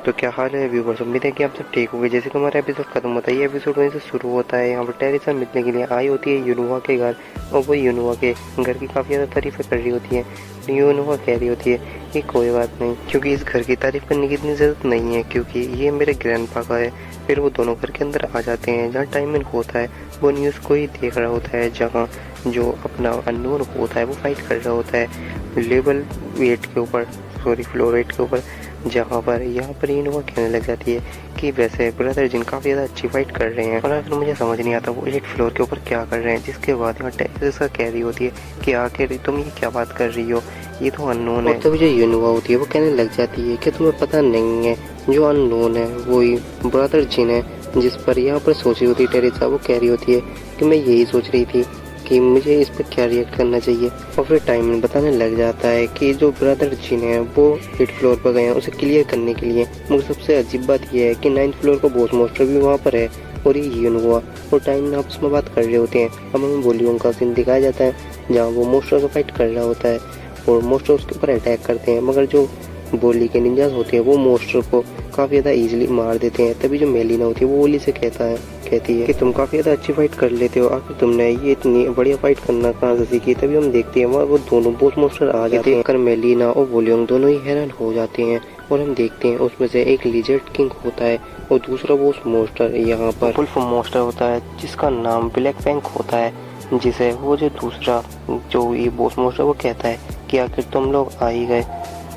तो क्या हाल है व्यूवर्स, उम्मीद है कि आप सब ठीक होंगे। जैसे कि हमारा एपिसोड खत्म होता है, ये एपिसोड वहीं से शुरू होता है। यहाँ पर टेरिसा मिलने के लिए आई होती है यूनुआ के घर, और वो यूनुआ के घर की काफ़ी ज़्यादा तारीफ़ें कर रही होती है। यूनुआ कह रही होती है कि कोई बात नहीं, क्योंकि इस घर की तारीफ़ करने की इतनी ज़रूरत नहीं है, क्योंकि ये मेरे ग्रैंडपा का है। फिर वो दोनों घर के अंदर आ जाते हैं, जहाँ टाइमन होता है वो न्यूज़ को ही देख रहा होता है, जहाँ जो अपना अननोन होता है वो फाइट कर रहा होता है लेवल 8 के ऊपर, सॉरी फ्लोर 8 के ऊपर। जहाँ पर यहाँ पर यूनुआ कहने लग जाती है कि वैसे ब्रदर जिन काफ़ी ज़्यादा अच्छी फाइट कर रहे हैं, और अगर मुझे समझ नहीं आता वो 8 फ्लोर के ऊपर क्या कर रहे हैं। जिसके बाद यहाँ टेरिसा कह रही होती है कि आखिर तुम ये क्या बात कर रही हो, ये तो अननोन है। तभी जो यूनुआ होती है वो कहने लग जाती है कि तुम्हें पता नहीं है, जो अननोन है वही ब्रदर जिन है। जिस पर यहाँ पर सोच रही होती है टेरिसा, वो कह रही होती है कि मैं यही सोच रही थी कि मुझे इस पर क्या रिएक्ट करना चाहिए। और फिर टाइम बताने लग जाता है कि जो ब्रदर जिन है वो 8 फ्लोर पर गए हैं उसे क्लियर करने के लिए। मगर सबसे अजीब बात यह है कि 9th फ्लोर का बॉस मास्टर भी वहाँ पर है, और ये यूनुआ और टाइम आपस में बात कर रहे होते हैं। अब हमें वॉल्यूम का सीन दिखाया जाता है, जहाँ वो मोस्टर से फाइट कर रहा होता है और मोस्टर उसके ऊपर अटैक करते हैं, मगर जो बोली के निंजास होते हैं वो मोस्टर को काफ़ी ज़्यादा इजीली मार देते हैं। तभी जो मेलिना होती है वो ओली से कहती है कि तुम काफ़ी ज़्यादा अच्छी फाइट कर लेते हो, आखिर तुमने ये इतनी बढ़िया फाइट करना कहाँ से सीखी। तभी हम देखते हैं वहाँ वो दोनों बॉस मोस्टर आ जाते हैं। कर मेलिना और वॉल्यूम दोनों ही हैरान हो जाते हैं, और हम देखते हैं उसमें से एक लिजर्ड किंग होता है और दूसरा बॉस मोस्टर यहाँ पर वुल्फ मोस्टर होता है, जिसका नाम ब्लैक फैंग होता है। जिसे वो जो दूसरा जो ये बॉस मोस्टर वो कहता है कि आखिर तुम लोग आ ही गए।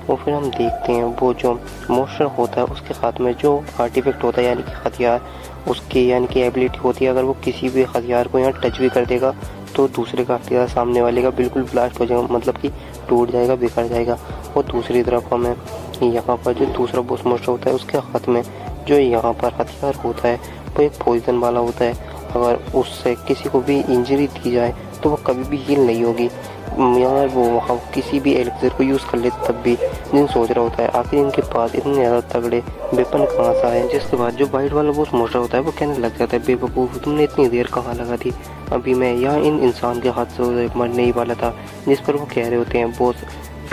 और फिर हम देखते हैं वो जो मोस्टर होता है उसके हाथ में जो आर्टिफैक्ट होता है, यानी कि हथियार, उसकी यानी कि एबिलिटी होती है, अगर वो किसी भी हथियार को यहाँ टच भी कर देगा तो दूसरे का हथियार सामने वाले का बिल्कुल ब्लास्ट हो जाएगा, मतलब कि टूट जाएगा, बिखर जाएगा। और दूसरी तरफ हमें यहाँ पर जो दूसरा बॉस मोस्टर होता है उसके हाथ में जो यहाँ पर हथियार होता है वो एक पॉइजन वाला होता है। अगर उससे किसी को भी इंजरी दी जाए तो वो कभी भी हील नहीं होगी। यार वो वहाँ किसी भी एलिक्सर को यूज़ कर ले तब भी जिन सोच रहा होता है आखिर इनके पास इतने ज़्यादा तगड़े वेपन कहाँ से आए। जिसके बाद जो वाइट वाला बॉस मोस्टर होता है वो कहने लग जाता है, बेवकूफ़ तुमने इतनी देर कहाँ लगा थी, अभी मैं यहाँ इन इंसान के हाथ से मरने ही वाला था। जिस पर वो कह रहे होते हैं बॉस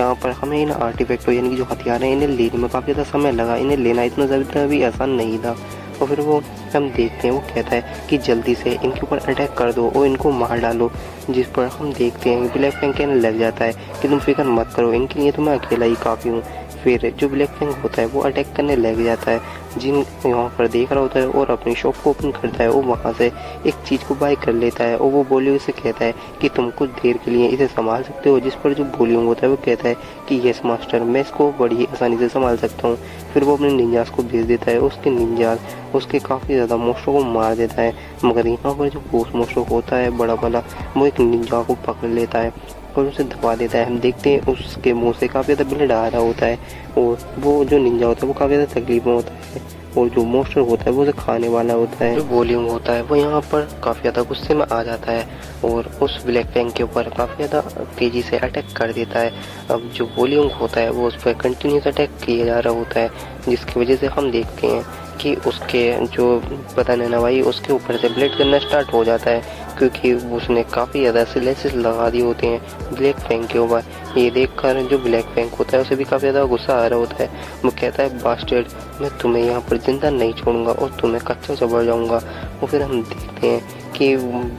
यहाँ पर हमें इन आर्टिफैक्ट यानी कि जो हथियार हैं इन्हें लेने में काफ़ी ज़्यादा समय लगा, इन्हें लेना इतना ज़्यादा भी आसान नहीं था। और फिर वो हम देखते हैं वो कहता है कि जल्दी से इनके ऊपर अटैक कर दो और इनको मार डालो। जिस पर हम देखते हैं ब्लैक फैंग कहने लग जाता है कि तुम फिक्र मत करो, इनके लिए तो मैं अकेला ही काफ़ी हूँ। फिर जो ब्लैक फैंग होता है वो अटैक करने लग जाता है, जिन यहाँ पर देख रहा होता है और अपनी शॉप को ओपन करता है। वो वहाँ से एक चीज़ को बाय कर लेता है और वो वॉल्यूम से कहता है कि तुम कुछ देर के लिए इसे संभाल सकते हो। जिस पर जो वॉल्यूम होता है वो कहता है कि यस मास्टर, मैं इसको बड़ी आसानी से संभाल सकता हूँ। फिर वो अपने निंजास को भेज देता है, उसके निंजास उसके काफ़ी ज़्यादा मोस्टर को मार देता है। मगर यहाँ पर जो बॉस मोस्टर होता है बड़ा वाला, वो एक निंजा को पकड़ लेता है और उसे दबा देता है। हम देखते हैं उसके मुंह से काफ़ी ज़्यादा ब्लड आ रहा होता है, और वो जो निंजा होता है वो काफ़ी ज़्यादा तकलीफ में होता है, और जो मोस्टर होता है वो उसे खाने वाला होता है। जो वॉल्यूम होता है वो यहाँ पर काफ़ी ज़्यादा गुस्से में आ जाता है और उस ब्लैक फैंग के ऊपर काफ़ी ज़्यादा तेज़ी से अटैक कर देता है। अब जो वॉल्यूम होता है वो उस पर कंटिन्यूस अटैक किया जा रहा होता है, जिसकी वजह से हम देखते हैं कि उसके जो बदन है ना भाई, उसके ऊपर से ब्लड करना स्टार्ट हो जाता है, क्योंकि उसने काफ़ी ज़्यादा स्लेसेस लगा दिए होते हैं ब्लैक फैंग के ऊपर। ये देखकर जो ब्लैक फैंग होता है उसे भी काफ़ी ज़्यादा गुस्सा आ रहा होता है। वो कहता है बास्टर्ड, मैं तुम्हें यहाँ पर जिंदा नहीं छोड़ूंगा और तुम्हें कच्चा चबा जाऊँगा। और फिर हम देखते हैं कि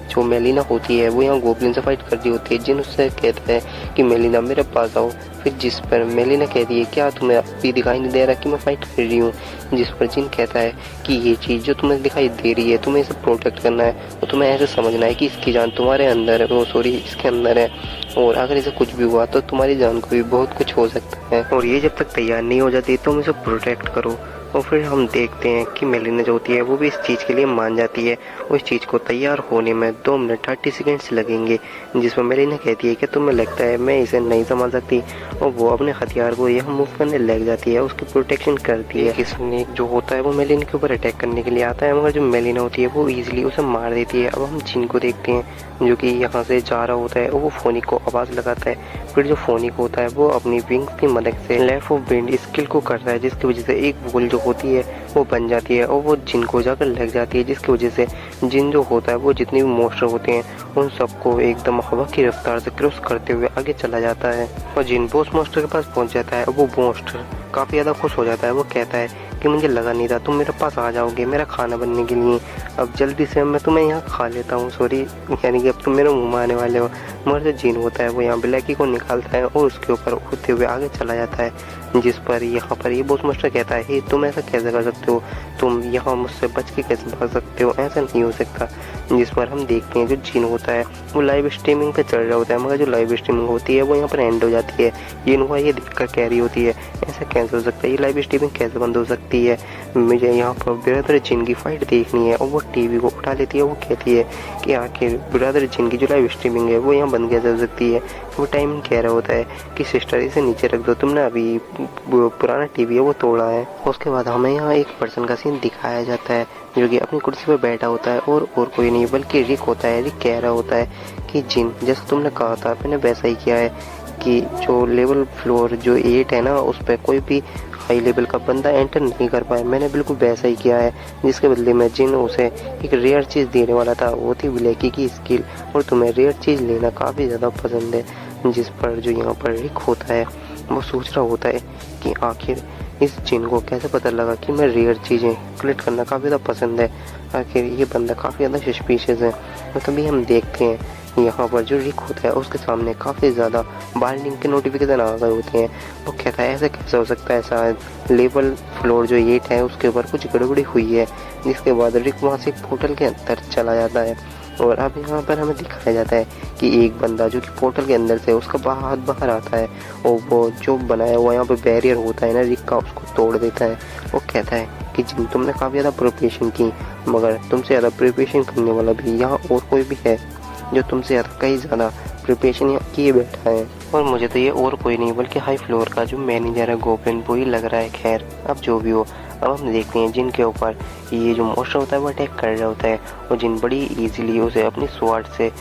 जो मेलिना होती है वो यहाँ गोब्लिन से फाइट कर रही होती है, जिन उससे कहता है कि मेलिना मेरे पास आओ। फिर जिस पर मेलिना कहती है क्या तुम्हें अभी दिखाई नहीं दे रहा कि मैं फाइट कर रही हूँ। जिस पर जिन कहता है कि ये चीज़ जो तुम्हें दिखाई दे रही है तुम्हें इसे प्रोटेक्ट करना है, और तुम्हें ऐसे समझना है कि इसकी जान तुम्हारे अंदर है, वो सॉरी इसके अंदर है, और अगर इसे कुछ भी हुआ तो तुम्हारी जान को भी बहुत कुछ हो सकता है, और ये जब तक तैयार नहीं हो जाती तुम इसे प्रोटेक्ट करो। और फिर हम देखते हैं कि मेलिना जो होती है वो भी इस चीज़ के लिए मान जाती है, और इस चीज़ को तैयार होने में 2 मिनट 30 सेकेंड्स लगेंगे। जिसमें मेलिना कहती है कि तुम्हें लगता है मैं इसे नहीं संभाल सकती, और वो अपने हथियार को यहाँ मूव करने लग जाती है, उसकी प्रोटेक्शन करती है। स्नेक जो होता है वो मेलिना के ऊपर अटैक करने के लिए आता है, मगर जो मेलिना होती है वो ईजिली उसे मार देती है। अब हम जिन को देखते हैं जो कि यहाँ से जा रहा होता है, और वो फोनिक को आवाज़ लगाता है। फिर जो फोनिक होता है वो अपनी विंग्स की मदद से लेफ्ट ऑफ विंड स्किल को करता है, जिसकी वजह से एक वॉल जो होती है वो बन जाती है और वो जिन को जाकर लग जाती है, जिसकी वजह से जिन जो होता है वो जितने भी मोस्टर होते हैं उन सबको एकदम हवा की रफ्तार से क्रॉस करते हुए आगे चला जाता है, और जिन बॉस मोस्टर के पास पहुंच जाता है वो मोस्टर काफ़ी ज़्यादा खुश हो जाता है। वो कहता है कि मुझे लगा नहीं था तुम मेरे पास आ जाओगे मेरा खाना बनने के लिए, अब जल्दी से मैं तुम्हें यहाँ खा लेता हूँ, सॉरी यानी कि अब तुम मेरे मुँह में आने वाले हो। मगर जो जिन होता है वो यहाँ ब्लैकी को निकालता है और उसके ऊपर उड़ते हुए आगे चला जाता है, जिस पर यहाँ पर ये बॉस मास्टर कहता है हे तुम ऐसा कैसे कर सकते हो, तुम यहाँ मुझसे बच के कैसे भाग सकते हो, ऐसा नहीं हो सकता। जिस पर हम देखते हैं जो जिन होता है वो लाइव स्ट्रीमिंग पे चल रहा होता है, मगर जो लाइव स्ट्रीमिंग होती है वो यहाँ पर एंड हो जाती है। युनहुआ ये देखकर कह रही होती है ऐसा कैसे हो सकता है, ये लाइव स्ट्रीमिंग कैसे बंद हो सकती है, मुझे यहाँ पर ब्रदर जिन की फाइट देखनी है। और वो टीवी को उठा लेती है, वो कहती है कि आखिर ब्रदर जिन की जो लाइव स्ट्रीमिंग है वो यहाँ बंद कैसे हो सकती है। वो टाइम कह रहा होता है कि सिस्टर इसे नीचे रख दो, तुमने अभी पुराना टीवी है वो तोड़ा है। उसके बाद हमें यहाँ एक पर्सन का सीन दिखाया जाता है जो कि अपनी कुर्सी पर बैठा होता है और कोई नहीं बल्कि रिक होता है। रिक कह रहा होता है कि जिन जैसा तुमने कहा था मैंने वैसा ही किया है कि जो लेवल फ्लोर जो 8 है ना उस पर कोई भी हाई लेवल का बंदा एंटर नहीं कर पाया, मैंने बिल्कुल वैसा ही किया है, जिसके बदले में जिन उसे एक रेयर चीज़ देने वाला था वो थी ब्लैकी की स्किल, और तुम्हें रेयर चीज़ लेना काफ़ी ज़्यादा पसंद है। जिस पर जो यहाँ पर रिक होता है वो सोच रहा होता है कि आखिर इस जिन को कैसे पता लगा कि मैं रेयर चीज़ें कलेक्ट करना काफ़ी ज़्यादा पसंद है, आखिर ये बंदा काफ़ी ज़्यादा सस्पिशियस है। तो तभी हम देखते हैं यहाँ पर जो रिक होता है उसके सामने काफ़ी ज़्यादा बाइंडिंग के नोटिफिकेशन आ गए होते हैं। वो कहता है ऐसा कैसे हो सकता है, शायद लेवल फ्लोर जो 8 है उसके ऊपर कुछ गड़बड़ी हुई है। जिसके बाद रिक वहाँ से पोर्टल के अंदर चला जाता है और अब यहाँ पर हमें दिखाया जाता है कि एक बंदा जो कि पोर्टल के अंदर से उसका हाथ बाहर आता है और वो जो बनाया हुआ यहाँ पर बैरियर होता है ना रिक का उसको तोड़ देता है। वो कहता है कि जिन तुमने काफ़ी ज़्यादा प्रिपरेशन की, मगर तुमसे ज़्यादा प्रिपरेशन करने वाला भी यहाँ और कोई भी है जो तुमसे ज़्यादा कई ज़्यादा प्रिपरेशन किए बैठा है, और मुझे तो ये और कोई नहीं बल्कि हाई फ्लोर का जो मैनेजर है गोपेन वो ही लग रहा है। खैर अब जो भी हो, अब हम देखते हैं जिन के ऊपर ये जो मोस्टर होता है वो अटैक कर रहा होता है और जिन बड़ी इजीली उसे अपनी स्वॉर्ड से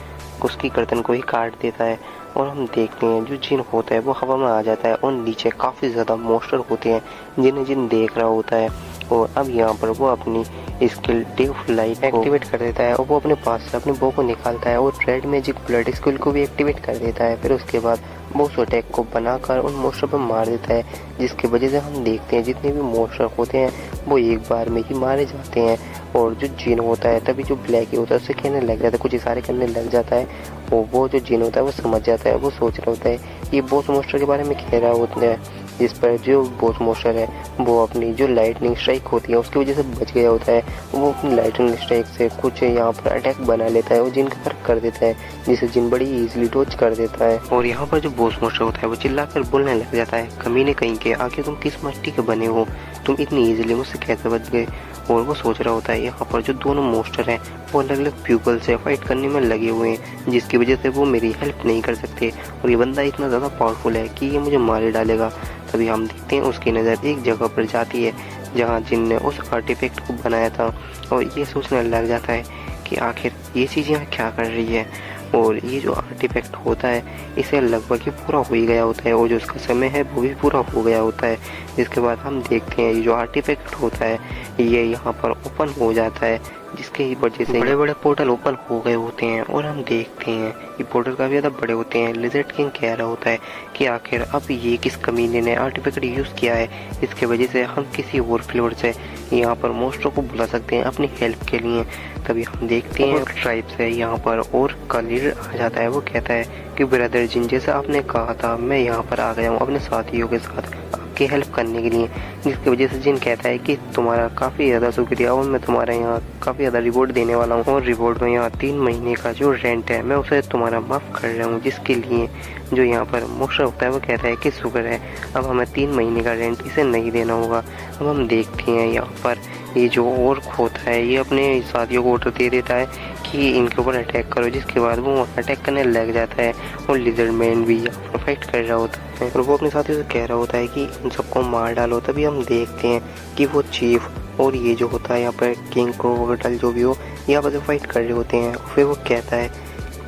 उसकी गर्दन को ही काट देता है। और हम देखते हैं जो जिन होता है वो हवा में आ जाता है और नीचे काफ़ी ज़्यादा मोस्टर होते हैं जिन्हें जिन देख रहा होता है। और अब यहाँ पर वो अपनी skill day of light activate कर देता है और वो अपने पास से अपने बो को निकालता है और रेड मैजिक ब्लड स्किल को भी एक्टिवेट कर देता है। फिर उसके बाद वो उस अटैक को बनाकर उन मोस्टर पर मार देता है, जिसकी वजह से हम देखते हैं जितने भी मोस्टर होते हैं वो एक बार में ही मारे जाते हैं। और जो जिन होता है तभी जो ब्लैकी होता है उससे कहने लग जाता है, कुछ इशारे करने लग जाता है और वो जो जिन होता है वो समझ जाता है। वो सोच रहा होता है ये बॉस मोस्टर के बारे में कह रहा होता है, जिस पर जो बॉस मोस्टर है वो अपनी जो लाइटनिंग स्ट्राइक होती है उसकी वजह से बच गया होता है। वो अपनी लाइटनिंग स्ट्राइक से कुछ यहाँ पर अटैक बना लेता है और जिन का फर्क कर देता है, जिसे जिन बड़ी इजीली डॉज कर देता है। और यहाँ पर जो बॉस मोस्टर होता है वो चिल्लाकर बोलने लग जाता है कमीने कहीं के, आखिर तुम किस मट्टी के बने हो, तुम इतनी इजीली मुझसे कैसे बच गए। और वो सोच रहा होता है यहाँ पर जो दोनों मोस्टर हैं वो अलग अलग प्यूपल से फाइट करने में लगे हुए हैं, जिसकी वजह से वो मेरी हेल्प नहीं कर सकते और ये बंदा इतना ज़्यादा पावरफुल है कि ये मुझे मार डालेगा। तभी हम देखते हैं उसकी नज़र एक जगह पर जाती है जहाँ जिन ने उस आर्टिफैक्ट को बनाया था और ये सोचने लग जाता है कि आखिर ये चीज़ यहाँ क्या कर रही है। और ये जो आर्टिफैक्ट होता है इसे लगभग ही पूरा हो ही गया होता है और जो इसका समय है वो भी पूरा हो गया होता है। जिसके बाद हम देखते हैं ये जो आर्टिफैक्ट होता है ये यहाँ पर ओपन हो जाता है, जिसके वजह से बड़े बड़े पोर्टल ओपन हो गए होते हैं। और हम देखते हैं ये पोर्टल काफ़ी ज़्यादा बड़े होते हैं। लिजर्ड किंग कह रहा होता है कि आखिर अब ये किस कमीने ने आर्टिफैक्ट यूज़ किया है, इसके वजह से हम किसी और फ्लोर से यहाँ पर मोस्टर को बुला सकते हैं अपनी हेल्प के लिए। तभी हम देखते हैं ट्राइब से यहाँ पर और का लीडर आ जाता है। वो कहता है कि ब्रदर जिन जैसा आपने कहा था मैं यहाँ पर आ गया हूँ अपने साथियों के साथ आपकी हेल्प करने के लिए, जिसकी वजह से जिन कहता है कि तुम्हारा काफ़ी ज़्यादा शुक्रिया और मैं तुम्हारे यहाँ काफ़ी ज़्यादा रिवॉर्ड देने वाला हूँ और रिवॉर्ड में यहाँ 3 महीने का जो रेंट है मैं उसे तुम्हारा माफ़ कर रहा हूँ। जिसके लिए जो यहाँ पर मोस्टर होता है वो कहता है कि शुक्र है अब हमें 3 महीने का रेंट इसे नहीं देना होगा। अब हम देखते हैं यहाँ पर ये जो ऑर्क होता है ये अपने साथियों को ऑर्डर दे देता है कि इनके ऊपर अटैक करो, जिसके बाद वो अटैक करने लग जाता है और लिजर्ड मैन भी यहाँ पर फाइट कर रहा होता है और वो अपने साथियों से कह रहा होता है कि इन सबको मार डालो। तभी हम देखते हैं कि वो चीफ और ये जो होता है यहाँ पर किंग क्रोकोडाइल जो भी हो यहाँ पर फाइट कर रहे होते हैं। फिर वो कहता है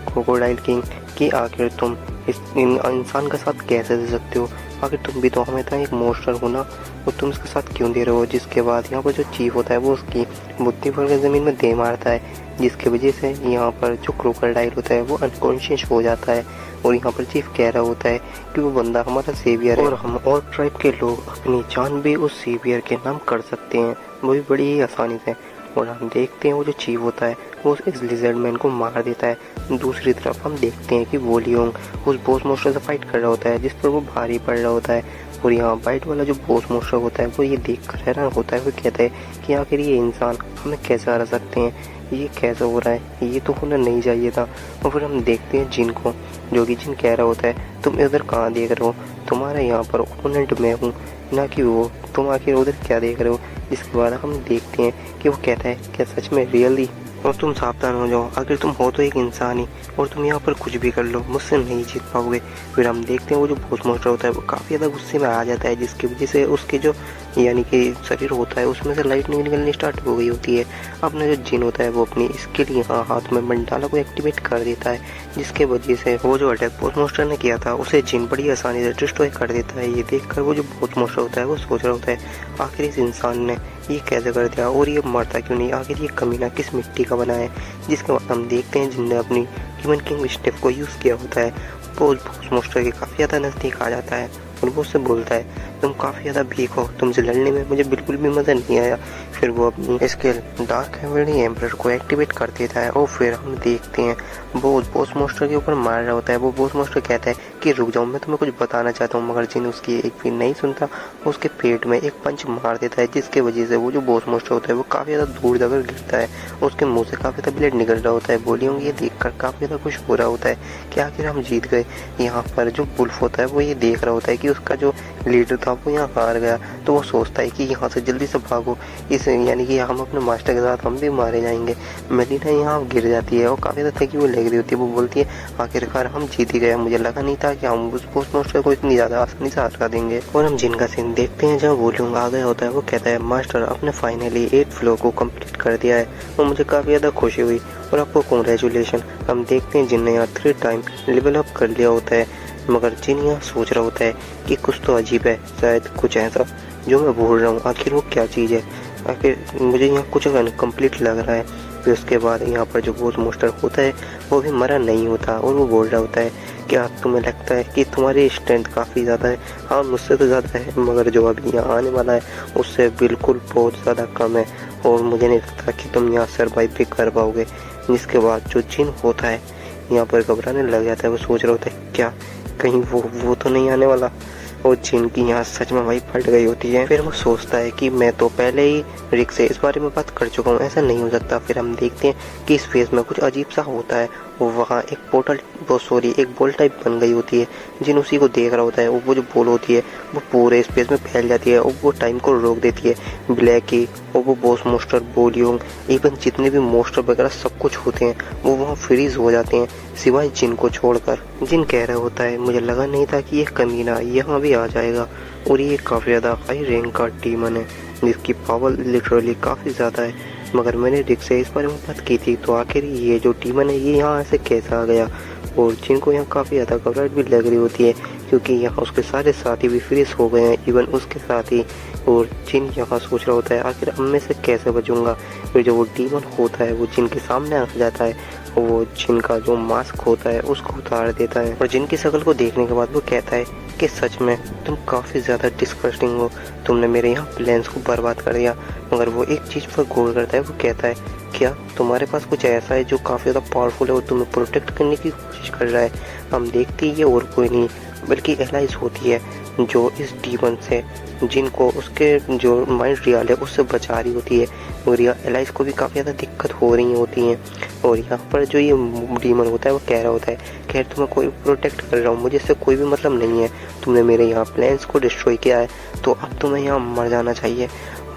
क्रोकोडाइल किंग कि आखिर तुम इस इंसान का साथ कैसे दे सकते हो, आखिर तुम भी तो हमेशा एक मॉन्स्टर हो ना, और तुम इसके साथ क्यों दे रहे हो। जिसके बाद यहाँ पर जो चीफ होता है वो उसकी बुद्धि भर के ज़मीन में दे मारता है, जिसकी वजह से यहाँ पर जो क्रोकोडाइल होता है वो अनकॉन्शियस हो जाता है। और यहाँ पर चीफ कह रहा होता है कि वो बंदा हमारा सेवियर है और हम और ट्राइब के लोग अपनी जान भी उस सेवियर के नाम कर सकते हैं, वो भी बड़ी ही आसानी से। और हम देखते हैं वो जो चीफ होता है वो इस लिजर्ड मैन को मार देता है। दूसरी तरफ हम देखते हैं कि वो लियोंग उस बॉस मोस्टर से फाइट कर रहा होता है, जिस पर वो भारी पड़ रहा होता है। और यहाँ बाइट वाला जो बॉस मोस्टर होता है वो ये देख कर हैरान होता है। वो कहता है कि आखिर ये इंसान हमें कैसे हरा सकते हैं, ये कैसे हो रहा है, ये तो होना नहीं चाहिए था। और फिर हम देखते हैं जिन को, जो कि जिन कह रहा होता है तुम इधर कहाँ देख रहे हो, तुम्हारा यहाँ पर ओपोनेंट मैं हूँ ना कि वो, तुम आखिर उधर क्या देख रहे हो। जिसके बाद हम देखते हैं कि वो कहता है क्या सच में रियली, और तुम सावधान हो जाओ, आखिर तुम हो तो एक इंसान ही और तुम यहाँ पर कुछ भी कर लो मुझसे नहीं जीत पाओगे। फिर हम देखते हैं वो जो बॉस मोस्टर होता है वो काफ़ी ज़्यादा गुस्से में आ जाता है, जिसकी वजह से उसके जो यानी कि शरीर होता है उसमें से लाइट निकलनी स्टार्ट हो गई होती है। अपना जो जिन होता है वो अपनी स्किल यहाँ हाथ में मंडाला को एक्टिवेट कर देता है, जिसके वजह से वो जो अटैक बॉस मोस्टर ने किया था उसे जिन बड़ी आसानी से डिस्ट्रॉय कर देता है। ये देखकर वो जो बॉस मोस्टर होता है वो सोच रहा होता है आखिर इस इंसान ने ये कैसे कर दिया और ये मरता क्यों नहीं, आखिर ये कमीना किस मिट्टी का बना है। जिसके बाद हम देखते हैं जिनने अपनी ह्यूमन किंग स्टेप को यूज़ किया होता है वो बॉस मोस्टर के काफ़ी ज़्यादा नज़दीक आ जाता है और वो उससे बोलता है तुम काफ़ी ज़्यादा वीक हो, तुमसे लड़ने में मुझे बिल्कुल भी मज़ा नहीं आया। फिर वो अपनी स्किल डार्क हेवनली एम्परर को एक्टिवेट कर देता है और फिर हम देखते हैं वो बॉस मोस्टर के ऊपर मार रहा होता है। वो बॉस मोस्टर कहता है कि रुक जाओ मैं तुम्हें कुछ बताना चाहता हूँ, मगर जिन उसकी एक भी नहीं सुनता, उसके पेट में एक पंच मार देता है, जिसके वजह से वो जो बॉस मोस्टर होता है वो काफ़ी ज़्यादा दूर जाकर गिरता है। उसके मुंह से काफ़ी ज़्यादा ब्लड निकल रहा होता है। बोलियोंग ये देखकर काफ़ी ज़्यादा खुश हो रहा होता है कि आखिर हम जीत गए। यहाँ पर जो वुल्फ होता है वो ये देख रहा होता है कि उसका जो लीडर था वो यहाँ हार गया, तो वो सोचता है कि यहाँ से जल्दी से भागो, इस यानी कि हम अपने मास्टर के साथ हम भी मारे जाएंगे। मेलिना यहाँ गिर जाती है और काफ़ी ज़्यादा थकी वो लग रही होती है। वो बोलती है आखिरकार हम जीत ही गए, मुझे लगा नहीं था कि हम उस पोस्ट मास्टर को इतनी ज़्यादा आसानी से हरा देंगे। और हम जिनका सीन देखते हैं जहाँ वोल्यूंग आ गया होता है, वो कहता है मास्टर आपने फाइनली 8 फ्लोर को कंप्लीट कर दिया है और मुझे काफ़ी ज़्यादा खुशी हुई और आपको कॉन्ग्रेचुलेशन। हम देखते हैं जिनने यहाँ 3 टाइम लेवल अप कर लिया होता है, मगर जिन यहाँ सोच रहा होता है कि कुछ तो अजीब है, शायद कुछ ऐसा जो मैं भूल रहा हूँ, आखिर वो क्या चीज़ है, आखिर मुझे यहाँ कुछ इनकम्प्लीट लग रहा है। फिर उसके बाद यहाँ पर जो बॉस मोस्टर होता है वो भी मरा नहीं होता और वो बोल रहा होता है क्या तुम्हें लगता है कि तुम्हारी स्ट्रेंथ काफ़ी ज़्यादा है। हाँ मुझसे तो ज़्यादा है, मगर जो अभी यहाँ आने वाला है उससे बिल्कुल बहुत ज़्यादा कम है और मुझे नहीं लगता कि तुम यहाँ सर्वाइव भी कर पाओगे। जिसके बाद जो जिन होता है यहाँ पर घबराने लग जाता है। वो सोच रहा होता है क्या कहीं वो तो नहीं आने वाला, और जिनकी यहाँ सच में वही फट गई होती है। फिर वो सोचता है कि मैं तो पहले ही रिक से इस बारे में बात कर चुका हूँ, ऐसा नहीं हो सकता। फिर हम देखते हैं कि इस फेज में कुछ अजीब सा होता है, वहाँ एक पोर्टल एक बॉल टाइप बन गई होती है। जिन उसी को देख रहा होता है, वो जो बॉल होती है वो पूरे स्पेस में फैल जाती है और वो टाइम को रोक देती है। ब्लैक की और वो बॉस मोस्टर बोलियोंग इवन जितने भी मोस्टर वगैरह सब कुछ होते हैं वो वहाँ फ्रीज हो जाते हैं सिवाय जिन को छोड़कर। जिन कह रहा होता है मुझे लगा नहीं था कि ये कमीना यहाँ भी आ जाएगा और ये काफ़ी ज़्यादा हाई रैंक का डीमन है जिसकी पावर लिटरली काफ़ी ज़्यादा है, मगर मैंने रिक से इस बारे में बात की थी, तो आखिर ये जो डीमन है ये यहाँ से कैसे आ गया। और जिनको यहाँ काफ़ी ज़्यादा घबराहट भी लग रही होती है क्योंकि यहाँ उसके सारे साथी भी फ्रीज हो गए हैं, इवन उसके साथी। और जिन यहाँ सोच रहा होता है आखिर अब मैं से कैसे बचूंगा। फिर जो वो डीमन होता है वो जिनके सामने आ जाता है, वो जिनका जो मास्क होता है उसको उतार देता है और जिनकी शक्ल को देखने के बाद वो कहता है कि सच में तुम काफ़ी ज़्यादा डिस्कस्टिंग हो, तुमने मेरे यहाँ प्लान्स को बर्बाद कर दिया। मगर वो एक चीज़ पर गौर करता है, वो कहता है क्या तुम्हारे पास कुछ ऐसा है जो काफ़ी ज़्यादा पावरफुल है और तुम्हें प्रोटेक्ट करने की कोशिश कर रहा है। हम देखते ही ये और कोई नहीं बल्कि एलाइज होती है जो इस डीमन से जिनको उसके जो माइंड रियल है उससे बचा रही होती है। और यह एलाइज को भी काफ़ी ज़्यादा दिक्कत हो रही होती हैं। और यहाँ पर जो ये डीमन होता है वो कह रहा होता है खैर तुम्हें कोई प्रोटेक्ट कर रहा हूँ, मुझे इससे कोई भी मतलब नहीं है, तुमने मेरे यहाँ प्लान्स को डिस्ट्रॉय किया है तो अब तुम्हें यहाँ मर जाना चाहिए।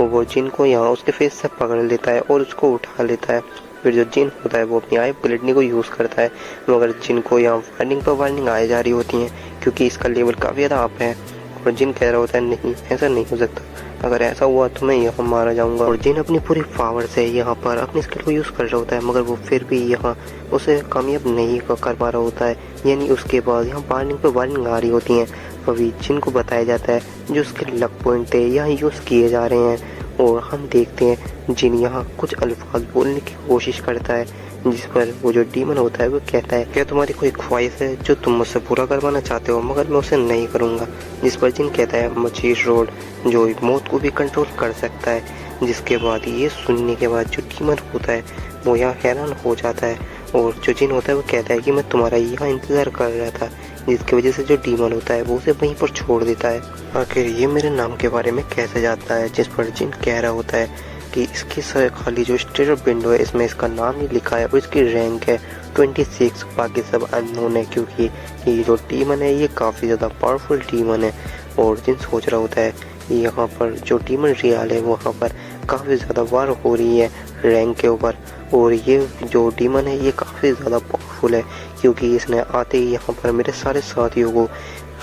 वो जिनको यहाँ उसके फेस से पकड़ लेता है और उसको उठा लेता है। फिर जो जिन होता है वो अपनी आई ग्लिडनी को यूज़ करता है, मगर जिनको यहाँ वार्निंग पर वार्निंग आए जा रही होती हैं क्योंकि इसका लेवल काफ़ी ज़्यादा अप है। और जिन कह रहा होता है नहीं ऐसा नहीं हो सकता, अगर ऐसा हुआ तो मैं यहाँ मारा जाऊंगा। और जिन अपनी पूरी पावर से यहाँ पर अपनी स्किल को यूज़ कर रहा होता है, मगर वो फिर भी यहाँ उसे कामयाब नहीं कर पा रहा होता है। यानी उसके बाद यहाँ वार्निंग पे वार्निंग आ रही होती हैं अभी जिन को बताया जाता है जो उसके लक पॉइंट है यहाँ यूज़ किए जा रहे हैं। और हम देखते हैं जिन यहाँ कुछ अल्फाज बोलने की कोशिश करता है, जिस पर वो जो डीमन होता है वो कहता है, क्या तुम्हारी कोई ख्वाहिश है जो तुम मुझसे पूरा करवाना चाहते हो, मगर मैं उसे नहीं करूँगा। जिस पर जिन कहता है मचीज रोड जो मौत को भी कंट्रोल कर सकता है। जिसके बाद ये सुनने के बाद जो डीमन होता है वो यहाँ हैरान हो जाता है, और जो जिन होता है वो कहता है कि मैं तुम्हारा यहाँ इंतज़ार कर रहा था। जिसकी वजह से जो डीमन होता है वो उसे वहीं पर छोड़ देता है। आखिर ये मेरे नाम के बारे में कैसे जानता है, जिस पर जिन कह रहा होता है कि इसकी खाली जो स्टेटस विंडो है इसमें इसका नाम ही लिखा है और इसकी रैंक है 26, बाकी सब अननोन है, क्योंकि ये जो डीमन है ये काफ़ी ज़्यादा पावरफुल डीमन है। और जिन सोच रहा होता है यहाँ पर जो डीमन रियल है वहाँ पर काफ़ी ज़्यादा वार हो रही है रैंक के ऊपर, और ये जो डीमन है ये काफ़ी ज़्यादा पावरफुल है, क्योंकि इसने आते ही यहाँ पर मेरे सारे साथियों को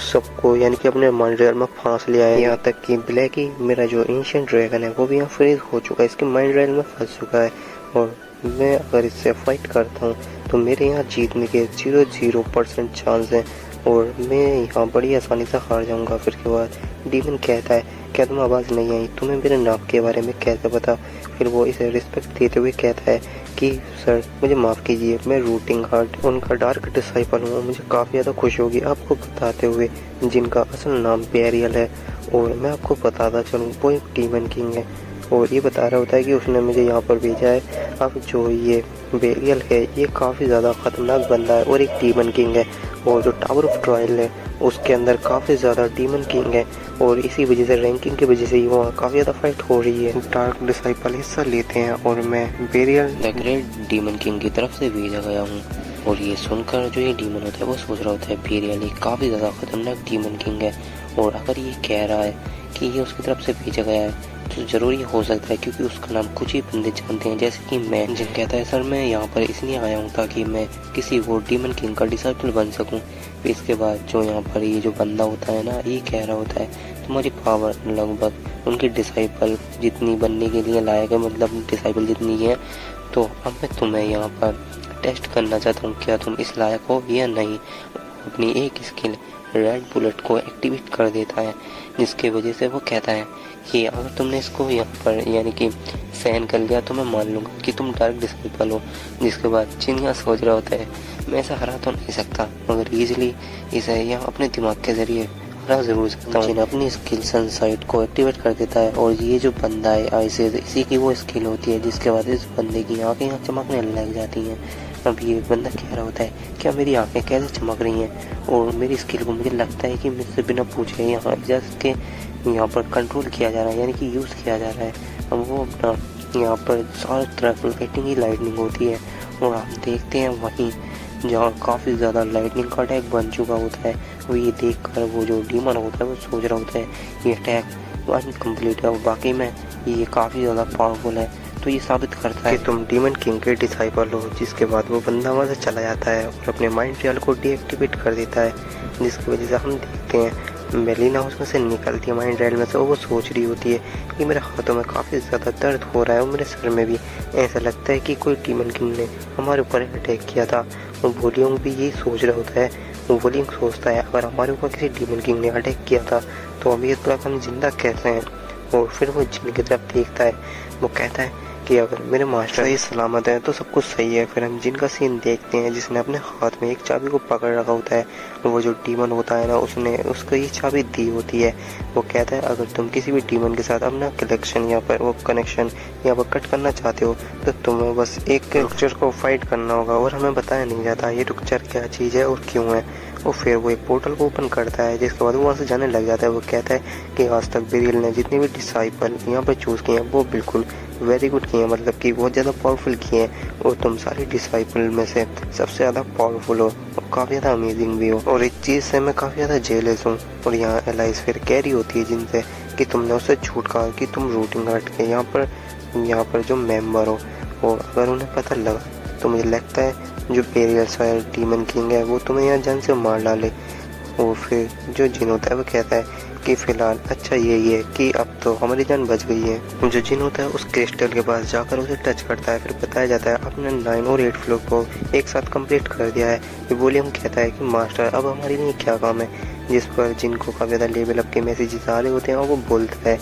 सबको यानी कि अपने माइंड रियल में फांस लिया है। यहाँ तक कि ब्लैकी मेरा जो एंशिएंट ड्रैगन है वो भी यहाँ फ्रीज हो चुका है, इसके माइंड रियल में फंस चुका है। और मैं अगर इससे फाइट करता हूँ तो मेरे यहाँ जीतने के 0% चांस है, और मैं यहाँ बड़ी आसानी से हार जाऊँगा। फिर के बाद डीमन कहता है क्या तुम आवाज़ नहीं आई, तुम्हें मेरे नाम के बारे में कैसे पता। फिर वो इसे रिस्पेक्ट देते हुए कहता है कि सर मुझे माफ़ कीजिए, मैं रूटिंग हार्ट उनका डार्क डिसाइपल हूँ। मुझे काफ़ी ज़्यादा खुशी होगी आपको बताते हुए जिनका असल नाम बेरियल है, और मैं आपको बताता चलूँ वो एक डीमन किंग है। और ये बता रहा होता है कि उसने मुझे यहाँ पर भेजा है। अब जो ये बेरियल है ये काफ़ी ज़्यादा ख़तरनाक बंदा है और एक डीमन किंग है, और जो टावर ऑफ ट्रायल है उसके अंदर काफ़ी ज़्यादा डीमन किंग है, और इसी वजह से रैंकिंग की वजह से ही वहाँ काफ़ी ज़्यादा फाइट हो रही है। डार्क डिसाइपल हिस्सा लेते हैं और मैं burial the great demon king की तरफ से भेजा गया हूँ। और ये सुनकर जो ये डीमन होता है वो सोच रहा होता है बेरियल ये काफ़ी ज़्यादा खतरनाक डीमन किंग है, और अगर ये कह रहा है कि ये उसकी तरफ से भेजा गया है तो ज़रूरी हो सकता है, क्योंकि उसका नाम कुछ ही बंदे जानते हैं, जैसे कि मैं। जिन कहता है सर मैं यहाँ पर इसलिए आया हूँ ताकि मैं किसी वो डीमन किंग का डिसाइपल बन सकूँ। फिर इसके बाद जो यहाँ पर ये जो बंदा होता है ना ये कह रहा होता है तुम्हारी पावर लगभग उनकी डिसाइपल जितनी बनने के लिए लायक है, मतलब डिसाइपल जितनी है। तो अब मैं तुम्हें यहाँ पर टेस्ट करना चाहता हूँ क्या तुम इस लायक हो या नहीं। अपनी एक स्किल रेड बुलेट को एक्टिवेट कर देता है, जिसकी वजह से वो कहता है कि अगर तुमने इसको यहाँ पर यानी कि सहन कर लिया तो मैं मान लूँगा कि तुम डार्क डिसाइपल हो। जिसके बाद जिन यहाँ सोच रहा होता है मैं ऐसा हरा तो नहीं सकता, मगर ईजिली इसे यहाँ अपने दिमाग के जरिए हरा ज़रूर सकता हूँ। जिन अपनी स्किल सनसाइट को एक्टिवेट कर देता है, और ये जो बंदा है आइसे इसी की वो स्किल होती है, जिसके बाद इस बंदे की आँखें यहाँ चमकने लग जाती हैं। अब ये बंदा कह रहा होता है क्या मेरी आंखें कैसे चमक रही हैं, और मेरी स्किल को मुझे लगता है कि मुझसे बिना पूछे यहाँ जस्ट के यहाँ पर कंट्रोल किया जा रहा है, यानी कि यूज़ किया जा रहा है। अब वो अपना यहाँ पर सारा तरफ लाइटिंग ही लाइटनिंग होती है, और हम देखते हैं वहीं जहाँ काफ़ी ज़्यादा लाइटनिंग का अटैक बन चुका होता है। वो ये देख कर वो जो डीमन होता है वो सोच रहा होता है ये अटैक अनकम्प्लीट है, और बाकी में ये काफ़ी ज़्यादा पावरफुल है। तो ये साबित करता है कि तुम डीमन किंग के डिसाइपल हो। जिसके बाद वो बंदा वहाँ से चला जाता है और अपने माइंड रियल को डीएक्टिवेट कर देता है, जिसकी वजह से हम देखते हैं मेलिना उसमें से निकलती है माइंड रियल में से, और वो सोच रही होती है कि मेरे हाथों में काफ़ी ज़्यादा दर्द हो रहा है और मेरे सर में भी ऐसा लगता है कि कोई डीमन किंग ने हमारे ऊपर अटैक किया था। वो वॉल्यूम भी यही सोच रहा होता है। वो वॉल्यूम सोचता है अगर हमारे ऊपर किसी डीमन किंग ने अटैक किया था तो अभी तक हम जिंदा कैसे हैं। और फिर वो जिन की तरफ देखता है, वो कहता है कि अगर मेरे मास्टर सही सलामत है तो सब कुछ सही है। फिर हम जिन का सीन देखते हैं जिसने अपने हाथ में एक चाबी को पकड़ रखा होता है, वो जो डीमन होता है ना उसने उसको ये चाबी दी होती है। वो कहता है अगर तुम किसी भी डीमन के साथ अपना कलेक्शन या पर वो कनेक्शन यहाँ पर कट करना चाहते हो तो तुम्हें बस एक रुकचर को फाइट करना होगा, और हमें बताया नहीं जाता ये रुकचर क्या चीज़ है और क्यों है। और फिर वो एक पोर्टल को ओपन करता है, जिसके बाद वो वहाँ से जाने लग जाता है। वो कहता है कि आज तक बेरियल ने जितने भी डिसाइपल यहाँ पर चूज़ किए हैं वो बिल्कुल वेरी गुड किए हैं, मतलब कि बहुत ज़्यादा पावरफुल किए हैं, और तुम सारे डिसाइपल में से सबसे ज़्यादा पावरफुल हो और काफ़ी ज़्यादा अमेजिंग भी हो। और एक चीज़ से मैं काफ़ी ज़्यादा जेलस हूँ। और यहाँ एलाइस फिर कह रही होती है जिनसे कि तुमने उससे झूठ कहा कि तुम रूटिंग हार्ट के यहाँ पर जो मेंबर हो, और अगर उन्हें पता लगा तो मुझे लगता है जो बेरियल शायर डीमन किंग है वो तुम्हें यहाँ जान से मार डाले। और फिर जो जिन होता है वो कहता है कि फ़िलहाल अच्छा यही है कि अब तो हमारी जान बच गई है। जो जिन होता है उस क्रिस्टल के पास जाकर उसे टच करता है। फिर बताया जाता है अपने 9 और 8 फ्लोर को एक साथ कंप्लीट कर दिया है। ये वॉल्यूम कहता है कि मास्टर अब हमारे लिए क्या काम है, जिस पर जिनको काफ़ी ज़्यादा लेवल अप के मैसेजेस आ रहे होते हैं और वो बोलता है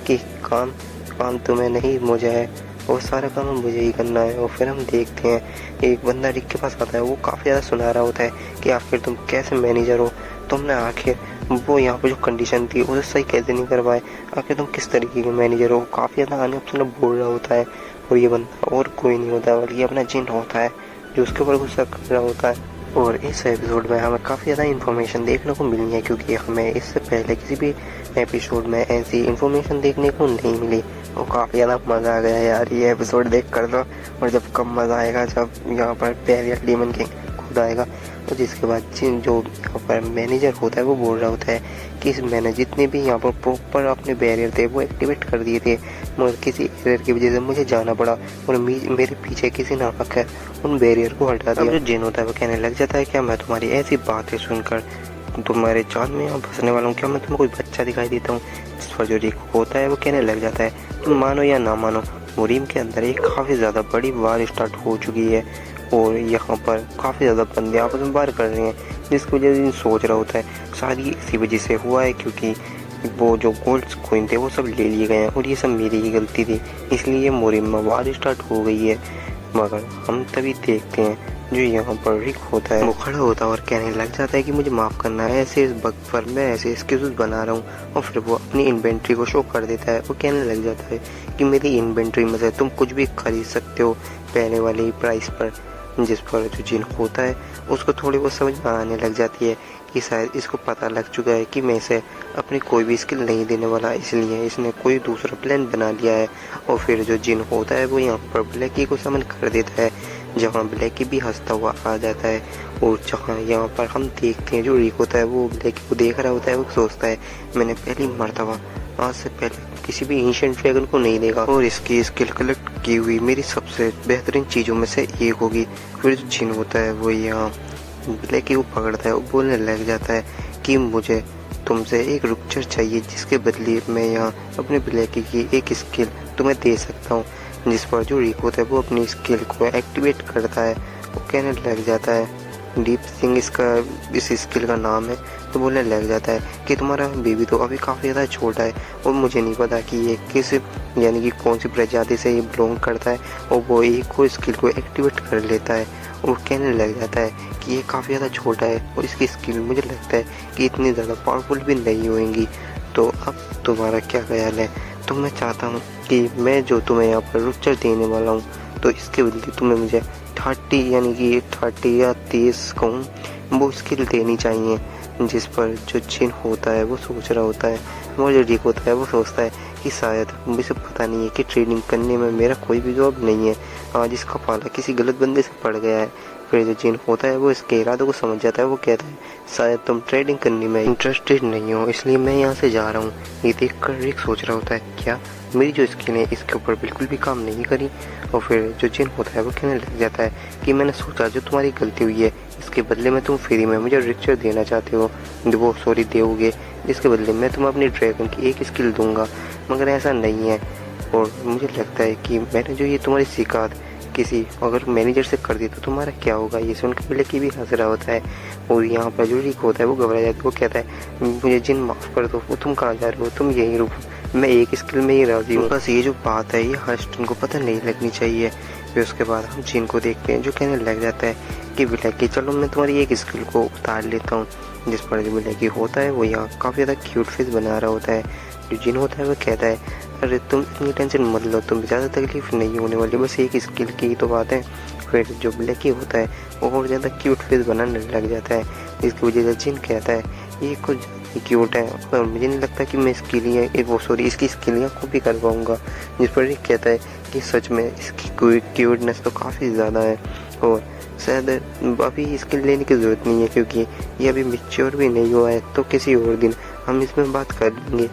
कि काम काम तुम्हें नहीं मुझे है और सारा काम मुझे ही करना है। और फिर हम देखते हैं एक बंदा रिक के पास आता है, वो काफ़ी ज़्यादा सुना रहा होता है कि आखिर तुम कैसे मैनेजर हो, तुमने आखिर वो यहाँ पर जो कंडीशन थी उसे सही कैसे नहीं करवाए, आखिर तुम किस तरीके के मैनेजर हो। काफ़ी ज़्यादा आने ऑप्शन बोल रहा होता है और ये बंदा और कोई नहीं होता बल्कि अपना जिन होता है जो उसके ऊपर गुस्सा कर रहा होता है। और इस एपिसोड में हमें काफ़ी ज़्यादा इन्फॉर्मेशन देखने को मिली है, क्योंकि हमें इससे पहले किसी भी एपिसोड में ऐसी इन्फॉर्मेशन देखने को नहीं मिली। और काफ़ी ज़्यादा मज़ा आ गया यार ये एपिसोड देख कर। तो और जब कम मज़ा आएगा जब यहाँ पर बैरियर डीमन किंग खुद आएगा, तो जिसके बाद जिन जो यहाँ पर मैनेजर होता है वो बोल रहा होता है कि इस मैंने जितने भी यहाँ पर प्रॉपर अपने बैरियर थे वो एक्टिवेट कर दिए थे, मगर किसी एरर की वजह से मुझे जाना पड़ा और मेरे पीछे किसी ने आकर उन बैरियर को हटा दिया। जो जिन होता है वो कहने लग जाता है क्या मैं तुम्हारी ऐसी बातें सुनकर तुम्हारे जाल में यहाँ फंसने वाला हूँ, क्या मैं तुम्हें कोई बच्चा दिखाई देता हूँ। जिस पर जो रिक होता है वो कहने लग जाता है तुम मानो या ना मानो मुरीम के अंदर एक काफ़ी ज़्यादा बड़ी वार स्टार्ट हो चुकी है और यहाँ पर काफ़ी ज़्यादा बंदे आपस में वार कर रहे हैं, जिसकी वजह से सोच रहा होता है शायद ये इसी वजह से हुआ है क्योंकि वो जो गोल्ड कॉइन थे वो सब ले लिए गए हैं और ये सब मेरी ही गलती थी, इसलिए मुरीम में वार स्टार्ट हो गई है। मगर हम तभी देखते हैं जो यहाँ पर रिक होता है वो खड़ा होता है और कहने लग जाता है कि मुझे माफ़ करना है, ऐसे इस वक्त पर मैं ऐसे एक्सक्यूज बना रहा हूँ। और फिर वो अपनी इन्वेंट्री को शो कर देता है। वो कहने लग जाता है कि मेरी इन्वेंट्री में से तुम कुछ भी खरीद सकते हो पहले वाले ही प्राइस पर। जिस पर जो जिन होता है उसको थोड़ी बहुत समझ में आने लग जाती है कि शायद इसको पता लग चुका है कि मैं इसे अपनी कोई भी स्किल नहीं देने वाला, इसलिए इसने कोई दूसरा प्लान बना लिया है। और फिर जो जिन होता है वो यहाँ पर ब्लैकी को समन कर देता है, जहाँ ब्लैकी भी हंसता हुआ आ जाता है। और जहाँ यहाँ पर हम देखते हैं जो रिक होता है वो ब्लैकी को देख रहा होता है, वो सोचता है मैंने पहली मर्तबा आज से पहले किसी भी एंशिएंट ड्रैगन को नहीं देखा और इसकी स्किल कलेक्ट की हुई मेरी सबसे बेहतरीन चीज़ों में से एक होगी। फिर जो जिन होता है वो यहाँ ब्लैकी को पकड़ता है और बोलने लग जाता है कि मुझे तुमसे एक रुकचर चाहिए जिसके बदले मैं यहाँ अपने ब्लैकी की एक स्किल तुम्हें दे सकता हूँ। जिस पर जो रिक होता है वो अपनी स्किल को एक्टिवेट करता है। वो कहने लग जाता है डीप सिंह इसका इस स्किल का नाम है। तो बोलने लग जाता है कि तुम्हारा बेबी तो अभी काफ़ी ज़्यादा छोटा है और मुझे नहीं पता कि ये किस यानी कि कौन सी प्रजाति से ये बिलोंग करता है, और वो एक को स्किल को एक्टिवेट कर लेता है। और कहने लग जाता है कि ये काफ़ी ज़्यादा छोटा है और इसकी स्किल मुझे लगता है कि इतनी ज़्यादा पावरफुल भी नहीं होंगी। तो अब तुम्हारा क्या ख्याल है? तो मैं चाहता हूँ कि मैं जो तुम्हें यहाँ पर रुकचर देने वाला हूँ तो इसके बदले तुम्हें मुझे 30 यानी कि 30 या 30 कहूँ वो स्किल देनी चाहिए। जिस पर जो जिन होता है वो सोच रहा होता है और जो रिक होता है वो सोचता है कि शायद मुझे पता नहीं है कि ट्रेडिंग करने में मेरा कोई भी जॉब नहीं है, आज इसका पाला किसी गलत बंदे से पड़ गया है। फिर जो जिन होता है वो इसके इरादों को समझ जाता है। वो कहता है शायद तुम ट्रेडिंग करने में इंटरेस्टेड नहीं हो, इसलिए मैं यहाँ से जा रहा हूँ। ये देख कर रिक सोच रहा होता है क्या मेरी जो स्किल है इसके ऊपर बिल्कुल भी काम नहीं करी। और फिर जो जिन होता है वो कहने लग जाता है कि मैंने सोचा जो तुम्हारी गलती हुई है इसके बदले में तुम फ्री में मुझे रिक्चर देना चाहते हो, वो सॉरी दोगे, जिसके बदले में तुम्हें अपनी ड्रैगन की एक स्किल दूंगा, मगर ऐसा नहीं है। और मुझे लगता है कि मैंने जो ये तुम्हारी शिकायत किसी अगर मैनेजर से कर दी तो तुम्हारा क्या होगा। ये सुनकर ब्लैकी भी हंस रहा होता है और यहाँ पर जो रिक होता है वो घबरा जाता है। वो कहता है मुझे जिन माफ़ कर दो, वो तुम कहाँ जा रहे हो, तुम यहीं रुको, मैं एक स्किल में ही राजी हूँ। बस ये जो बात है ये हर्स्टन को पता नहीं लगनी चाहिए। फिर उसके बाद हम जिन को देखते हैं जो कहने लग जाता है कि ब्लैकी चलो मैं तुम्हारी एक स्किल को उतार लेता हूँ। जिस पर जो ब्लैकी होता है वो यहाँ काफ़ी ज़्यादा क्यूट फेस बना रहा होता है। जो जिन होता है वो कहता है अरे तुम इतनी टेंशन मत लो, तुम्हें ज़्यादा तकलीफ नहीं होने वाली, बस एक स्किल की ही तो बात है। फिर जो ब्लैकी होता है वो और ज़्यादा क्यूट फेस बनाने लग जाता है, जिसकी वजह से जिन कहता है ये कुछ क्यूट है और मुझे नहीं लगता कि मैं इसकी स्किलियाँ कॉपी कर पाऊँगा। जिस पर ये कहता है कि सच में इसकी क्यूटनेस तो काफ़ी ज़्यादा है और शायद अभी स्किल लेने की ज़रूरत नहीं है क्योंकि ये अभी मैच्योर भी नहीं हुआ है, तो किसी और दिन हम इसमें बात कर लेंगे।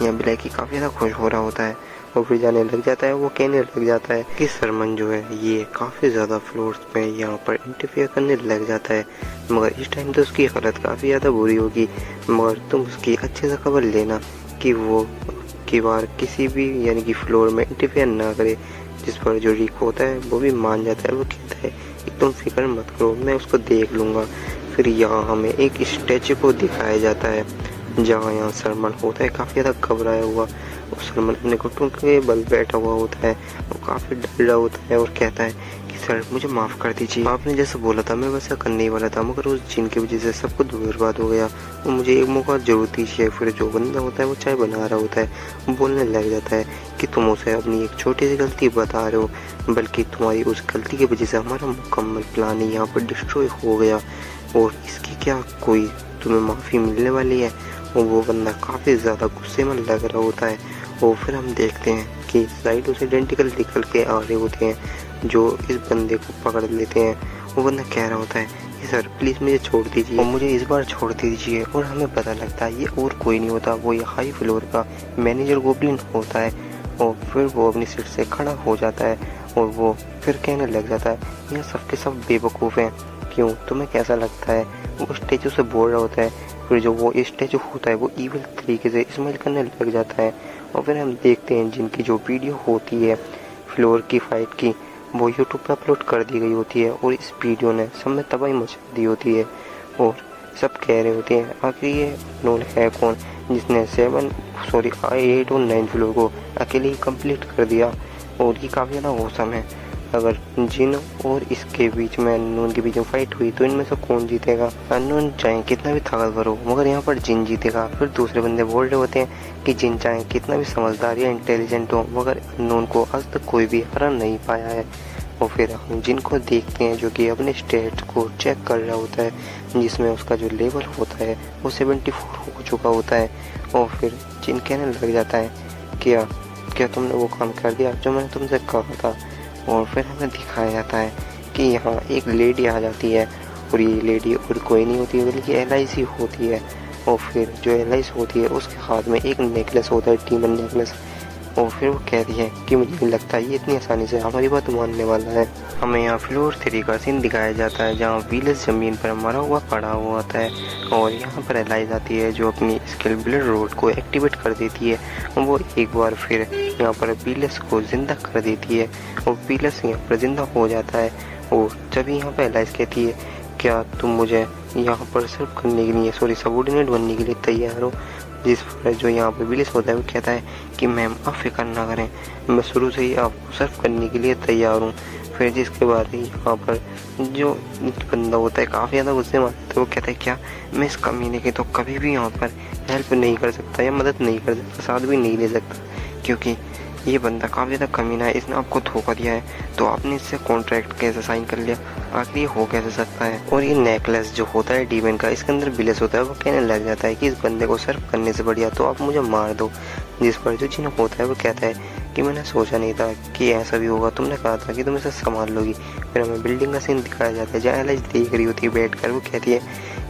यहाँ ब्लैकी काफ़ी ज़्यादा खुश हो रहा होता है और फिर जाने लग जाता है। वो कहने लग जाता है कि सरमन जो है ये काफ़ी ज़्यादा फ्लोर्स पे यहाँ पर इंटरफेयर करने लग जाता है, मगर इस टाइम तो उसकी हालत काफ़ी ज़्यादा बुरी होगी, मगर तुम उसकी अच्छे से खबर लेना कि वो की बार किसी भी यानी कि फ्लोर में इंटरफेयर ना करे। जिस पर जो रिक होता है वो भी मान जाता है। वो कहता है कि तुम फिक्र मत करो, मैं उसको देख लूँगा। फिर यहाँ हमें एक स्टैचू को दिखाया जाता है जहाँ यहाँ सलमान होता है काफ़ी ज़्यादा घबराया हुआ और सलमान अपने घुटनों के बल बैठा हुआ होता है और काफ़ी डर रहा होता है और कहता है कि सर मुझे माफ़ कर दीजिए, आपने जैसा बोला था मैं वैसा करने ही वाला था, मगर उस जिन की वजह से सब कुछ बर्बाद हो गया और मुझे एक मौका जरूर दीजिए। फिर जो बंदा होता है वो चाय बना रहा होता है बोलने लग जाता है कि तुम उसे अपनी एक छोटी सी गलती बता रहे हो, बल्कि तुम्हारी उस गलती की वजह से हमारा मुकम्मल प्लान ही यहाँ पर डिस्ट्रॉय हो गया और इसकी क्या कोई तुम्हें माफ़ी मिलने वाली है। और वो बंदा काफ़ी ज़्यादा गुस्से में लग रहा होता है और फिर हम देखते हैं कि साइड से डेंटिकल निकल के आ रहे होते हैं जो इस बंदे को पकड़ लेते हैं। वो बंदा कह रहा होता है कि सर प्लीज़ मुझे छोड़ दीजिए और मुझे इस बार छोड़ दीजिए। और हमें पता लगता है ये और कोई नहीं होता, वो ये हाई फ्लोर का मैनेजर गोब्लिन होता है। और फिर वो अपनी सीट से खड़ा हो जाता है और वो फिर कहने लग जाता है ये सब के सब बेवकूफ़ हैं, क्यों तुम्हें कैसा लगता है। वो स्टैचू से बोल रहा होता है। फिर जो वो स्टैचू होता है वो इविल तरीके से स्माइल करने लग जाता है। और फिर हम देखते हैं जिनकी जो वीडियो होती है फ्लोर की फाइट की वो यूट्यूब पर अपलोड कर दी गई होती है और इस वीडियो ने सब में तबाही मचा दी होती है और सब कह रहे होते हैं आखिर ये नोन है कौन जिसने 8 और 9 फ्लोर को अकेले ही कंप्लीट कर दिया। और ये काफ़ी ज़्यादा औसम है। अगर जिन और इसके बीच में अननोन के बीच में फाइट हुई तो इनमें से कौन जीतेगा। अननोन चाहे कितना भी ताकतवर हो मगर यहाँ पर जिन जीतेगा। फिर दूसरे बंदे बोल रहे होते हैं कि जिन चाहे कितना भी समझदार या इंटेलिजेंट हो मगर अननोन को आज तक कोई भी हरा नहीं पाया है। और फिर हम जिन को देखते हैं जो कि अपने स्टेट को चेक कर रहा होता है जिसमें उसका जो लेवल होता है वो 74 हो चुका होता है। और फिर जिन कहने लग जाता है क्या क्या तुमने वो काम कर दिया जो मैंने तुमसे कहा था। और फिर हमें दिखाया जाता है कि यहाँ एक लेडी आ जाती है और ये लेडी और कोई नहीं होती है बल्कि LIC होती है। और फिर जो LIC होती है उसके हाथ में एक नेकलेस होता है टीमन नेकलेस। और फिर वो कहती है कि मुझे नहीं लगता ये इतनी आसानी से हमारी बात मानने वाला है। हमें यहाँ फ्लोर 3 का सीन दिखाया जाता है जहाँ व्हीलस ज़मीन पर मरा हुआ पड़ा हुआ होता है और यहाँ पर एलाइज आती है जो अपनी स्किल ब्लड रोड को एक्टिवेट कर देती है। वो एक बार फिर यहाँ पर व्हीलस को ज़िंदा कर देती है और व्हीलस यहाँ पर ज़िंदा हो जाता है। और जब यहाँ पर एलाइज कहती है क्या तुम मुझे यहाँ पर सर्व करने के लिए सबॉर्डिनेट बनने के लिए तैयार हो, जिस पर जो यहाँ पर विलिस होता है वो कहता है कि मैम आप फिक्र ना करें, मैं शुरू से ही आपको सर्व करने के लिए तैयार हूँ। फिर जिसके बाद यहाँ पर जो बंदा होता है काफ़ी ज़्यादा गुस्से में आता है। वो कहता है क्या मैं इस कमीने की तो कभी भी यहाँ पर हेल्प नहीं कर सकता या मदद नहीं कर सकता, साथ भी नहीं ले सकता, क्योंकि ये बंदा काफ़ी ज़्यादा कमीना है, इसने आपको धोखा दिया है तो आपने इससे कॉन्ट्रैक्ट कैसे साइन कर लिया, आखिर ये हो कैसे सकता है। और ये नेकलेस जो होता है डीमन का इसके अंदर बिलेस होता है। वो कहने लग जाता है कि इस बंदे को सर्व करने से बढ़िया तो आप मुझे मार दो। जिस पर जो जिन होता है वो कहता है कि मैंने सोचा नहीं था कि ऐसा भी होगा, तुमने कहा था कि तुम इसे संभाल लोगी। फिर हमें बिल्डिंग का सीन दिखाया जाता है जहाँ एलाइज देख रही होती है बैठ कर। वो कहती है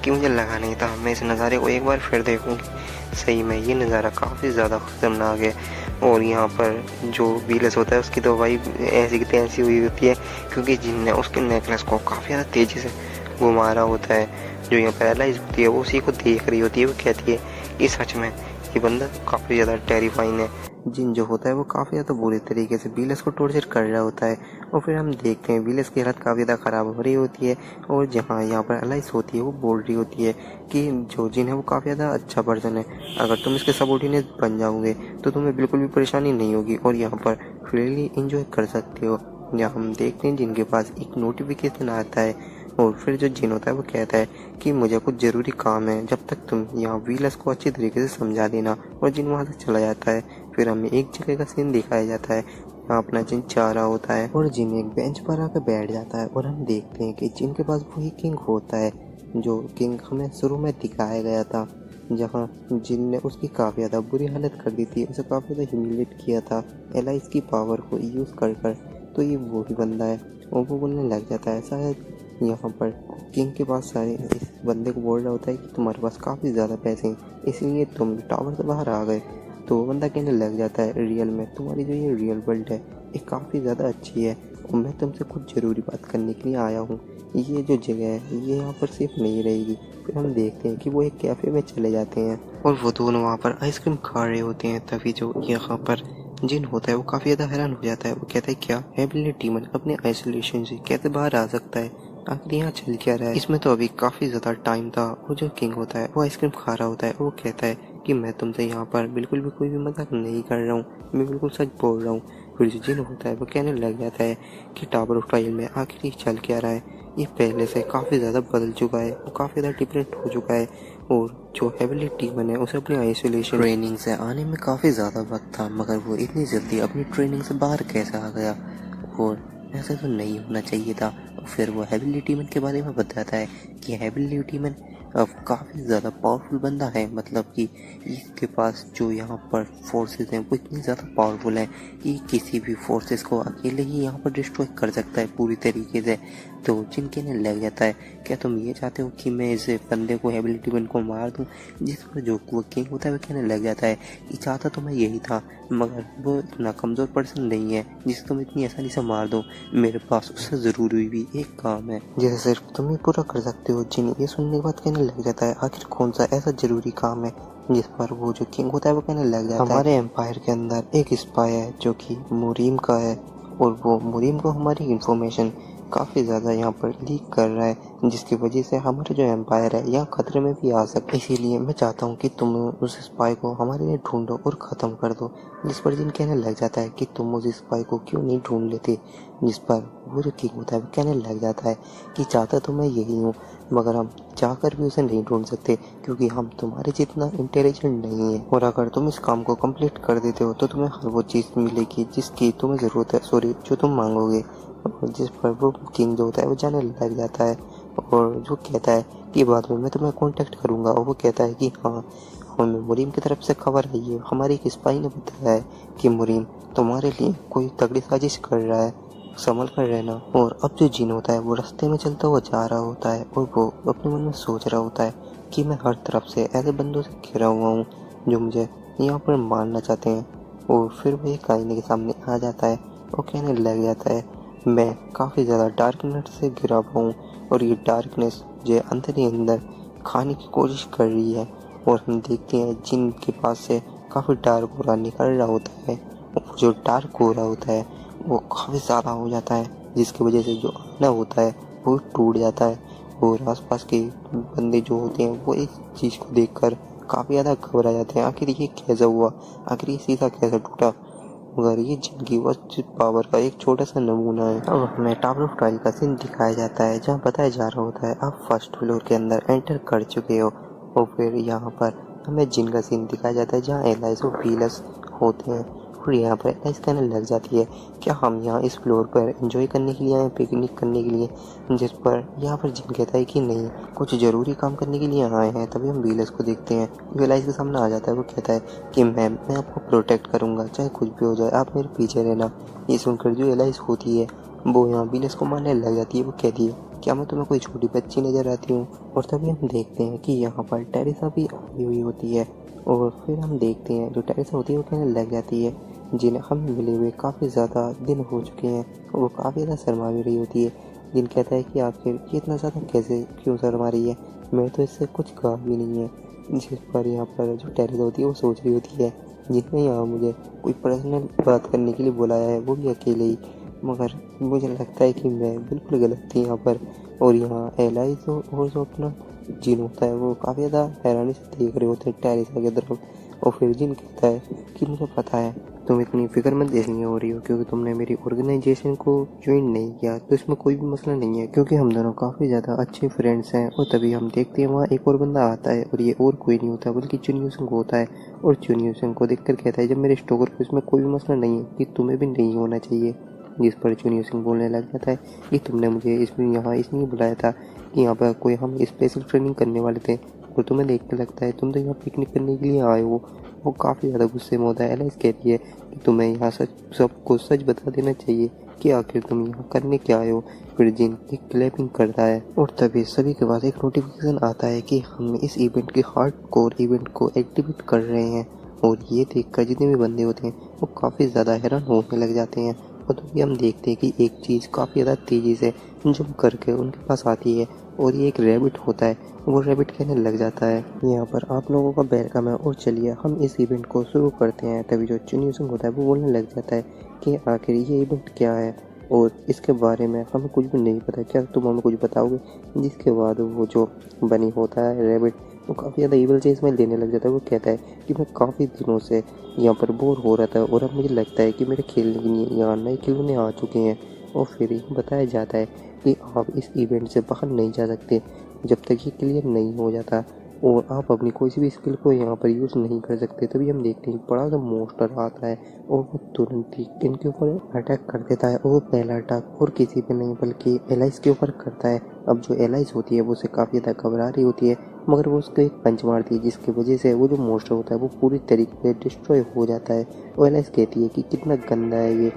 कि मुझे लगा नहीं था, मैं इस नज़ारे को एक बार फिर देखूँगी। सही में ये नज़ारा काफ़ी ज़्यादा खतरनाक है। और यहाँ पर जो व्हीलस होता है उसकी तो भाई ऐसी की तैसी हुई होती है क्योंकि जिनने उसके नेकलेस को काफ़ी ज़्यादा तेज़ी से घुमा रहा होता है। जो यहाँ पर एलाइज होती है वो उसी को देख रही होती है। वो कहती है कि सच में ये बंदा काफ़ी ज़्यादा टेरिफाइंग है। जिन जो होता है वो काफ़ी ज़्यादा बुरी तरीके से व्हीलस को टॉर्चर कर रहा होता है। और फिर हम देखते हैं व्हीलस की हालत काफ़ी ज़्यादा ख़राब हो रही होती है और जहाँ यहाँ पर एलाइज होती है वो बोल रही होती है कि जो जिन है वो काफ़ी ज़्यादा अच्छा पर्सन है, अगर तुम इसके सबॉर्डिनेट बन जाओगे तो तुम्हें बिल्कुल भी परेशानी नहीं होगी और यहाँ पर फ्रीली इंजॉय कर सकते हो। यहाँ हम देखते हैं जिनके पास एक नोटिफिकेशन आता है और फिर जो जिन होता है वो कहता है कि मुझे कुछ ज़रूरी काम है, जब तक तुम यहाँ व्हीलस को अच्छी तरीके से समझा देना। और जिन वहाँ से चला जाता है। फिर हमें एक जगह का सीन दिखाया जाता है यहाँ अपना जिन चाह रहा होता है और जिन एक बेंच पर आकर बैठ जाता है और हम देखते हैं कि जिन के पास वही किंग होता है जो किंग हमें शुरू में दिखाया गया था, जहाँ जिन ने उसकी काफ़ी ज़्यादा बुरी हालत कर दी थी, उसे काफ़ी ज़्यादा ह्यूमिलेट किया था एलाइज की पावर को यूज़ कर। तो ये वही बंदा है और वो बोलने लग जाता है शायद यहाँ पर किंग के पास सारे इस बंदे को बोल रहा होता है कि तुम्हारे पास काफ़ी ज़्यादा पैसे हैं इसलिए तुम टावर से बाहर आ गए। तो वो बंदा कहने लग जाता है रियल में तुम्हारी जो ये रियल वर्ल्ड है ये काफ़ी ज़्यादा अच्छी है और मैं तुमसे कुछ ज़रूरी बात करने के लिए आया हूँ। ये जो जगह है ये यहाँ पर सिर्फ नहीं रहेगी। फिर हम देखते हैं कि वो एक कैफ़े में चले जाते हैं और वो दोनों वहाँ पर आइसक्रीम खा रहे होते हैं। तभी जो यहाँ पर जिन होता है वो काफ़ी ज़्यादा हैरान हो जाता है। वो कहता है क्या हेवनली डीमन अपने आइसोलेशन से कैसे बाहर आ सकता है, आखिर यहाँ चल क्या रहा है। इसमें तो अभी काफ़ी ज़्यादा टाइम था। वो जो किंग होता है वो आइसक्रीम खा रहा होता है। वो कहता है कि मैं तुमसे यहाँ पर बिल्कुल भी कोई भी मजाक नहीं कर रहा हूँ, मैं बिल्कुल सच बोल रहा हूँ। फिर जो जिन होता है वो कहने लग जाता है कि टावर ऑफ ट्रायल में आखिर ये चल क्या रहा है। ये पहले से काफ़ी ज़्यादा बदल चुका है, वो काफ़ी ज़्यादा डिफरेंट हो चुका है। और जो हेवनली टीमन है उसे अपनी आइसोलेशन ट्रेनिंग से आने में काफ़ी ज़्यादा वक्त था, मगर वो इतनी जल्दी अपनी ट्रेनिंग से बाहर कैसे आ गया। और ऐसा तो नहीं होना चाहिए था। फिर वो हेवनली टीमन के बारे में बताता है कि हेवनली टीमन अब काफ़ी ज़्यादा पावरफुल बंदा है, मतलब कि इसके पास जो यहाँ पर फोर्सेस हैं वो इतनी ज़्यादा पावरफुल है कि किसी भी फोर्सेस को अकेले ही यहाँ पर डिस्ट्रॉय कर सकता है पूरी तरीके से। तो जिन कहने लग जाता है क्या तुम ये चाहते हो कि मैं इस बंदे को हेवनली टीमन को मार दूँ। जिस पर जो वो किंग होता है वो कहने लग जाता है कि चाहता तो मैं यही था, मगर वो इतना कमज़ोर पर्सन नहीं है जिसे तुम इतनी आसानी से मार दो। मेरे पास उससे ज़रूरी भी एक काम है जिसे सिर्फ तुम ही पूरा कर सकते हो। जिन ये सुनने के बाद कहने लग जाता है आखिर कौन सा ऐसा ज़रूरी काम है। जिस पर वो जो किंग होता है वो कहने लग जाता है हमारे एम्पायर के अंदर एक स्पाई है जो कि मुरीम का है, और वो मुरीम को हमारी इंफॉर्मेशन काफ़ी ज़्यादा यहाँ पर लीक कर रहा है, जिसकी वजह से हमारा जो एम्पायर है यहाँ खतरे में भी आ सकता है। इसीलिए मैं चाहता हूँ कि तुम उस स्पाई को हमारे लिए ढूंढो और ख़त्म कर दो। जिस पर जिन कहने लग जाता है कि तुम उस स्पाई को क्यों नहीं ढूंढ लेते। जिस पर वो जो किंग होता है वो कहने लग जाता है कि चाहता तो मैं यही हूँ, मगर हम चाहकर भी उसे नहीं ढूंढ सकते क्योंकि हम तुम्हारे जितना इंटेलिजेंट नहीं है। और अगर तुम इस काम को कंप्लीट कर देते हो तो तुम्हें हर वो चीज़ मिलेगी जिसकी तुम्हें ज़रूरत है, सॉरी जो तुम मांगोगे। और जिस पर वो किंग जो होता है वो जाने लग जाता है और जो कहता है कि बाद में मैं तुम्हें कांटेक्ट करूंगा। और वो कहता है कि हाँ, हमें मुरीम की तरफ से खबर आई है, हमारी एक स्पाई ने बताया है कि मुरीम तुम्हारे लिए कोई तगड़ी साजिश कर रहा है, संभल कर रहना। और अब जो जिन होता है वो रास्ते में चलता हुआ जा रहा होता है और वो अपने मन में सोच रहा होता है कि मैं हर तरफ से ऐसे बंदों से घिरा हुआ हूँ जो मुझे यहाँ पर मारना चाहते हैं। और फिर वो एक आईने के सामने आ जाता है और कहने लग जाता है मैं काफ़ी ज़्यादा डार्कनेस से घिरा हुआ हूँ और ये डार्कनेस मुझे अंदर ही अंदर खाने की कोशिश कर रही है। और हम देखते हैं जिन के पास से काफ़ी डार्क गोरा निकल रहा होता है, और जो डार्क गोरा होता है वो काफ़ी ज़्यादा हो जाता है, जिसकी वजह से जो आईना होता है वो टूट जाता है। और आसपास के बंदे जो होते हैं वो इस चीज़ को देखकर काफ़ी ज़्यादा घबरा जाते हैं। आखिर ये कैसा हुआ, आखिर ये शीशा कैसे टूटा। मगर ये जिनकी वस्तु पावर का एक छोटा सा नमूना है। अब हमें टावर ऑफ ट्रायल का सीन दिखाया जाता है जहाँ बताया जा रहा होता है आप फर्स्ट फ्लोर के अंदर एंटर कर चुके हो। और फिर यहाँ पर हमें जिन का सीन दिखाया जाता है जहाँ एलाइस और पीलस होते हैं। और यहाँ पर एलाइस कहने लग जाती है क्या हम यहाँ इस फ्लोर पर एंजॉय करने के लिए आए, पिकनिक करने के लिए। जिस पर यहाँ पर जिन कहता है कि नहीं, कुछ ज़रूरी काम करने के लिए आए हैं। तभी हम पीलस को देखते हैं, वो एलाइस के सामने आ जाता है। वो कहता है कि मैम मैं आपको प्रोटेक्ट करूँगा चाहे कुछ भी हो जाए, आप मेरे पीछे रहना। ये सुनकर जो एलाइस होती है वो यहाँ पीलस को मारने लग जाती है। वो कहती है क्या मैं तुम्हें कोई छोटी बच्ची नज़र आती हूँ। और तभी हम देखते हैं कि यहाँ पर टेरेसा भी आई हुई होती है। और फिर हम देखते हैं जो टेरेसा होती है वो कहने लग जाती है जिन्हें हम मिले हुए काफ़ी ज़्यादा दिन हो चुके हैं। वो काफ़ी ज़्यादा शर्मा भी रही होती है। जिन कहता है कि आखिर ये इतना ज़्यादा कैसे क्यों शर्मा रही है, मैं तो इससे कुछ कहा भी नहीं है। जिस पर यहाँ पर जो टेरेसा होती है वो सोच रही होती है जिसने यहाँ मुझे कोई पर्सनल बात करने के लिए बुलाया है, वो भी अकेले ही। मगर मुझे लगता है कि मैं बिल्कुल गलत थी यहाँ पर। और यहाँ एलाइस और जो अपना जिन होता है वो काफ़ी ज़्यादा हैरानी से देख रहे होते हैं टेरेसा की तरफ। और फिर जिन कहता है कि मुझे पता है तुम इतनी फिक्रमंद इसलिए हो रही हो क्योंकि तुमने मेरी ऑर्गेनाइजेशन को ज्वाइन नहीं किया, तो इसमें कोई भी मसला नहीं है क्योंकि हम दोनों काफ़ी ज़्यादा अच्छे फ्रेंड्स हैं। और तभी हम देखते हैं वहाँ एक और बंदा आता है और ये और कोई नहीं होता बल्कि चुनियोसंग होता है। और चुनियोसंग को देखकर कहता है जब मेरे स्टोकर को इसमें कोई भी मसला नहीं है कि तुम्हें भी नहीं होना चाहिए। जिस पर चुनियोसंग बोलने लग जाता है कि तुमने मुझे इसमें यहाँ इसलिए बुलाया था कि यहाँ पर कोई हम स्पेशल ट्रेनिंग करने वाले थे और तुम्हें देख के लगता है तुम तो यहाँ पिकनिक करने के लिए आए हो। वो काफ़ी ज़्यादा गुस्से में होता है। एलाइस कहती है कि तुम्हें यहाँ सबको सच बता देना चाहिए कि आखिर तुम यहाँ करने क्या आए हो। फिर जिन एक क्लैपिंग करता है और तभी सभी के पास एक नोटिफिकेशन आता है कि हम इस इवेंट के हार्ड कोर इवेंट को एक्टिवेट कर रहे हैं। और ये देखकर जितने भी बंदे होते हैं वो काफ़ी ज़्यादा हैरान होने लग जाते हैं। और तभी हम देखते हैं कि एक चीज़ काफ़ी ज़्यादा तेज़ी से जंप करके उनके पास आती है और ये एक रैबिट होता है। वो रैबिट कहने लग जाता है यहाँ पर आप लोगों का वेलकम है और चलिए हम इस इवेंट को शुरू करते हैं। तभी जो चुनियोसंग होता है वो बोलने लग जाता है कि आखिर ये इवेंट क्या है और इसके बारे में हमें कुछ भी नहीं पता, क्या तुम हमें कुछ बताओगे? जिसके बाद वो जो बनी होता है रैबिट, वो काफ़ी ज़्यादा ईवल चेंज में लेने लग जाता है। वो कहता है कि मैं काफ़ी दिनों से यहाँ पर बोर हो रहा था और अब मुझे लगता है कि मेरे खेलने के लिए यहाँ नए खिलौने आ चुके हैं। और फिर बताया जाता है कि आप इस इवेंट से बाहर नहीं जा सकते जब तक ये क्लियर नहीं हो जाता, और आप अपनी कोई सी भी स्किल को यहाँ पर यूज़ नहीं कर सकते। तभी हम देखते हैं बड़ा सा मोस्टर आता है और वो तुरंत ही इनके ऊपर अटैक कर देता है। और वो पहला अटैक और किसी पे नहीं बल्कि एलाइस के ऊपर करता है। अब जो एलाइस होती है वो उसे काफ़ी ज़्यादा घबरा रही होती है, मगर वो उसको एक पंच मारती है जिसकी वजह से वो जो मोस्टर होता है वो पूरी तरीके से डिस्ट्रॉय हो जाता है। और एलाइस कहती है कि कितना गंदा है ये।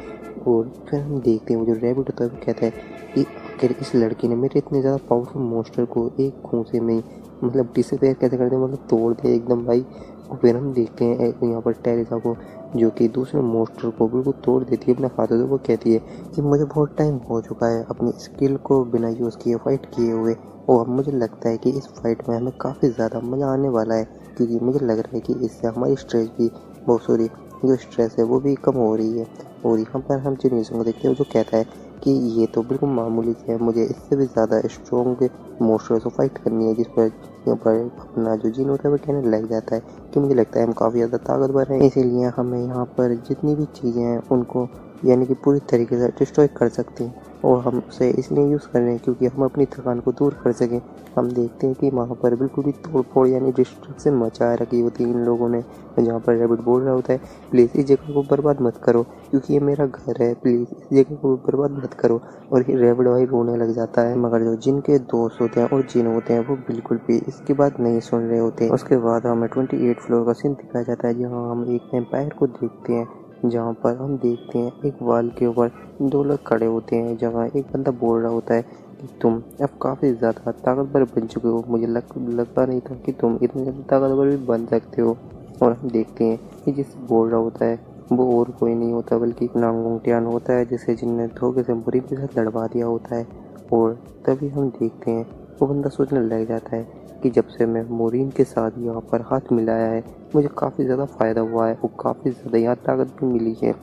और फिर हम देखते हैं वो जो रैबिट होता है वो कहता है कि आखिर इस लड़की ने मेरे इतने ज़्यादा पावरफुल मोस्टर को एक घूंसे में मतलब डिसअपेयर कैसे कर दिया, मतलब तोड़ दिया एकदम भाई। और फिर हम देखते हैं यहाँ पर टेरेसा को, जो कि दूसरे मोस्टर को बिल्कुल तोड़ देती है अपने हाथों से। वो कहती है कि मुझे बहुत टाइम हो चुका है अपनी स्किल को बिना यूज़ किए फाइट किए हुए, और अब मुझे लगता है कि इस फाइट में हमें काफ़ी ज़्यादा मज़ा आने वाला है, क्योंकि मुझे लग रहा है कि इससे हमारी स्ट्रेस भी बहुत सॉरी जो स्ट्रेस है वो भी कम हो रही है। और यहाँ पर हम जिन को देखते हैं जो कहता है कि ये तो बिल्कुल मामूली है, मुझे इससे भी ज़्यादा स्ट्रॉन्ग मोस्टर से फाइट करनी है। जिस पर यहाँ पर अपना जो जिन होता है वो कहने लग जाता है कि मुझे लगता है हम काफ़ी ज़्यादा ताकतवर हैं, इसीलिए हमें यहाँ पर जितनी भी चीज़ें हैं उनको यानी कि पूरी तरीके से डिस्ट्रॉय कर सकते हैं, और हम उसे इसलिए यूज़ कर रहे हैं क्योंकि हम अपनी थकान को दूर कर सकें। हम देखते हैं कि वहाँ पर बिल्कुल भी तोड़ फोड़ यानी डिस्ट्रक्शन मचा रखी होती है इन लोगों ने। जहाँ पर रैबिट बोल रहा होता है प्लीज़ इस जगह को बर्बाद मत करो क्योंकि ये मेरा घर है, प्लीज़ इस जगह को बर्बाद मत करो। और ये रैबिट भाई रोने लग जाता है, मगर जो जिन के दोस्त होते हैं और जिन होते हैं वो बिल्कुल भी इसकी बात नहीं सुन रहे होते। उसके बाद हमें 28 फ्लोर का सीन दिखाया जाता है जहाँ हम एक एम्पायर को देखते हैं, जहाँ पर हम देखते हैं एक वॉल के ऊपर दो लोग खड़े होते हैं, जहाँ एक बंदा बोल रहा होता है कि तुम अब काफ़ी ज़्यादा ताकतवर बन चुके हो, मुझे लगता नहीं था कि तुम इतने ज़्यादा ताकतवर भी बन सकते हो। और हम देखते हैं कि जिससे बोल रहा होता है वो और कोई नहीं होता बल्कि नांगोंग टियान होता है, जिसे जिनने धोखे से बुरी के साथ लड़वा दिया होता है। और तभी हम देखते हैं वो बंदा सोचने लग जाता है कि जब से मैं मोरिन के साथ यहाँ पर हाथ मिलाया है मुझे काफ़ी ज़्यादा फ़ायदा हुआ है और काफ़ी ज़्यादा यहाँ ताकत भी मिली है,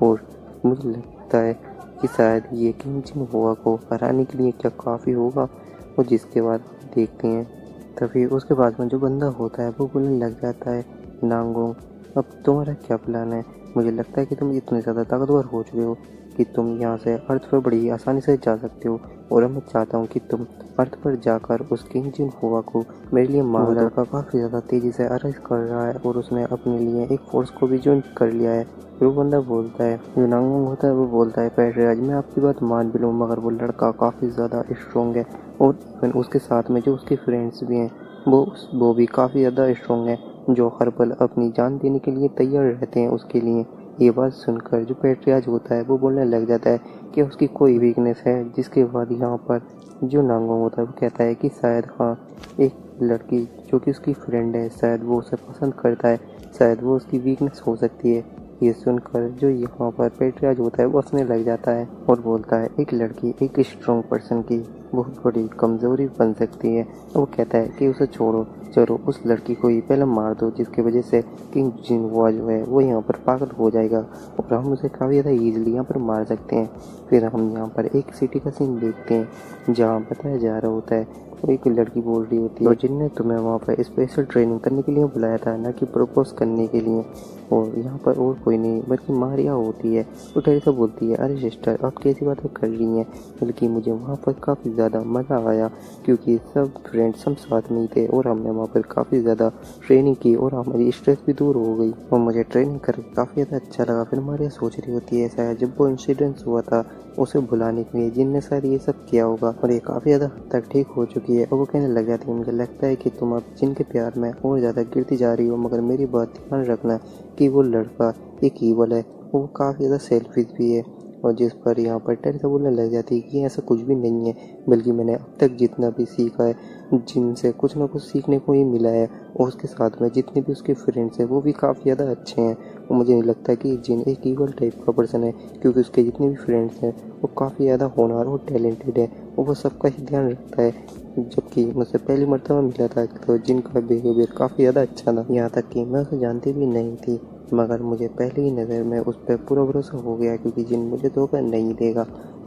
और मुझे लगता है कि शायद ये किंग जिनहुआ को हराने के लिए क्या काफ़ी होगा। और जिसके बाद देखते हैं तभी उसके बाद में जो बंदा होता है वो बोलने लग जाता है नांगोंग अब तुम्हारा क्या प्लान है? मुझे लगता है कि तुम इतने ज़्यादा ताकतवर हो चुके हो कि तुम यहाँ से अर्थ पर बड़ी आसानी से जा सकते हो, और मैं चाहता हूँ कि तुम अर्थ पर जाकर उस किंग जिनहुआ को मेरे लिए मार दो। लड़का काफ़ी ज़्यादा तेज़ी से अरेस्ट कर रहा है और उसने अपने लिए एक फोर्स को भी ज्वाइन कर लिया है। फिर वो बंदा बोलता है जो नांगोंग होता है वो बोलता है पैट्रियाज मैं आपकी बात मान भी लूँ मगर वो लड़का काफ़ी ज़्यादा स्ट्रॉन्ग है, और इवन उसके साथ में जो उसके फ्रेंड्स भी हैं वो भी काफ़ी ज़्यादा स्ट्रॉन्ग है, जो हर पल अपनी जान देने के लिए तैयार रहते हैं उसके लिए। ये बात सुनकर जो पैट्रियाज होता है वो बोलने लग जाता है कि उसकी कोई वीकनेस है। जिसके बाद यहाँ पर जो नांगोंग होता है वो कहता है कि शायद हाँ एक लड़की जो कि उसकी फ्रेंड है शायद वो उसे पसंद करता है, शायद वो उसकी वीकनेस हो सकती है। ये सुनकर जो यहाँ पर पैट्रियाज होता है वो हंसने लग जाता है और बोलता है एक लड़की एक स्ट्रॉन्ग पर्सन की बहुत बड़ी कमज़ोरी बन सकती है। वो कहता है कि उसे छोड़ो, चलो उस लड़की को ही पहले मार दो जिसकी वजह से किंग जिनहुआ जो है वो यहाँ पर पागल हो जाएगा और हम उसे काफ़ी ज़्यादा ईजिली यहाँ पर मार सकते हैं। फिर हम यहाँ पर एक सिटी का सीन देखते हैं जहाँ बताया जा रहा होता है और एक लड़की बोल रही होती है जिनने तुम्हें वहाँ पर स्पेशल ट्रेनिंग करने के लिए बुलाया था, ना कि प्रपोज करने के लिए। और यहाँ पर और कोई नहीं बल्कि मारिया होती है। वो टेरेसा बोलती है अरे सिस्टर आप कैसी बातें कर रही हैं, बल्कि मुझे वहाँ पर काफ़ी ज़्यादा मज़ा आया क्योंकि सब फ्रेंड्स हम साथ में ही थे और हमने वहाँ पर काफ़ी ज़्यादा ट्रेनिंग की और हमारी स्ट्रेस भी दूर हो गई और मुझे ट्रेनिंग करके काफ़ी ज़्यादा अच्छा लगा। फिर मारिया सोच रही होती है शायद जब वो इंसिडेंस हुआ था उसे भुलाने के लिए जिनने शायद ये सब किया होगा और ये काफ़ी ज़्यादा हद तक ठीक हो चुकी है। और वो कहने लग जाती है मुझे लगता है कि तुम अब जिनके प्यार में और ज़्यादा गिरती जा रही हो, मगर मेरी बात ध्यान रखना कि वो लड़का एक ईवल है, वो काफ़ी ज़्यादा सेल्फिश भी है। और जिस पर यहाँ पर टेरेसा बोलने लग जाती है कि ऐसा कुछ भी नहीं है, बल्कि मैंने अब तक जितना भी सीखा है जिनसे कुछ ना कुछ सीखने को ही मिला है, और उसके साथ में जितने भी उसके फ्रेंड्स हैं वो भी काफ़ी ज़्यादा अच्छे हैं। और मुझे नहीं लगता कि जिन एक ईवल टाइप का पर्सन है क्योंकि उसके जितने भी फ्रेंड्स हैं वो काफ़ी ज़्यादा होनहार और टैलेंटेड है और वो सबका ही ध्यान रखता है। जबकि मुझसे पहली मर्तबा मिला था तो जिनका बिहेवियर काफ़ी ज़्यादा अच्छा था, यहाँ तक कि मैं उसे जानती भी नहीं थी, मगर मुझे पहली ही नज़र में उस पर पूरा भरोसा हो गया क्योंकि जिन मुझे धोखा नहीं देगा।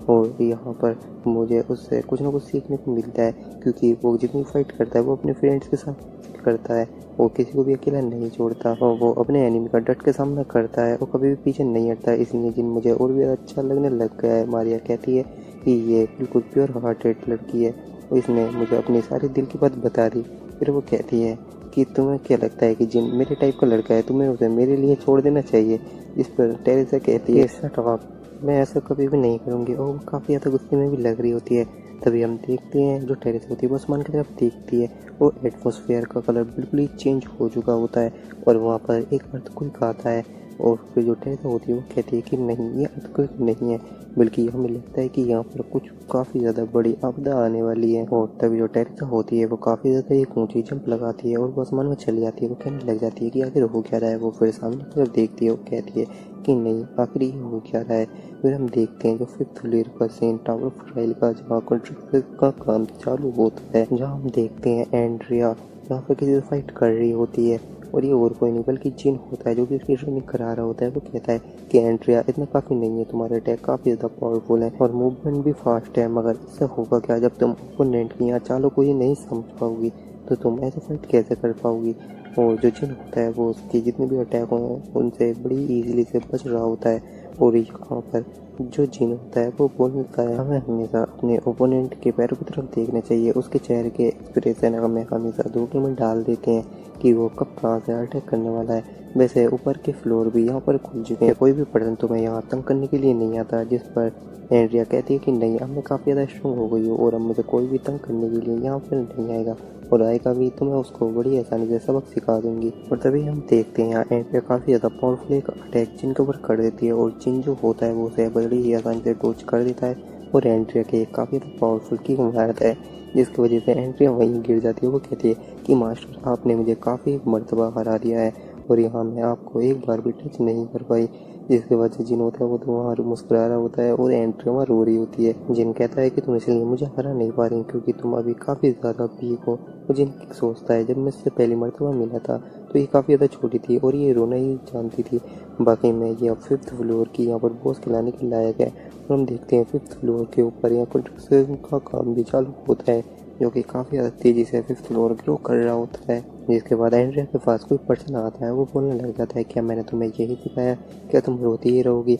और यहाँ पर मुझे उससे कुछ ना कुछ सीखने को मिलता है, क्योंकि वो जितनी फाइट करता है वो अपने फ्रेंड्स के साथ करता है, वो किसी को भी अकेला नहीं छोड़ता और वो अपने एनिमी का डट के सामना करता है, वो कभी भी पीछे नहीं हटता। इसलिए जिन मुझे और भी अच्छा लगने लग गया है। मारिया कहती है कि ये बिल्कुल प्योर हार्टेड लड़की है और इसने मुझे अपनी सारी दिल की बात बता दी। फिर वो कहती है कि तुम्हें क्या लगता है कि जिन मेरे टाइप का लड़का है, तुम्हें उसे मेरे लिए छोड़ देना चाहिए। इस पर टेरेसा कहती है शट अप, मैं ऐसा कभी भी नहीं करूँगी। और वो काफ़ी ज़्यादा गुस्से में भी लग रही होती है। तभी हम देखते हैं जो टेरेसा होती है वो आसमान की तरफ देखती है, वो एटमॉस्फेयर का कलर बिल्कुल ही चेंज हो चुका होता है और वहाँ पर एक अर्थक्वेक आता है। और फिर जो टेरेसा होती है वो कहती है कि नहीं, ये अर्थक्वेक नहीं है, बल्कि हमें लगता है कि यहाँ पर कुछ काफ़ी ज़्यादा बड़ी आपदा आने वाली है। और तभी जो टेरेसा होती है वो काफ़ी ज़्यादा एक ऊंची जंप लगाती है और वो आसमान में चली जाती है। वो कहने लग जाती है कि आखिर हो क्या रहा है। वो फिर सामने की तरफ देखती है, वो कहती है कि नहीं, आखिर ये हो क्या रहा है। फिर हम देखते हैं जो फिफ्थ फ्लोर का सीन टावर ऑफ ट्रायल का, जहाँ कंस्ट्रक्शन का काम चालू होता है, जहाँ हम देखते हैं एंड्रिया यहाँ पर किसी से फाइट कर रही होती है और ये और कोई नहीं बल्कि जिन होता है जो कि उसकी ट्रेनिंग करा रहा होता है। वो कहता है कि एंड्रिया इतना काफ़ी नहीं है, तुम्हारा अटैक काफ़ी ज़्यादा पावरफुल है और मूवमेंट भी फास्ट है, मगर इससे होगा क्या, जब तुम ओपोनेंट की या चालों को ही नहीं समझ पाओगी तो तुम ऐसे फाइट कैसे कर पाओगी। और जो जिन होता है वो उसके जितने भी अटैक हों उनसे बड़ी इजीली से बच रहा होता है। और यहाँ पर जो जिन होता है वो बोलता है हमें हमेशा अपने ओपोनेंट के पैरों की तरफ देखना चाहिए, उसके चेहरे के एक्सप्रेशन हमें हमेशा धोखे में डाल देते हैं कि वो कब कहाँ से अटैक करने वाला है। वैसे ऊपर के फ्लोर भी यहाँ पर खुल चुके हैं, कोई भी पर्सन तुम्हें यहाँ तंग करने के लिए नहीं आता। जिस पर एंड्रिया कहती है कि नहीं, अब मैं काफ़ी ज़्यादा स्ट्रॉन्ग हो गई हूँ और अब मुझे कोई भी तंग करने के लिए यहाँ पर नहीं आएगा, और आएगा भी तो मैं उसको बड़ी आसानी से सबक सिखा दूंगी। और तभी हम देखते हैं यहाँ एंड्रिया काफ़ी ज़्यादा पावरफुल एक अटैक जिन के ऊपर कर देती है और जिन जो होता है वो उसे बड़ी ही आसानी से डोज कर देता है और एंड्रिया के काफ़ी ज़्यादा पावरफुल किक मारता है, जिसकी वजह से एंड्रिया वहीं गिर जाती है। वो कहती है कि मास्टर, आपने मुझे काफ़ी मर्तबा हरा दिया है और यहाँ मैं आपको एक बार भी टच नहीं कर पाई। जिसके बाद से जिन होता है वो तो वहाँ मुस्कुरा रहा होता है और एंड्रिया वहाँ रो रही होती है। जिन कहता है कि तुम इसलिए मुझे हरा नहीं पा रही क्योंकि तुम अभी काफ़ी ज़्यादा वीक हो। और जिन सोचता है जब मैं इससे पहली मर्तबा मिला था तो ये काफ़ी ज़्यादा छोटी थी और ये रोना ही जानती थी, बाकी में ये अब फिफ्थ फ्लोर की यहाँ पर बॉस खिलाने के लायक है। और हम देखते हैं फिफ्थ फ्लोर के ऊपर यहाँ कंस्ट्रक्शन का काम भी चालू होता है, जो कि काफ़ी ज़्यादा तेज़ी से फिफ्थ फ्लोर ग्रो कर रहा होता है। जिसके बाद एंड्रिया के पास कोई पर्सन आता है, वो बोलने लग जाता है क्या मैंने तुम्हें यही सिखाया, क्या तुम रोती ही रहोगी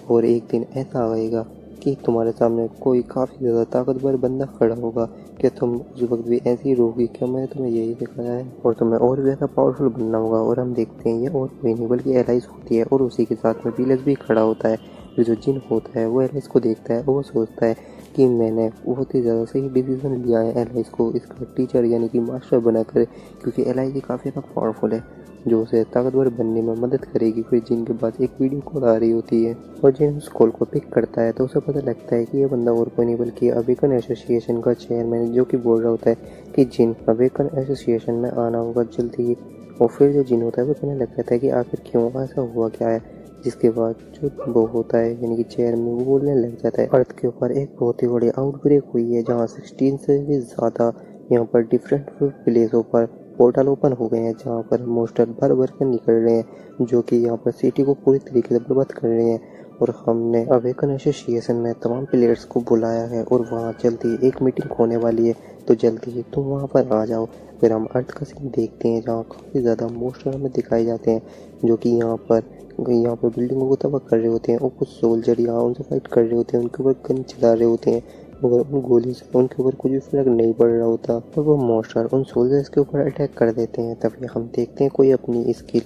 और एक दिन ऐसा आएगा कि तुम्हारे सामने कोई काफ़ी ज़्यादा ताकतवर बंदा खड़ा होगा, क्या तुम उस वक्त भी ऐसे ही रहोगी, क्या मैंने तुम्हें यही सिखाया है और तुम्हें और भी ज़्यादा पावरफुल बनना होगा। और हम देखते हैं ये और कोई नहीं बल्कि एलाइस होती है और उसी के साथ में बीलस भी खड़ा होता है। जो जिन होता है वो एलाइस को देखता है और वो सोचता है कि मैंने बहुत ही ज़्यादा सही डिसीजन लिया है एलाइस को इसका टीचर यानी कि मास्टर बनाकर, क्योंकि एलाइस काफ़ी ज़्यादा पावरफुल है जो उसे ताकतवर बनने में मदद करेगी। फिर जिन के पास एक वीडियो कॉल आ रही होती है और जिन उस कॉल को पिक करता है तो उसे पता लगता है कि ये बंदा और कोई नहीं बल्कि अवेकन एसोसिएशन का चेयरमैन, जो कि बोल रहा होता है कि जिन अवेकन एसोसिएशन में आना होगा जल्दी ही। और फिर जो जिन होता है वो कहने लग जाता है कि आखिर क्यों, ऐसा हुआ क्या है। जिसके बाद जो वो होता है यानी कि चेयरमैन, वो बोलने लग जाता है अर्थ के ऊपर एक बहुत ही बड़ी आउटब्रेक हुई है जहाँ 16 से भी ज़्यादा यहाँ पर डिफरेंट प्लेसों पर पोर्टल ओपन हो गए हैं, जहाँ पर मोस्टर भर भर कर निकल रहे हैं जो कि यहाँ पर सिटी को पूरी तरीके से बर्बाद कर रहे हैं। और हमने अवेकन एसोसिएशन में तमाम प्लेयर्स को बुलाया है और वहाँ जल्दी एक मीटिंग होने वाली है, तो जल्दी ही तुम वहाँ पर आ जाओ। फिर हम अर्थ का सीन देखते हैं जहाँ काफ़ी ज़्यादा मोस्टर हमें दिखाए जाते हैं जो कि यहाँ पर बिल्डिंगों को तबाह कर रहे होते हैं और कुछ सोल्जर यहाँ उनसे फाइट कर रहे होते हैं, उनके ऊपर गन चला रहे होते हैं, मगर उन गोली से उनके ऊपर कुछ भी फर्क नहीं पड़ रहा होता और वो मोस्टर उन सोल्जर्स के ऊपर अटैक कर देते हैं। तभी हम देखते हैं कोई अपनी स्किल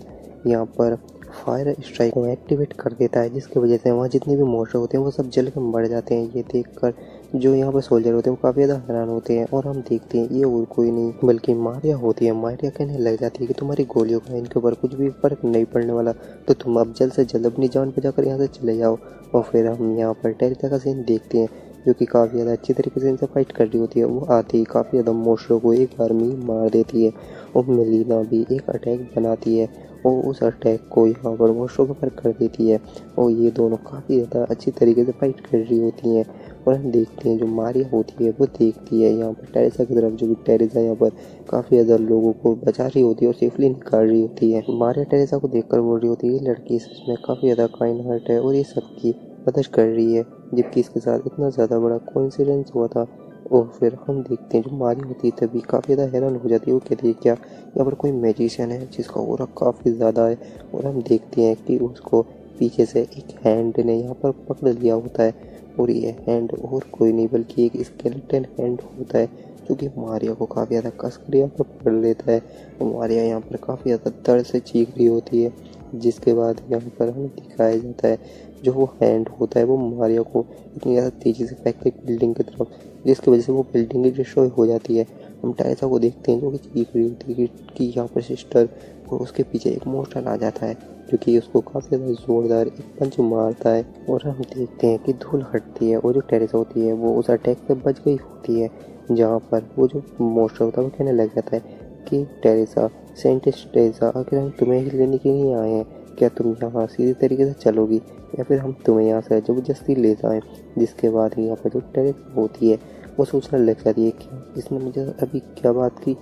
यहाँ पर फायर स्ट्राइक को एक्टिवेट कर देता है, जिसकी वजह से वहाँ जितने भी मोस्टर होते हैं वो सब जल कर मर जाते हैं। ये देखकर जो यहाँ पर सोल्जर होते हैं वो काफ़ी ज़्यादा हैरान होते हैं और हम देखते हैं ये और कोई नहीं बल्कि मारिया होती है। मारिया कहने लग जाती है कि तुम्हारी गोलियों का इनके ऊपर कुछ भी फर्क नहीं पड़ने वाला, तो तुम अब जल्द से जल्द अपनी जान बचाकर यहाँ से चले जाओ। और फिर हम यहाँ पर टेरिसा का सीन देखते हैं जो कि काफ़ी ज़्यादा अच्छी तरीके से इनसे फाइट कर रही होती है। वो आती ही काफ़ी ज़्यादा मोस्टरों को एक बार में ही मार देती है और मेलिना भी एक अटैक बनाती है और उस अटैक को यहाँ पर मोस्टरों के ऊपर कर देती है और ये दोनों काफ़ी ज़्यादा अच्छी तरीके से फाइट कर रही होती हैं। और हम देखते हैं जो मारिया होती है वो देखती है यहाँ पर टेरेसा की तरफ, जो कि टेरेसा यहाँ पर काफ़ी ज़्यादा लोगों को बचा रही होती है और सेफली निकाल रही होती है। मारिया टेरेसा को देखकर बोल रही होती है ये लड़की सच में काफ़ी ज़्यादा काइंड हार्ट है और ये सबकी मदद कर रही है, जबकि इसके साथ इतना ज़्यादा बड़ा कोइंसिडेंस हुआ था। और फिर हम देखते हैं जो मारी होती है तभी काफ़ी ज़्यादा हैरान हो जाती है, वो कहती है क्या यहाँ पर कोई मैजिशियन है जिसका ऑरा काफ़ी ज़्यादा है। और हम देखते हैं कि उसको पीछे से एक हैंड ने यहाँ पर पकड़ लिया होता है, और ये हैंड और कोई नहीं बल्कि एक स्केलेटन हैंड होता है जो कि मारिया को काफ़ी ज़्यादा कस कर यहाँ पर पकड़ लेता है। और मारिया यहाँ पर काफ़ी ज़्यादा दर्द से चीख रही होती है, जिसके बाद यहाँ पर हमें दिखाया जाता है जो वो हैंड होता है वो मारिया को इतनी ज़्यादा तेज़ी से फेंकता है बिल्डिंग की तरफ, जिसकी वजह से वो बिल्डिंग डिस्ट्रॉय हो जाती है। हम टेरेसा को देखते हैं जो कि चीख रही होती है कि यहाँ पर सिस्टर, और उसके पीछे एक मोस्टर आ जाता है जो कि उसको काफ़ी ज़्यादा ज़ोरदार एक पंच मारता है। और हम देखते हैं कि धूल हटती है और जो टेरेसा होती है वो उस अटैक से बच गई होती है, जहाँ पर वो जो मोस्टर होता है वो कहने लग जाता है कि टेरेसा, साइंटिस्ट टेरेसा, आखिर हम तुम्हें ही लेने के लिए आए हैं, क्या तुम यहाँ सीधी तरीके से चलोगी या फिर हम तुम्हें यहाँ से ज़बरदस्ती ले जाएं। जिसके बाद यहाँ पर जो टेरेसा होती है वो सोचने लग जाती है कि इसने मुझे अभी क्या बात की।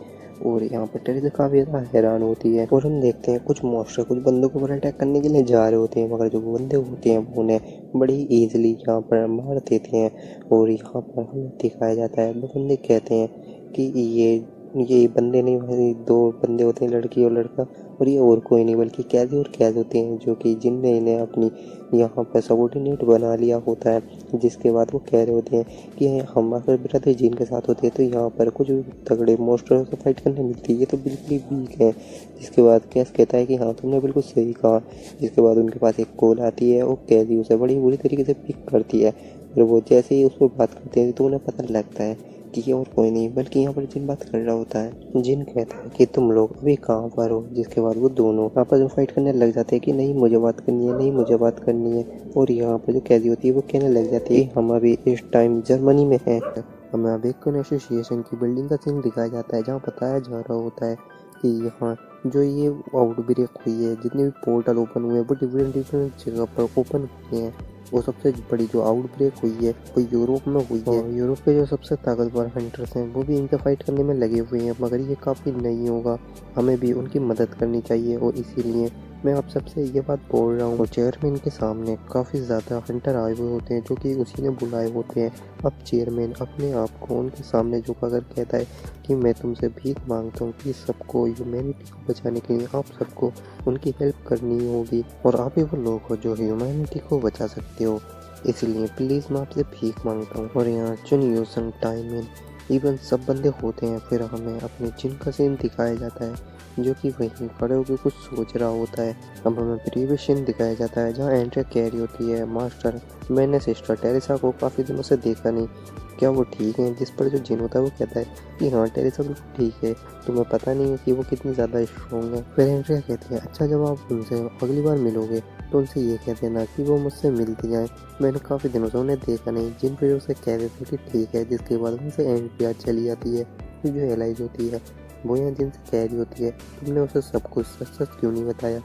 और यहाँ पर टेरेसा काफ़ी ज़्यादा हैरान होती है। और हम देखते हैं कुछ मॉन्स्टर कुछ बंदों को पर अटैक करने के लिए जा रहे होते हैं, मगर जो बंदे होते हैं वो उन्हें बड़ी ईजिली यहाँ पर मार देते हैं। और यहाँ पर हमें दिखाया जाता है वो बंदे कहते हैं कि ये बंदे नहीं, भाई दो बंदे होते हैं, लड़की और लड़का, और ये और कोई नहीं बल्कि कैदी और कैद होते हैं, जो कि जिनने इन्हें अपनी यहाँ पर सबॉर्डिनेट बना लिया होता है। जिसके बाद वो कह रहे होते हैं कि हम अगर ब्रदर जी इनके साथ होते हैं तो यहाँ पर कुछ तगड़े मॉन्स्टरों से फाइट करने मिलती है, ये तो बिल्कुल ही वीक है। जिसके बाद कैस कहता है कि हाँ तुमने बिल्कुल सही कहा। जिसके बाद उनके पास एक कॉल आती है और कैदी उसे बड़ी बुरी तरीके से पिक करती है, और वो जैसे ही उस पर बात करते हैं तो उन्हें पता लगता है कि ये और कोई नहीं बल्कि यहाँ पर जिन बात कर रहा होता है। जिन कहता है कि तुम लोग अभी कहाँ पर हो। जिसके बाद वो दोनों आपस में फाइट करने लग जाते हैं कि नहीं मुझे बात करनी है, नहीं मुझे बात करनी है। और यहाँ पर जो कैदी होती है वो कहने लग जाती है हम अभी इस टाइम जर्मनी में हैं। हमें अब एक एसोसिएशन की बिल्डिंग का सीन दिखाया जाता है, जहाँ बताया जा रहा होता है कि यहाँ जो ये आउटब्रेक हुई है, जितने भी पोर्टल ओपन हुए हैं वो डिफरेंट डिफरेंट जगह पर ओपन हुए हैं। वो सबसे बड़ी जो आउटब्रेक हुई है वो यूरोप में हुई है। यूरोप के जो सबसे ताकतवर हंटर्स हैं वो भी इनसे फाइट करने में लगे हुए हैं, मगर ये काफ़ी नहीं होगा, हमें भी उनकी मदद करनी चाहिए। और इसीलिए मैं आप सबसे ये बात बोल रहा हूँ। चेयरमैन के सामने काफ़ी ज़्यादा हंटर आए हुए होते हैं जो कि उसी ने बुलाए होते हैं। अब चेयरमैन अपने आप को उनके सामने झुकाकर कहता है कि मैं तुमसे भीख मांगता हूँ कि सबको ह्यूमैनिटी को बचाने के लिए आप सबको उनकी हेल्प करनी होगी, और आप ही वो लोग हो जो ह्यूमैनिटी को बचा सकते हो, इसलिए प्लीज़ मैं आपसे भीख मांगता हूँ। और यहाँ चुन यूसन टाइम इवन सब बंदे होते हैं। फिर हमें अपने जिन का सीन दिखाया जाता है जो कि वहीं खड़े होकर कुछ सोच रहा होता है। अब हमें प्रीवियस सीन दिखाया जाता है जहाँ एंड्रिया कह रही होती है मास्टर मैंने सिस्टर टेरेसा को काफ़ी दिनों से देखा नहीं, क्या वो ठीक है। जिस पर जो जिन होता है वो कहता है कि हाँ टेरेसा बिल्कुल ठीक है, तुम्हें पता नहीं है कि वो कितनी ज़्यादा स्ट्रॉन्ग है। फिर एंड्रिया कहती है अच्छा जब आप उनसे अगली बार मिलोगे तो उनसे ये कह देना कि वो मुझसे मिलते जाएं, मैंने काफ़ी दिनों से उन्हें देखा नहीं। जिन फिर उसे कह देते कि ठीक है। जिसके बाद उनसे एंड्रिया चली जाती है। फिर जो एलाइज होती है वो यहाँ जिन से कह रही होती है तुमने उसे सब कुछ सच सच क्यों नहीं बताया।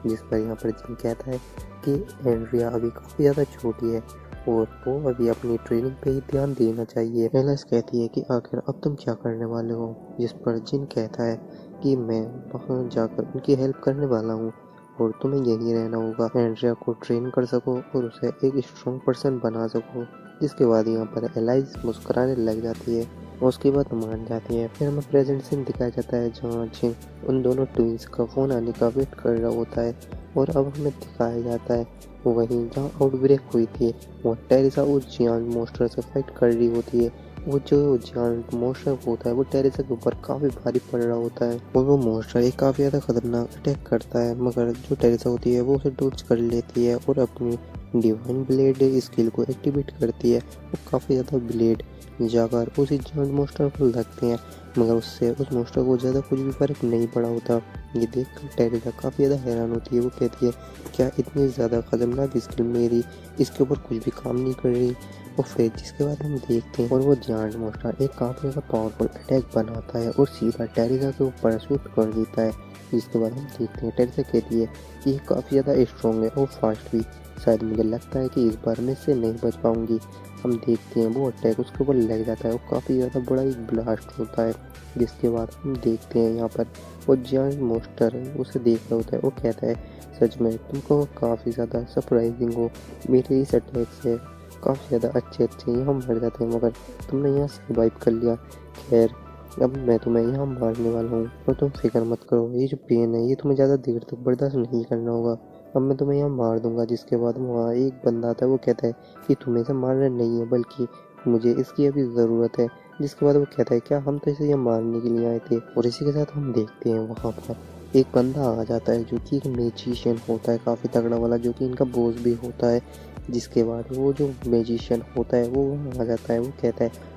जिस पर यहाँ पर जिन कहता है कि एंड्रिया अभी काफ़ी ज़्यादा छोटी है और वो अभी अपनी ट्रेनिंग पे ही ध्यान देना चाहिए। एलाइज कहती है कि आखिर अब तुम क्या करने वाले हो। जिस पर जिन कहता है कि मैं वहाँ जाकर उनकी हेल्प करने वाला हूँ और तुम्हें यहीं रहना होगा, एंड्रिया को ट्रेन कर सको और उसे एक स्ट्रॉन्ग पर्सन बना सको। जिसके बाद यहाँ पर एलाइज मुस्कुराने लग जाती है और उसके बाद मान जाती है। फिर हमें प्रेजेंट सीन दिखाया जाता है जहाँ जिन उन दोनों ट्विंस का फ़ोन आने का वेट कर रहा होता है, और अब हमें दिखाया जाता है वहीं जहाँ आउटब्रेक हुई थी वो टेरेसा उस जियांट मॉन्स्टर से फाइट कर रही होती है। वो जो जियांट मॉन्स्टर होता है वो टेरेसा के ऊपर काफ़ी भारी पड़ रहा होता है और वो मॉन्स्टर एक काफ़ी ज़्यादा खतरनाक अटैक करता है, मगर जो टेरेसा होती है वो उसे डॉज कर लेती है और अपनी डिवाइन ब्लेड स्किल को एक्टिवेट करती है। वो काफ़ी ज़्यादा ब्लेड जाकर उसी जियांट मॉन्स्टर को लगते हैं, मगर उससे उस मॉन्स्टर को ज़्यादा कुछ भी फर्क नहीं पड़ा होता। ये देखकर टेरेसा काफ़ी ज़्यादा हैरान होती है। वो कहती है क्या इतनी ज़्यादा खतरनाक स्किल मेरी इसके ऊपर कुछ भी काम नहीं कर रही। और फिर जिसके बाद हम देखते हैं और वो जायंट मॉन्स्टर एक काफ़ी ज़्यादा पावरफुल अटैक बनाता है और सीधा टेरेसा के ऊपर शूट कर देता है। जिसके बाद हम देखते हैं टेरिसा कहती है कि ये काफ़ी ज़्यादा स्ट्रॉन्ग है और फास्ट भी, शायद मुझे लगता है कि इस बार मैं इससे नहीं बच पाऊंगी। हम देखते हैं वो अटैक उसके ऊपर लग जाता है और काफ़ी ज़्यादा बड़ा एक ब्लास्ट होता है, जिसके बाद हम देखते हैं यहाँ पर वो जायंट मोस्टर उसे देख रहा होता है और कहता है सच में तुमको काफ़ी ज़्यादा सरप्राइजिंग हो, मेरे इस अटैक से काफ़ी ज़्यादा अच्छे यहाँ मर जाते हैं मगर तुमने यहाँ सर्वाइव कर लिया। खैर अब मैं तुम्हें यहाँ मारने वाला हूँ और तुम फिक्र मत करो, ये जो पेन है ये तुम्हें ज़्यादा देर तक बर्दाश्त नहीं करना होगा, अब मैं तुम्हें यहाँ मार दूंगा। जिसके बाद वहाँ एक बंदा आता है, वो कहता है कि तुम्हें इसे मारना नहीं है बल्कि मुझे इसकी अभी ज़रूरत है। जिसके बाद वो कहता है क्या हम तो इसे यहाँ मारने के लिए आए थे। और इसी के साथ हम देखते हैं वहाँ पर एक बंदा आ जाता है जो कि एक मैजिशियन होता है काफ़ी तगड़ा वाला, जो कि इनका बॉस भी होता है। जिसके बाद वो जो मैजिशियन होता है वो वहाँ आ जाता है, वो कहता है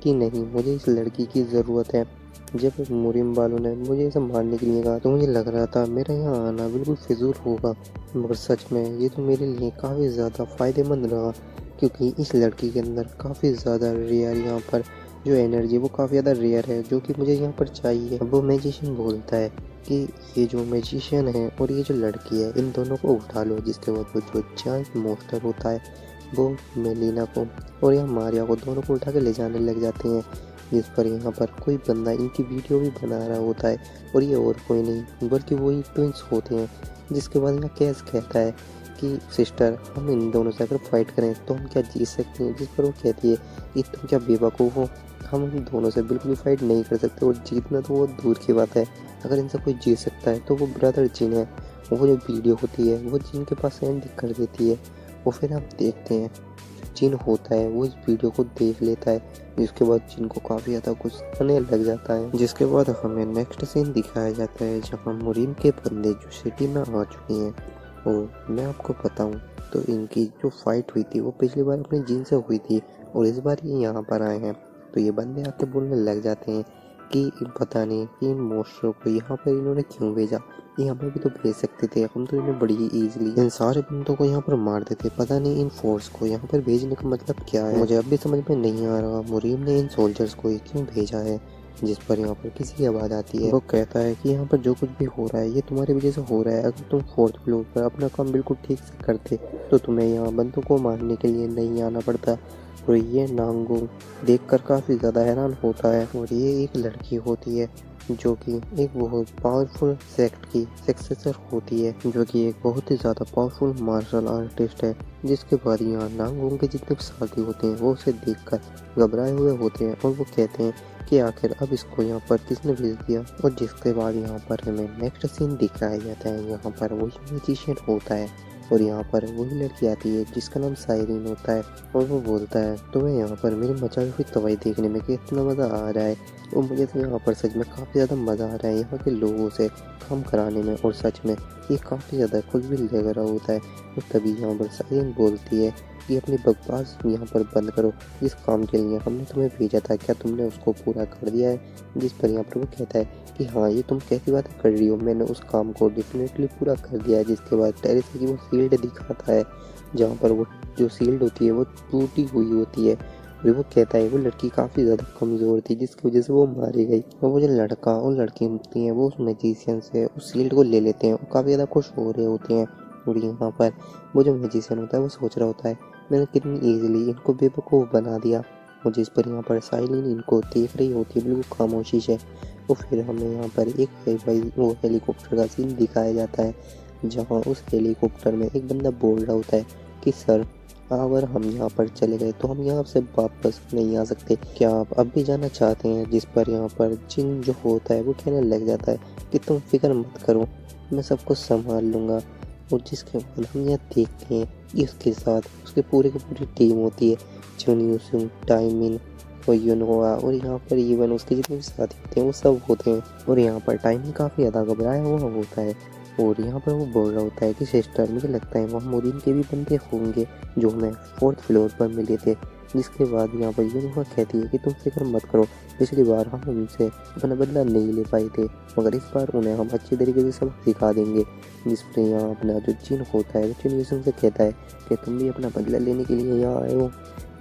कि नहीं मुझे इस लड़की की ज़रूरत है। जब मुरिम वालों ने मुझे इसे मारने के लिए कहा तो मुझे लग रहा था मेरा यहाँ आना बिल्कुल फिजूल होगा, मगर सच में ये तो मेरे लिए काफ़ी ज़्यादा फ़ायदेमंद रहा, क्योंकि इस लड़की के अंदर काफ़ी ज़्यादा रेयर यहाँ पर जो एनर्जी वो काफ़ी ज़्यादा रेयर है जो कि मुझे यहाँ पर चाहिए। वो मैजिशियन बोलता है कि ये जो मैजिशियन है और ये जो लड़की है इन दोनों को उठा लो। जिसके बाद वो जो जायंट मोस्टर होता है वो मेलिना को और यहाँ मारिया को दोनों को उठा के ले जाने लग जाते हैं। जिस पर यहाँ पर कोई बंदा इनकी वीडियो भी बना रहा होता है और ये और कोई नहीं बल्कि वही ट्विंस होते हैं। जिसके बाद यहाँ कैस कहता है कि सिस्टर हम इन दोनों से अगर फाइट करें तो हम क्या जीत सकते हैं। जिस पर वो कहती है कि तुम क्या बेवकूफ़ हो, हम इन दोनों से बिल्कुल भी फाइट नहीं कर सकते और जीतना तो वो दूर की बात है, अगर इनसे कोई जीत सकता है तो वो ब्रदर जिन है। वो जो वीडियो होती है वो जिन के पास सेंड कर देती है। वो फिर हम देखते हैं जिन होता है वो इस वीडियो को देख लेता है, जिसके बाद जिन को काफ़ी ज़्यादा गुस्सा लग जाता है। जिसके बाद हमें नेक्स्ट सीन दिखाया जाता है जहाँ मुरीम के बंदे जो सिटी में आ चुके हैं। और मैं आपको बताऊं तो इनकी जो फाइट हुई थी वो पिछली बार अपने जिन से हुई थी और इस बार ये यहाँ पर आए हैं। तो ये बंदे आके बोलने लग जाते हैं कि पता नहीं कि इन मोस्टरों को यहाँ पर इन्होंने क्यों भेजा, ये हमें भी तो भेज सकते थे, हम तो इन्हें बड़ी ही ईजिली इन सारे बंदों को यहाँ पर मार देते, पता नहीं इन फोर्स को यहाँ पर भेजने का मतलब क्या है। मुझे अब भी समझ में नहीं आ रहा मुरीम ने इन सोल्जर्स को क्यों भेजा है। जिस पर यहाँ पर किसी की आवाज़ आती है, वो कहता है कि यहाँ पर जो कुछ भी हो रहा है ये तुम्हारी वजह से हो रहा है, अगर तुम फोर्थ फ्लोर पर अपना काम बिल्कुल ठीक से करते तो तुम्हें यहाँ बंदों को मारने के लिए नहीं आना पड़ता। और ये नांगो देखकर काफ़ी ज़्यादा हैरान होता है। और ये एक लड़की होती है जो कि एक बहुत पावरफुल सेक्ट की सक्सेसर होती है, जो कि एक बहुत ही ज़्यादा पावरफुल मार्शल आर्टिस्ट है। जिसके बाद यहाँ नांगोंग के जितने भी साथी होते हैं वो उसे देखकर घबराए हुए होते हैं और वो कहते हैं कि आखिर अब इसको यहाँ पर किसने भेज दिया। और जिसके बाद यहाँ पर हमें नेक्स्ट सीन दिखाया जाता है, यहाँ पर वही मैजिशियन होता है और यहाँ पर वही लड़की आती है जिसका नाम साइरिन होता है और वो बोलता है तुम्हें यहाँ पर मेरी मचाई हुई तबाही देखने में कितना मज़ा आ रहा है। और मुझे तो यहाँ पर सच में काफ़ी ज़्यादा मज़ा आ रहा है यहाँ के लोगों से काम कराने में, और सच में ये काफ़ी ज़्यादा खुश भी लग रहा होता है। और तभी यहाँ पर साइरिन बोलती है कि अपनी बकवास यहाँ पर बंद करो, जिस काम के लिए हमने तुम्हें भेजा था क्या तुमने उसको पूरा कर दिया है। जिस पर यहाँ पर वो कहता है कि हाँ ये तुम कैसी बातें कर रही हो, मैंने उस काम को डेफिनेटली पूरा कर दिया है। जिसके बाद टेरिसा की वो शील्ड दिखाता है जहाँ पर वो जो शील्ड होती है वो टूटी हुई होती है। और वो कहता है वो लड़की काफ़ी ज़्यादा कमज़ोर थी जिसकी वजह से वो मारी गई। और वो जो लड़का और लड़की होती हैं वो उस मैजिशियन से उस शील्ड को ले लेते हैं और काफ़ी ज़्यादा खुश हो रहे होते हैं। और यहाँ पर वो जो मैजिशियन होता है वो सोच रहा होता है मैंने कितनी ईजिली इनको बेवकूफ़ बना दिया। और जिस पर यहाँ पर साइलिन इनको देख रही होती है बिल्कुल खामोशी से। तो फिर हमें यहाँ पर एक वो हेलीकॉप्टर का सीन दिखाया जाता है जहाँ उस हेलीकॉप्टर में एक बंदा बोल रहा होता है कि सर अगर हम यहाँ पर चले गए तो हम यहाँ से वापस नहीं आ सकते, क्या आप अब भी जाना चाहते हैं। जिस पर यहाँ पर जिन जो होता है वो कहने लग जाता है कि तुम फिक्र मत करो, मैं सब कुछ संभाल लूँगा। और जिसके बाद हम यहाँ देखते हैं कि उसके साथ उसके पूरे की पूरी टीम होती है, चुनियोसुंग, टाइमिन और यूनोआ, और यहाँ पर इवन उसके जितने भी साथी होते हैं वो सब होते हैं। और यहाँ पर टाइमिन काफ़ी ज़्यादा घबराया हुआ होता है और यहाँ पर वो बोल रहा होता है कि सिस्टर मुझे लगता है वहाँ मुरीन के भी बंदे होंगे जो हमें फोर्थ फ्लोर पर मिले थे। जिसके बाद यहाँ पर यूनोआ कहती है कि तुम फिक्र मत करो, पिछली बार हम उनसे अपना बदला नहीं ले पाए थे मगर इस बार उन्हें हम अच्छी तरीके से सबक सिखा देंगे। जिस पर यहाँ अपना जो जिन होता है वो चुनियोसुंग से कहता है कि तुम भी अपना बदला लेने के लिए यहाँ आए हो।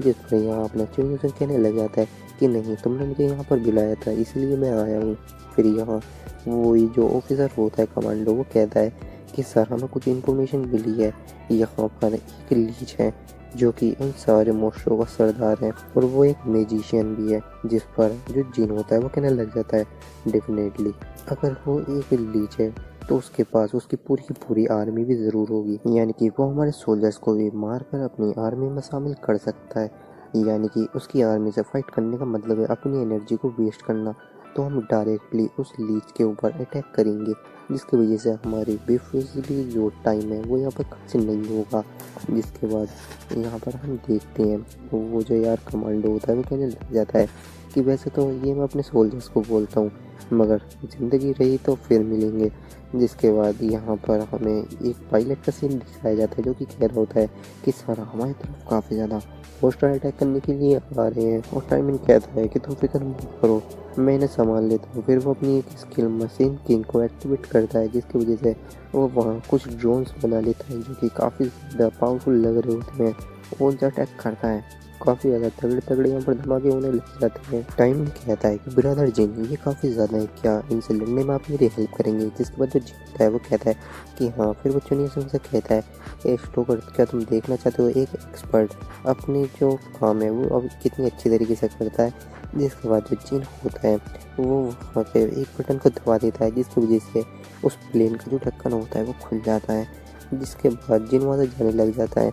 जिस पर यहाँ अपना चुनियोसुंग कहने लग जाता है कि नहीं, तुमने मुझे यहाँ पर बुलाया था इसलिए मैं आया हूँ। फिर यहाँ वो जो ऑफिसर होता है कमांडो, वो कहता है कि सर हमें कुछ इन्फॉर्मेशन मिली है, यहाँ पर एक लीच है जो कि इन सारे मोस्टरों का सरदार है और वो एक मैजिशियन भी है, जिस पर जो जिन होता है वो कहने लग जाता है डेफिनेटली अगर वो एक लीच है तो उसके पास उसकी पूरी की पूरी आर्मी भी ज़रूर होगी, यानी कि वो हमारे सोल्जर्स को भी मार कर अपनी आर्मी में शामिल कर सकता है। यानी कि उसकी आर्मी से फाइट करने का मतलब है अपनी एनर्जी को वेस्ट करना। तो हम डायरेक्टली उस लीच के ऊपर अटैक करेंगे, जिसकी वजह से हमारी बेफिजली जो टाइम है वो यहाँ पर खर्च नहीं होगा। जिसके बाद यहाँ पर हम देखते हैं वो जो यार कमांडो होता है वो कहने लग जाता है कि वैसे तो ये मैं अपने सोल्जर्स को बोलता हूँ, मगर ज़िंदगी रही तो फिर मिलेंगे। जिसके बाद यहाँ पर हमें एक पायलट का सीन दिखाया जाता है जो कि कह रहा होता है कि सर हमारी तरफ काफ़ी ज़्यादा पोस्टर अटैक करने के लिए आ रहे हैं। और टाइमिंग कहता है कि तुम फिक्र मत करो, मैं इन्हें संभाल लेता हूँ। फिर वो अपनी एक स्किल मशीन किंग को एक्टिवेट करता है, जिसकी वजह से वो वहाँ कुछ ड्रोन्स बना लेता है जो कि काफ़ी ज़्यादा पावरफुल लग रहे होते हैं। वो उनसे अटैक करता है, काफ़ी ज़्यादा तगड़े तगड़े यहाँ पर धमाके होने लग जाते हैं। टाइमिंग कहता है कि ब्रदर जिन ये काफ़ी ज़्यादा है, क्या इनसे लड़ने में आप मेरी हेल्प करेंगे। जिसके बाद जो जिन होता है वो कहता है कि हाँ। फिर वो चुनिया सिंह से कहता है ए स्टोकर, क्या तुम देखना चाहते हो एक एक्सपर्ट अपनी जो काम है वो अब कितनी अच्छी तरीके से करता है। जिसके बाद जो जिन होता है वो वहाँ पे एक बटन को दबा देता है, जिसकी वजह से उस प्लेन का जो ढक्कन होता है वो खुल जाता है। जिसके बाद जिन वहाँ से जाने लग जाता है।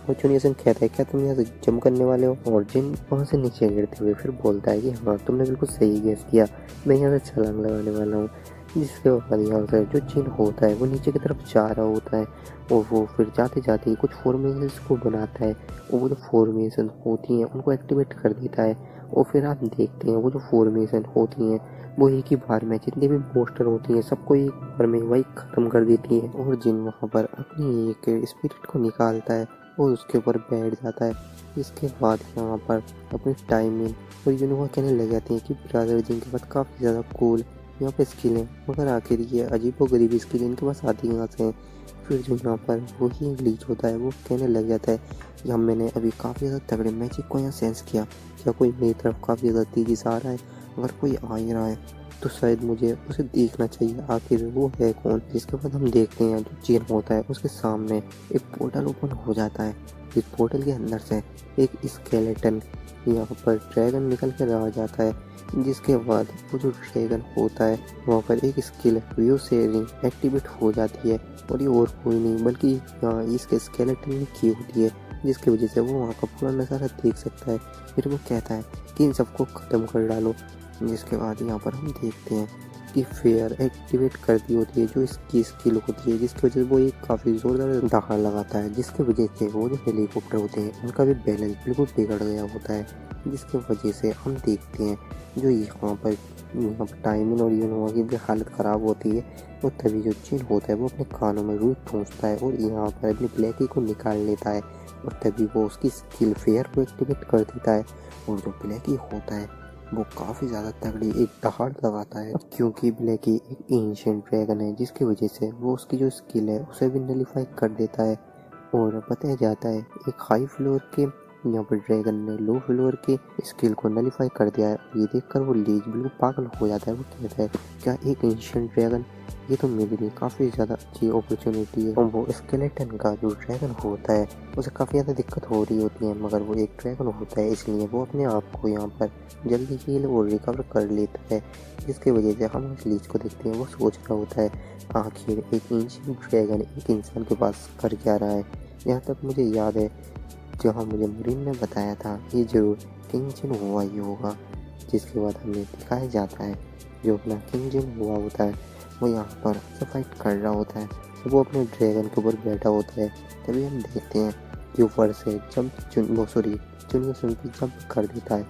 वो चुनिया सिंह कहता है क्या तुम यहाँ से जंप करने वाले हो। और जिन वहाँ से नीचे गिरते हुए फिर बोलता है कि हाँ तुमने बिल्कुल सही गेस किया, मैं यहाँ से छलांग लगाने वाला हूँ। जिसके बाद यहाँ से जो जिन होता है वो नीचे की तरफ जा रहा होता है और वो फिर जाते जाते ही कुछ फॉर्मेशंस को बनाता है और वो जो फॉर्मेशन होती हैं उनको एक्टिवेट कर देता है। और फिर आप देखते हैं वो जो फॉर्मेशन होती हैं वो एक ही बार में जितने भी पोस्टर होती हैं सबको एक बार में वही ख़त्म कर देती है। और जिन वहाँ पर अपनी एक स्पिरिट को निकालता है और उसके ऊपर बैठ जाता है। इसके बाद यहाँ पर अपनी टाइमिंग और यूनोवा कहने लग जाती हैं कि ब्रदर जिनके पास काफ़ी ज़्यादा कूल यहाँ पे स्किल है, मगर आखिर ये अजीबोगरीब स्किल इनके पास आती कहाँ से हैं। फिर जो यहाँ पर वही लीच होता है वो कहने लग जाता है कि हम मैंने अभी काफ़ी ज़्यादा तगड़े मैजिक को यहाँ सेंस किया, क्या कोई मेरी तरफ काफ़ी ज़्यादा तेज़ी से आ रहा है। अगर कोई आ ही रहा है तो शायद मुझे उसे देखना चाहिए आखिर वो है कौन। जिसके बाद हम देखते हैं जो चीन होता है उसके सामने एक पोर्टल ओपन हो जाता है। इस पोर्टल के अंदर से एक स्केलेटन यहाँ पर ड्रैगन निकल कर आ जाता है। जिसके बाद वो जो ड्रैगन होता है वहाँ पर एक स्किल व्यू शेयरिंग एक्टिवेट हो जाती है और ये और कोई नहीं बल्कि यहाँ इसके स्केलेटन ने की होती है, जिसकी वजह से वो वहाँ का पूरा नज़ारा देख सकता है। फिर वो कहता है कि इन सबको ख़त्म कर डालो। जिसके बाद यहाँ पर हम देखते हैं कि फेयर एक्टिवेट कर दी होती है जो इसकी स्किल होती है, जिसकी वजह से वो एक काफ़ी ज़ोरदार धक्का लगाता है, जिसकी वजह से वो जो हेलीकॉप्टर होते हैं उनका भी बैलेंस बिल्कुल बिगड़ गया होता है। जिसकी वजह से हम देखते हैं जो यहाँ पर टाइमिंग और यूनोवा की भी हालत ख़राब होती है। और तभी जो जिन होता है वो अपने कानों में रूह ठूंसता है और यहाँ पर अपनी ब्लैकी को निकाल लेता है। और तभी वो उसकी स्किल फेयर को एक्टिवेट कर देता है और जो ब्लैकी होता है वो काफ़ी ज़्यादा तगड़ी एक दहाड़ लगाता है, क्योंकि ब्लैकी एक एंशिएंट ड्रैगन है, जिसकी वजह से वो उसकी जो स्किल है उसे भी नलीफाई कर देता है। और बताया जाता है एक हाई फ्लोर के यहाँ पर ड्रैगन ने लो फ्लोर के स्किल को नलीफाई कर दिया है। ये देखकर वो लीज बिल्कुल पागल हो जाता है। वो कहता है क्या एक एंशिएंट ड्रैगन, ये तो मेरे लिए काफ़ी ज़्यादा अच्छी अपॉर्चुनिटी है। और वो स्केलेटन का जो ड्रैगन होता है उसे काफ़ी ज़्यादा दिक्कत हो रही होती है, मगर वो एक ड्रैगन होता है इसलिए वो अपने आप को यहाँ पर जल्दी हील और रिकवर कर लेता है। जिसकी वजह से हम उस लीज को देखते हैं वो सोच रहा होता है आखिर एक एंशिएंट ड्रैगन एक इंसान के पास कर क्या रहा है। यहाँ तक मुझे याद है जहाँ मुझे मरीन ने बताया था ये जरूर किंग जिन हुआ ही होगा। जिसके बाद हमें दिखाया जाता है जो अपना किंग जिन हुआ होता है वो यहाँ पर फाइट कर रहा होता है। जब वो अपने ड्रैगन के ऊपर बैठा होता है तभी हम देखते हैं कि ऊपर से चुनिया सिंह जंप कर देता है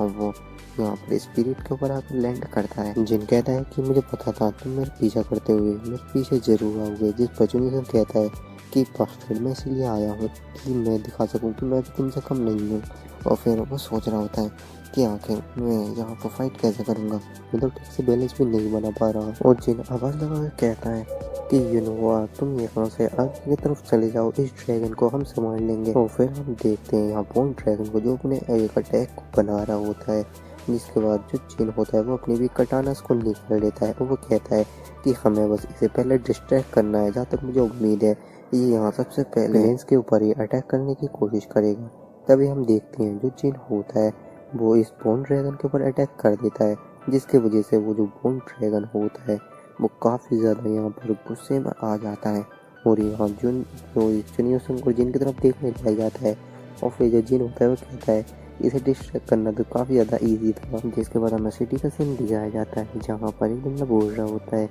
और वो यहाँ पर स्पिरिट के ऊपर आकर लैंड करता है। जिन कहता है कि मुझे पता था तुम मेरे पीछा करते हुए मेरे पीछे जरूर आओगे। जिस पर चुनिया सिंह कहता है कि बास्टर्ड मैं इसलिए आया हूँ कि मैं दिखा सकूँ कि मैं तुमसे कम नहीं हूँ। और फिर वो सोच रहा होता है कि आखिर मैं यहाँ पर फाइट कैसे करूँगा, मैं तो ठीक से बैलेंस भी नहीं बना पा रहा। और जिन आवाज़ लगा कर कहता है कि यूनोवा तुम यहाँ से आगे की तरफ चले जाओ, इस ड्रैगन को हम संभाल लेंगे। और फिर हम देखते हैं यहाँ बोन ड्रैगन को जो अपने एक अटैक को बना रहा होता है जिसके बाद जो जिन होता है वो अपनी भी कटाना को निकाल लेता है और वो कहता है कि हमें बस इसे पहले डिस्ट्रैक्ट करना है। जहाँ तक मुझे उम्मीद है ये यहाँ सबसे पहले लेंस के ऊपर ही अटैक करने की कोशिश करेगा। तभी हम देखते हैं जो जिन होता है वो इस बोन ड्रैगन के ऊपर अटैक कर देता है, जिसकी वजह से वो जो बोन ड्रैगन होता है वो काफ़ी ज़्यादा यहाँ पर गुस्से में आ जाता है और यहाँ जुन जो चुनियो सिंह को जिन की तरफ देखने लग जाता है। और फिर जो जिन होता है वो कहता है इसे डिस्ट्रैक्ट करना तो काफ़ी ज़्यादा ईजी था। जिसके बाद हमें सिटी का सीन दिखाया जाता है जहाँ पर एक बंदा बोल रहा होता है,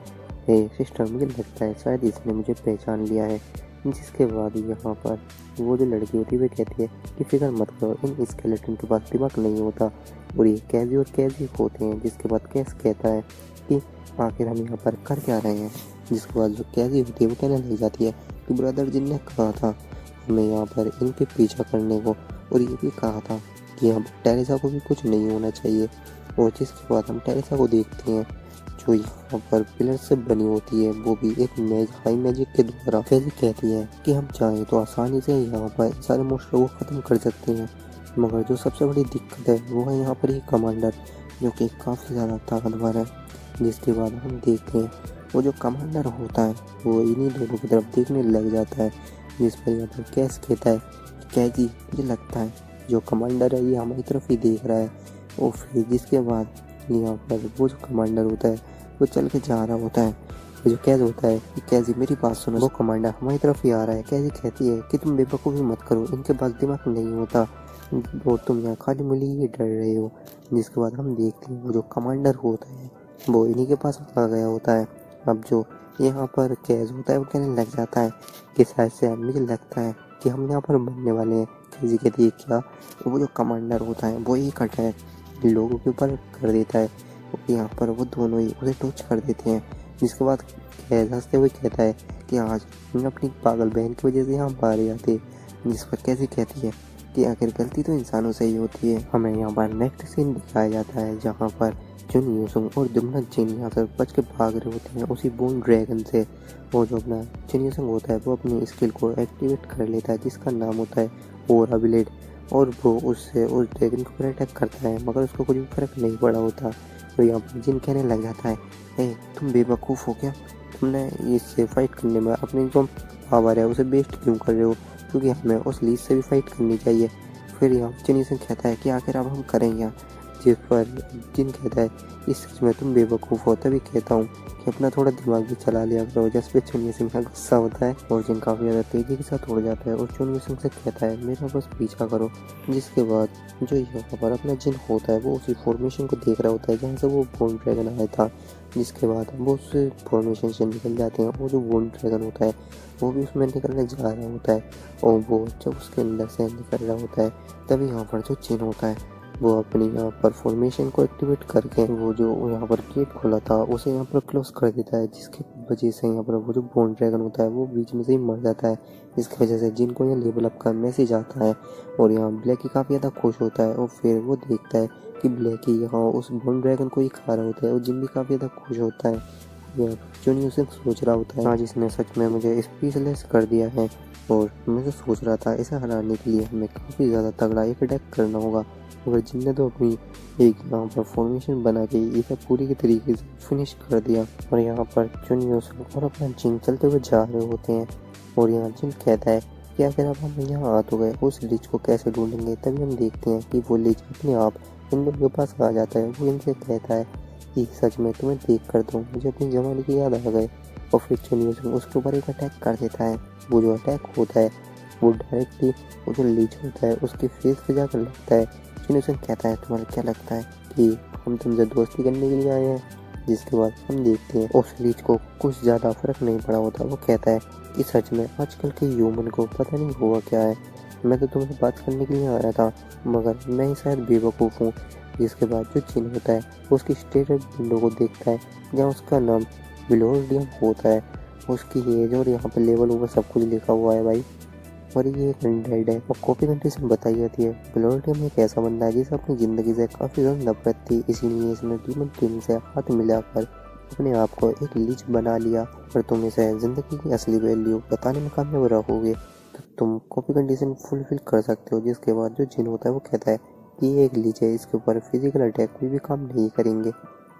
हे सिस्टर मुझे लगता है शायद इसने मुझे पहचान लिया है। जिसके बाद यहाँ पर वो जो लड़की होती है वो कहती है कि फिक्र मत करो, इन स्केलेटन के पास दिमाग नहीं होता और ये कैजी और कैजी होते हैं। जिसके बाद कैस कहता है कि आखिर हम यहाँ पर कर क्या रहे हैं। जिसके बाद जो कैजी होती है वो कहने लग जाती है कि ब्रदर जिन ने कहा था हमें यहाँ पर इनके पीछा करने को, और ये भी कहा था कि हम टेरेसा को भी कुछ नहीं होना चाहिए। और जिसके बाद हम टेरेसा को देखते हैं जो यहाँ पर पिलर से बनी होती है, वो भी एक हाई मैजिक के द्वारा। फिर कहती है कि हम चाहें तो आसानी से यहाँ पर सारे मोस्टर को ख़त्म कर सकते हैं, मगर जो सबसे बड़ी दिक्कत है वो है यहाँ पर ये कमांडर जो कि काफ़ी ज़्यादा ताकतवर है। जिसके बाद हम देखते हैं वो जो कमांडर होता है वो इन्हीं दोनों की तरफ देखने लग जाता है। जिस पर यहाँ पर कैस कहता है कैजी मुझे लगता है जो कमांडर है ये हमारी तरफ ही देख रहा है। और फिर जिसके बाद यहाँ पर वो जो कमांडर होता है वो चल के जा रहा होता है। ये जो कैज होता है कि कैजी मेरी बात सुनो, वो कमांडर हमारी तरफ ही आ रहा है। कैजी कहती है कि तुम बेवकूफ़ी मत करो, इनके पास दिमाग नहीं होता और तुम यहाँ खाली मुली ही डर रहे हो। जिसके बाद हम देखते हैं वो जो कमांडर होता है वो इन्हीं के पास आ गया होता है। अब जो यहाँ पर कैज होता है वो कहने लग जाता है कि शायद से मुझे लगता है कि हम यहाँ पर मरने वाले हैं। कैजी कहती है क्या? वो जो कमांडर होता है वो एक अटैक लोगों के ऊपर कर देता है और यहाँ पर वो दोनों ही उसे टच कर देते हैं। जिसके बाद कैज हंसते हुए कहता है कि आज हमने अपनी पागल बहन की वजह से यहाँ मारे जाते। जिस पर कैसी कहती है कि आखिर गलती तो इंसानों से ही होती है। हमें यहाँ पर नेक्स्ट सीन दिखाया जाता है जहाँ पर जुन यूसुंग और दुमनक जिन यहाँ से बच के भाग रहे होते हैं उसी बोन ड्रैगन से। वो जो अपना जुन यूसुंग होता है वो अपनी स्किल को एक्टिवेट कर लेता है जिसका नाम होता है ओरा ब्लेड, और वो उससे उस ड्रैगन के ऊपर अटैक करता है मगर उसको कुछ भी फर्क नहीं पड़ा होता। तो यहाँ पर जिन कहने लग जाता है ए तुम बेवकूफ़ हो क्या, तुमने इससे फाइट करने में अपनी जो पावर है उसे वेस्ट क्यों कर रहे हो, क्योंकि हमें उस लीज से भी फाइट करनी चाहिए। फिर यहाँ जिन सिंह कहता है कि आखिर अब हम करें क्या। जिस पर जिन कहता है इस सच में तुम बेवकूफ़ हो, तभी कहता हूँ कि अपना थोड़ा दिमाग भी चला लिया करो। जिस पे चुनिया सिंह का गुस्सा होता है और जिन काफ़ी ज़्यादा तेज़ी के साथ उड़ जाता है और चुनिया सिंह से कहता है मेरा बस पीछा करो। जिसके बाद जो यहाँ पर अपना जिन होता है वो उसी फॉर्मेशन को देख रहा होता है जहाँ से वो बोन ड्रैगन आया था। जिसके बाद वो उस फॉर्मेशन से निकल जाते हैं और जो बोन ड्रैगन होता है वो भी उसमें निकलने जा रहा होता है। और वो जब उसके अंदर से निकल रहा होता है तभी यहाँ पर जो जिन होता है वो अपनी यहाँ पर फॉर्मेशन को एक्टिवेट करके वो जो यहाँ पर गेट खोला था उसे यहाँ पर क्लोज कर देता है, जिसकी वजह से यहाँ पर वो जो बोन ड्रैगन होता है वो बीच में से ही मर जाता है। इसकी वजह से जिनको यहाँ लेवल अप का मैसेज आता है और यहाँ ब्लैकी काफ़ी ज़्यादा खुश होता है और फिर वो देखता है कि ब्लैकी यहाँ उस बोन ड्रैगन को ही खा रहा होता है और जिन भी काफ़ी ज़्यादा खुश होता है। यहाँ जो उसे सोच रहा होता है आज इसने सच में मुझे स्पीचलेस कर दिया है और मैं तो सोच रहा था इसे हराने के लिए हमें काफ़ी ज़्यादा तगड़ा एक अटैक करना होगा, मगर जिनने तो अपनी एक यहाँ पर फॉर्मेशन बना के इसे पूरी के तरीके से फिनिश कर दिया। और यहाँ पर चुनियो और अपना जिन चलते हुए जा रहे होते हैं और यहाँ जिन कहता है कि अगर अब हम यहाँ आ तो गए उस लीच को कैसे ढूंढेंगे। तभी हम देखते हैं कि वो लीच अपने आप इन लोगों के पास आ जाता है। वो इनसे कहता है कि सच में तुम्हें देख कर तो मुझे अपनी जवानी की याद आ गए। और फिर चुनियो उसके ऊपर एक अटैक कर देता है। वो जो अटैक होता है वो डायरेक्टली वो जो लीच होता है उसके फेस पे जाकर लगता है। चुनियो कहता है तुम्हारा क्या लगता है कि हम तुमसे दोस्ती करने के लिए आए हैं। जिसके बाद हम देखते हैं उस लीच को कुछ ज़्यादा फर्क नहीं पड़ा होता। वो कहता है कि सच में आजकल के ह्यूमन को पता नहीं हुआ क्या है, मैं तो तुमसे बात करने के लिए आया था मगर मैं ही शायद बेवकूफ़ हूँ। जिसके बाद जो जिन होता है उसकी स्टेटस विंडो को देखता है जहाँ उसका नाम विलोडियम होता है, उसकी एज और यहाँ पर लेवल ऊपर सब कुछ लिखा हुआ है भाई, और ये एक अनडेड है। और कॉपी कंडीशन बताई जाती है विलोडियम एक ऐसा बंदा है जिसे अपनी ज़िंदगी से काफ़ी ज़्यादा नफरत थी, इसीलिए इसने डीमन किंग से हाथ मिलाकर अपने आप को एक लीच बना लिया। और तुम इसे ज़िंदगी की असली वैल्यू बताने में कामयाब रहोगे तो तुम कॉपी कंडीशन फुलफिल कर सकते हो। जिसके बाद जो जिन होता है वो कहता है कि ये एक लीच है, इसके ऊपर फिजिकल अटैक भी काम नहीं करेंगे।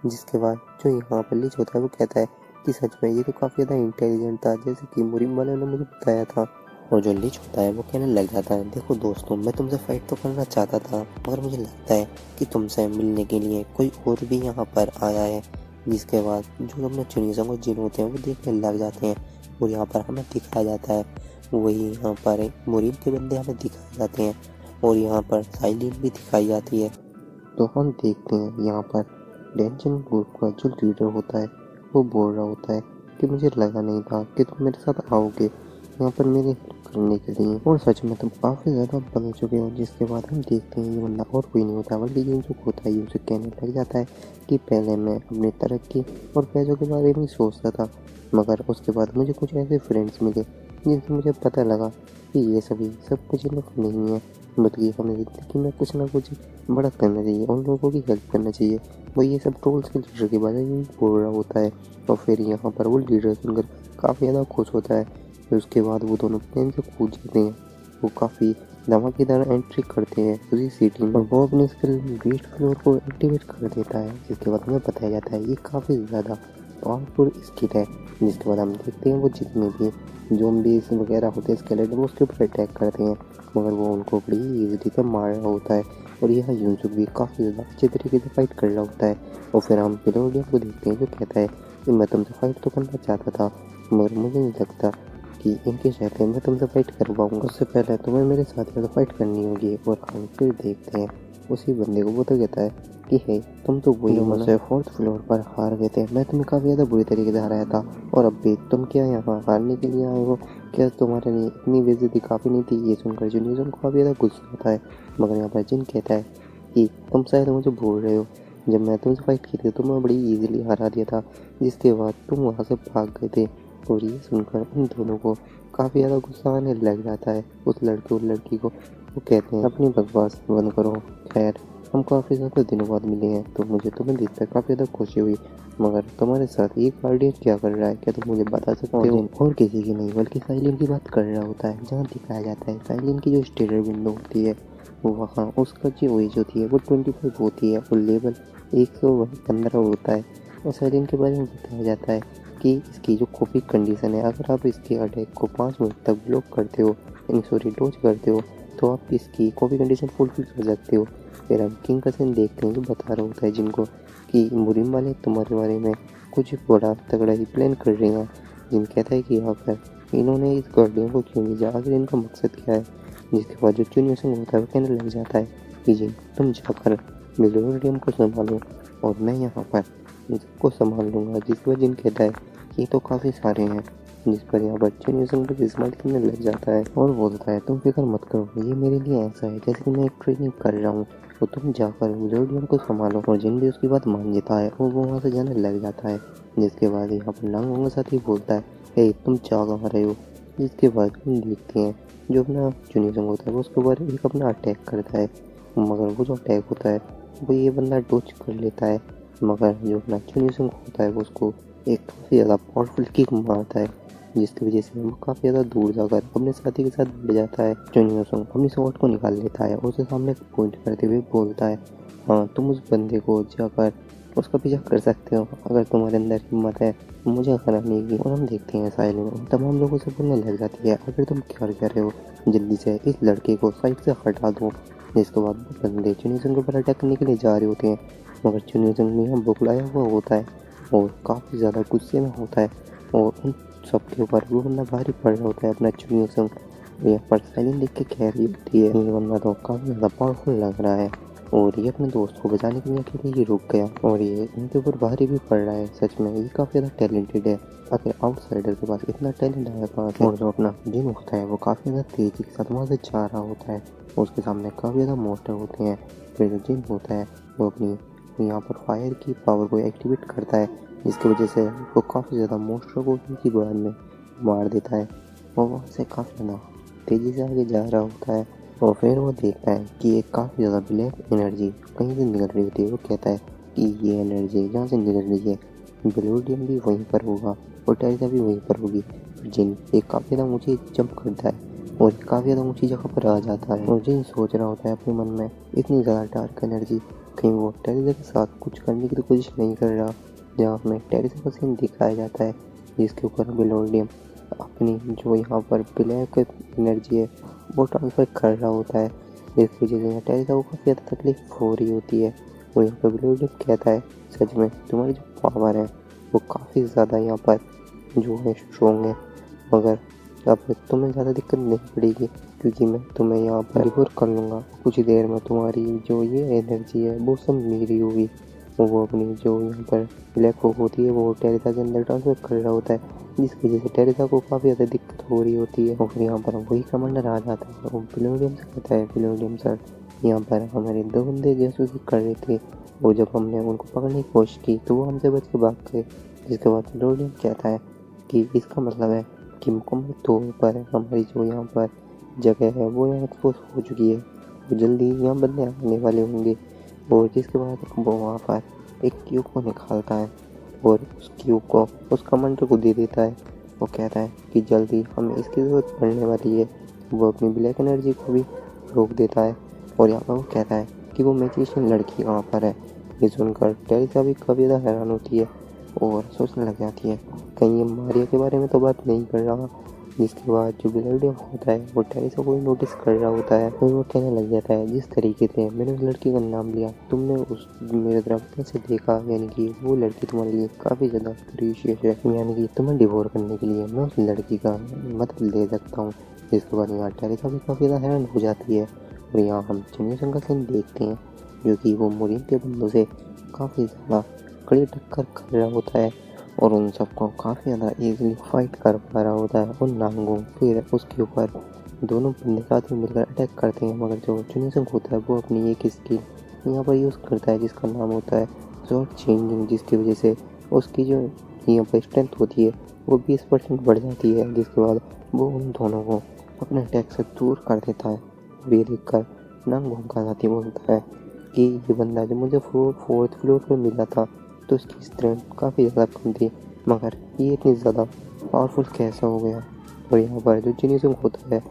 जिसके बाद जो यहाँ पर लीच होता है वो कहता है कि सच में ये तो काफ़ी ज़्यादा इंटेलिजेंट था, जैसे कि मुरीम वाले ने मुझे बताया था। और जो लीच होता है वो कहने लग जाता है, देखो दोस्तों, मैं तुमसे फाइट तो करना चाहता था, मगर मुझे लगता है कि तुमसे मिलने के लिए कोई और भी यहाँ पर आया है। जिसके बाद जो अपने चुनियों को जिन होते हैं वो देखने लग जाते हैं, और यहाँ पर हमें दिखाया जाता है वही यहाँ पर मुरीम के बंदे हमें दिखाए जाते हैं, और यहाँ पर साइलिन भी दिखाई जाती है। तो हम देखते हैं यहाँ पर डेंजन ग्रुप का जो लीडर होता है वो बोल रहा होता है कि मुझे लगा नहीं था कि तुम मेरे साथ आओगे यहाँ पर मेरी हेल्प करने के लिए, और सच में तुम काफ़ी ज़्यादा बदल चुके हो। जिसके बाद हम देखते हैं ये बंदा और कोई नहीं होता बल्कि ये जो होता है ये उसे कहने लग जाता है कि पहले मैं अपनी तरक्की और पैसों के बारे में सोचता था, मगर उसके बाद मुझे कुछ ऐसे फ्रेंड्स मिले जिनसे मुझे पता लगा कि ये सभी सब कुछ इनफ नहीं है, बल्कि हमें ज़िंदगी में कुछ ना कुछ बड़ा करना चाहिए, उन लोगों की हेल्प करना चाहिए। वो ये सब ट्रोल्स के लीडर के बारे में बोल रहा होता है, और फिर यहाँ पर वो लीडर सुनकर काफ़ी ज़्यादा खुश होता है। फिर उसके बाद वो दोनों प्लेन से कूद जाते हैं। वो काफ़ी धमाकेदार एंट्री करते हैं उसी सिटी में, और वो अपनी स्किल बीस्ट फ्लोर को एक्टिवेट कर देता है। जिसके बाद हमें बताया जाता है ये काफ़ी ज़्यादा पावरफुल स्किल है। जिसके बाद हम देखते हैं वो जितने भी ज़ॉम्बीज़ वगैरह होते हैं स्केलेटन वो उसके ऊपर अटैक करते हैं, मगर वो उनको बड़ी ईजिली से मार रहा होता है। और यह यूसुफ भी काफ़ी ज़्यादा अच्छे तरीके से फाइट कर रहा होता है। और फिर हम पेलोडियम को देखते हैं जो कहता है कि मैं तुमसे फाइट तो करना चाहता था, मगर मुझे नहीं लगता कि इनके साथ मैं तुमसे फाइट कर पाऊँगा, उससे पहले तुम्हें मेरे साथ में फाइट करनी होगी। और हम फिर देखते हैं उसी बंदे को, वो तो कहता है कि है तुम तो वही मुझसे 4th फ्लोर पर हार गए थे, मैं तुम्हें काफ़ी ज़्यादा बुरी तरीके से हराया था, और अब भी तुम क्या यहाँ हारने के लिए आए हो? क्या तुम्हारे लिए इतनी बेइज्जती काफ़ी नहीं थी? ये सुनकर जुनियन को काफ़ी ज़्यादा गुस्सा होता है, मगर यहाँ पर जिन कहता है कि तुम शायद मुझे भूल रहे हो, जब मैं तुमसे फाइट की थी तो मैं बड़ी ईजिली हरा दिया था, जिसके बाद तुम वहाँ से भाग गए थे। और ये सुनकर उन दोनों को काफ़ी ज़्यादा गुस्सा आने लग जाता है उस लड़के और लड़की को। वो कहते हैं अपनी बकवास बंद करो, खैर हम काफ़ी ज़्यादा दिनों बाद मिले हैं तो मुझे तुम्हें देखकर काफ़ी ज़्यादा खुशी हुई, मगर तुम्हारे साथ ये गार्डियन क्या कर रहा है, क्या तुम मुझे बता सकते हो? और किसी की नहीं बल्कि साइलिन की बात कर रहा होता है, जहाँ दिखाया जाता है साइलिन की जो स्टेटर विंडो होती है वो वहाँ उसका जो एज होती है वो 25 होती है, और लेवल 115 होता है। और साइलिन के बारे में बताया जाता है कि इसकी जो कॉपी कंडीशन है, अगर आप इसके अटैक को 5 मिनट तक ब्लॉक करते हो, यानी सॉरी डोज करते हो, तो आप इसकी कॉपी कंडीशन फुलफिल कर सकते हो। फिर हम किंग का सीन देखते हैं जो बता रहा होता है जिनको कि मुरीम वाले तुम्हारे बारे में कुछ बड़ा तगड़ा ही प्लान कर रहे हैं। जिन कहता है कि आखिर इन्होंने इस गार्डियन को क्यों भेजा, आखिर इनका मकसद क्या है? जिसके बाद जो चुनियों होता है वो कहने लग जाता है कि जिन तुम जाकर मिलोडियम को संभालो और मैं यहाँ पर इन सबको संभाल लूँगा। जिसके बाद जिन कहता है कि ये तो काफ़ी सारे हैं, जिस पर यहाँ पर चुनियों को इस्तेमाल करने लग जाता है और बोलता है तुम फिक्र मत करो, ये मेरे लिए ऐसा है जैसे कि मैं एक ट्रेनिंग कर रहा हूँ, तो तुम जाकर मिलोडियम को संभालो। और जिन भी उसकी बात मान जाता है और वो वहाँ से जाने लग जाता है। जिसके बाद यहाँ पर नांगों के साथ ही बोलता है हे तुम जा कहाँ रहे हो? जिसके बाद हम देखते हैं जो अपना चुनियों होता है वो उसके ऊपर एक अपना अटैक करता है, मगर वो जो अटैक होता है वो ये बंदा डोज कर लेता है, मगर जो अपना चुनियों होता है वो उसको एक काफ़ी ज़्यादा पावरफुल किक मारता है, जिसकी वजह से वो काफ़ी ज़्यादा दूर जाकर अपने साथी के साथ बढ़ जाता है। चुनियों अपनी स्वॉर्ड को निकाल लेता है और उसे सामने पॉइंट करते हुए बोलता है हाँ तुम उस बंदे को जाकर उसका पीछा कर सकते हो अगर तुम्हारे अंदर हिम्मत है मुझे हराने की। और हम देखते हैं साइलेंट तमाम लोगों से बोलने लग जाती है अगर तुम क्या कर रहे हो, जल्दी से इस लड़के को साइड से हटा दो। जिसके बाद वो बंदे चुनियों के ऊपर अटैक करने के लिए जा रहे होते हैं, मगर चुनियों में हम बुखलाया हुआ होता है और काफ़ी ज़्यादा गुस्से में होता है, और उन सबके ऊपर वो बंदा भारी पड़ रहा होता है अपना चुनियों संग। यहाँ पर साइलेंट देख के खैर ही होती है, ये बंदा तो काफ़ी ज़्यादा पावरफुल लग रहा है और ये अपने दोस्त को बचाने के लिए अकेले ही रुक गया, और ये इनके ऊपर भारी भी पड़ रहा है। सच में ये काफ़ी ज़्यादा टैलेंटेड है, आखिर आउटसाइडर के पास इतना टैलेंट आया पास। और जो अपना जिन होता है वो काफ़ी ज़्यादा तेज़ी के साथ वहाँ से जा रहा होता है, उसके सामने काफ़ी ज़्यादा मोस्टर होते हैं। फिर जो जिन होता है वो अपनी यहाँ पर फायर की पावर को एक्टिवेट करता है, जिसकी वजह से वो काफ़ी ज़्यादा मोस्टर को उनकी बार में मार देता है। वो वहाँ से काफ़ी ज़्यादा तेज़ी से आगे जा रहा होता है, और फिर वो देखता है कि एक काफ़ी ज़्यादा ब्लैक एनर्जी कहीं से निकल रही होती है। वो कहता है कि ये एनर्जी जहाँ से निकल रही है ब्लूडियम भी वहीं पर होगा और टेरिसा भी वहीं पर होगी। जिन एक काफ़ी ज़्यादा ऊँची जंप करता है और काफ़ी ज़्यादा ऊंची जगह पर आ जाता है और जिन सोच रहा होता है अपने मन में इतनी ज़्यादा डार्क एनर्जी, कहीं वो टेरिसा के साथ कुछ करने की तो कोशिश नहीं कर रहा। जहाँ हमें टेरिसा का सीन दिखाया जाता है जिसके ऊपर बिलोडियम अपनी जो यहाँ पर ब्लैक एनर्जी है वो ट्रांसफर कर रहा होता है, जिसकी वजह से यहाँ टेरिसा को काफ़ी ज़्यादा तकलीफ हो रही होती है। और यहाँ पर बिलोडियम कहता है सच में तुम्हारी जो पावर है वो काफ़ी ज़्यादा यहाँ पर जो है स्ट्रॉन्ग है, मगर अब तुम्हें ज़्यादा दिक्कत नहीं पड़ेगी क्योंकि मैं तुम्हें यहाँ पर रिकवर कर लूँगा। कुछ ही देर में तुम्हारी जो ये एनर्जी है वो सब मेरी होगी। वो अपनी जो यहाँ पर ब्लैक होप होती है वो टेरिसा के अंदर ट्रांसफर कर रहा होता है, जिसकी वजह से टेरिसा को काफ़ी ज़्यादा दिक्कत हो रही होती है। और यहाँ पर वही कमांडर आ जाता है और बिलोडियम से कहता है बिलोडियम सर यहाँ पर हमारे 2 बंदे जासूसी कर रहे थे और जब हमने उनको पकड़ने की कोशिश की तो वो हमसे बच के भाग गए। जिसके बाद बिलोडियम कहता है कि इसका मतलब है कि मुकम्मल तौर पर हमारी जो यहाँ पर जगह है वो यहाँ एक्सपोज हो चुकी है, तो जल्दी यहाँ बंदे आने वाले होंगे। और जिसके बाद वो वहाँ पर एक क्यूब को निकालता है और उस क्यूब को उस कमांडर को दे देता है। वो कहता है कि जल्दी हमें इसकी ज़रूरत पड़ने वाली है। वो अपनी ब्लैक एनर्जी को भी रोक देता है और यहाँ पर वो कहता है कि वो मैजिशियन लड़की वहाँ पर है। ये सुनकर टेरिसा भी काफ़ी ज़्यादा हैरान होती है और सोचने लग जाती है कहीं ये मारिया के बारे में तो बात नहीं कर रहा। जिसके बाद जो बिलोडियम होता है वो टेरिसा को नोटिस कर रहा होता है और वो कहने लग जाता है जिस तरीके से मैंने उस लड़की का नाम लिया तुमने उस मेरे तरफ कैसे देखा, यानी कि वो लड़की तुम्हारे लिए काफ़ी ज़्यादा प्रीशियस है, यानी कि तुम्हें डिवोर करने के लिए मैं उस लड़की का मदद ले सकता हूँ। जिसके बाद यहाँ टेरिसा भी काफ़ी ज़्यादा हैरान हो जाती है और यहाँ हम चुनियों का सीन देखते हैं जो कि वो मोरिन के बंदों से काफ़ी ज़्यादा कड़ी टक्कर कर रहा होता है और उन सबको काफ़ी ज़्यादा इजीली फाइट कर पा रहा होता है। और नांगो फिर उसके ऊपर दोनों बंदे साथ में मिलकर अटैक करते हैं, मगर जो चुनियों होता है वो अपनी एक स्किल यहाँ पर यूज़ करता है जिसका नाम होता है शॉर्ट चेंजिंग, जिसकी वजह से उसकी जो यहाँ पर स्ट्रेंथ होती है वो 20% बढ़ जाती है। जिसके बाद वो उन दोनों को अपने अटैक से दूर कर देता है और ये देखकर नांगो का साथी बोलता है कि ये बंदा जो मुझे फोर्थ फ्लोर पर मिला था तो उसकी स्ट्रेंथ काफ़ी ज़्यादा कम थी, मगर ये इतनी ज़्यादा पावरफुल कैसा हो गया। और यहाँ पर जो जिनिसम होता है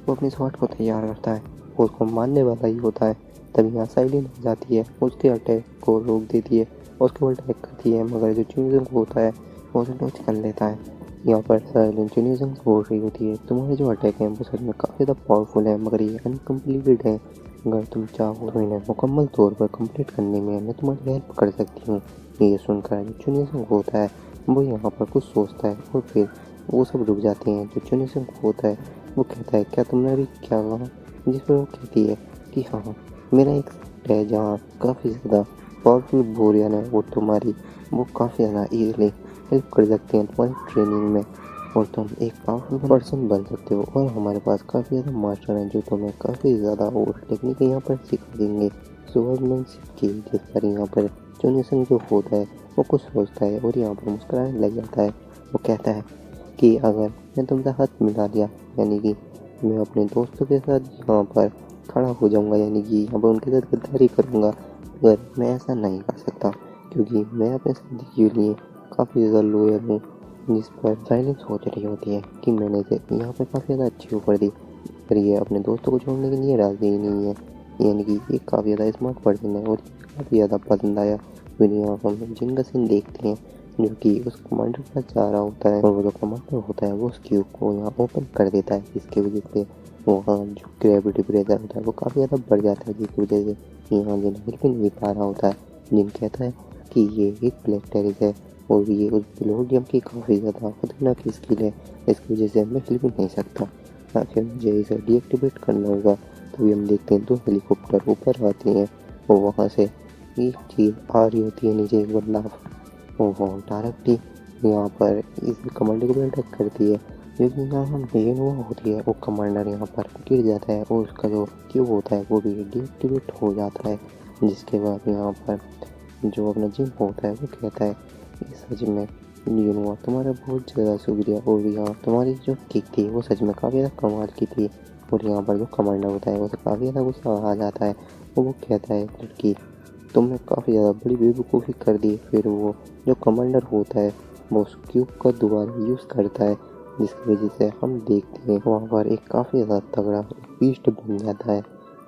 वो अपनी स्वॉर्ड को तैयार करता है, वो उसको मारने वाला ही होता है। तभी यहाँ साइलिन आ जाती है, उसके अटैक को रोक देती है और उसके ऊपर अटैक करती है, मगर जो जिनिसम होता है वो उसे डॉज कर लेता है। यहाँ पर साइलिन जिनिसम बोल रही होती है तुम्हारे जो अटैक हैं वो सच में काफ़ी ज़्यादा पावरफुल है, मगर ये अनकम्प्लीटेड है। अगर तुम चाहो तो इन्हें मुकम्मल तौर पर कंप्लीट करने में मैं तुम्हारी हेल्प कर सकती हूँ। ये सुनकर जो चुनिसम होता है वो यहाँ पर कुछ सोचता है और फिर वो सब रुक जाते हैं। जो चुनिसम होता है वो कहता है क्या तुमने अभी क्या कहा, जिस पर वो कहती है कि हाँ मेरा एक फ्रेंड है जहाँ काफ़ी ज़्यादा पावरफुल बोरियन है वो तुम्हारी वो काफ़ी ज़्यादा ईजिली हेल्प कर सकते हैं तुम्हारी ट्रेनिंग में और तुम एक पावरफुल पर्सन बन सकते हो। और हमारे पास काफ़ी ज़्यादा मास्टर हैं जो तुम्हें काफ़ी ज़्यादा और टेक्निक यहाँ पर सिखा देंगे स्वॉर्डमैनशिप की। जिस पर यहाँ पर चुनिसन जो होता है वो कुछ सोचता है और यहाँ पर मुस्कुराने लग जाता है। वो कहता है कि अगर मैं तुमसे हाथ मिला लिया यानी कि मैं अपने दोस्तों के साथ यहाँ पर खड़ा हो जाऊँगा, यानी कि यहाँ पर उनके साथ गद्दारी करूँगा, मगर मैं ऐसा नहीं कर सकता क्योंकि मैं अपने साथी के लिए काफ़ी ज़्यादा लॉयल हूँ। जिस पर साइलेंस सोच रही होती है कि मैंने इसे यहाँ पर काफ़ी ज़्यादा अच्छी ऑफर दी पर ये अपने दोस्तों को छोड़ने के लिए राज़ी ही नहीं है, यानी कि ये काफ़ी ज़्यादा स्मार्ट पर्सन है और काफ़ी ज़्यादा पसंद आया। फिर यहाँ हम जिन का सीन देखते हैं जो कि उस कमांडर के पास जा रहा होता है और वो जो कमांडर होता है वो उस क्यूब को यहाँ ओपन कर देता है, जिसकी वजह से वहाँ जो ग्रेविटी प्रेशर होता है वो काफ़ी ज़्यादा बढ़ जाता है, जिसकी वजह से यहाँ जिन हिल भी नहीं पा रहा होता है। जिन कहता है कि ये एक ब्लैक टेरिस है और ये उस बिलोडियम की काफ़ी ज़्यादा खतरनाक स्किल है, इसकी वजह से मैं हिल भी नहीं सकता। आखिर मुझे इसे डीएक्टिवेट करना होगा। तभी हम देखते हैं 2 हेलीकॉप्टर ऊपर आती हैं और वहाँ से एक चीज़ आ रही होती है नीचे एक बदलाव और वो डायरेक्टली यहाँ पर इस कमांडर को अटैक करती है, जो कि यहाँ हम हुआ होती है। वो कमांडर यहाँ पर गिर जाता है और उसका जो क्यूब होता है वो भी डीएक्टिवेट हो जाता है। जिसके बाद यहाँ पर जो अपना जिम होता है वो कहता है सच में यूनुआ तुम्हारा बहुत ज़्यादा शुक्रिया और यहाँ तुम्हारी जो किक थी वो सच में काफ़ी ज़्यादा कमाल की थी। और यहाँ पर जो कमांडर होता है वो काफ़ी ज़्यादा गुस्सा आ जाता है और वो कहता है लड़की तुमने काफ़ी ज़्यादा बड़ी बेवकूफ़ी कर दी। फिर वो जो कमांडर होता है वो उस क्यूब का दोबारा यूज़ करता है जिसकी वजह से हम देखते हैं वहाँ पर एक काफ़ी ज़्यादा तगड़ा बीस्ट बन जाता है।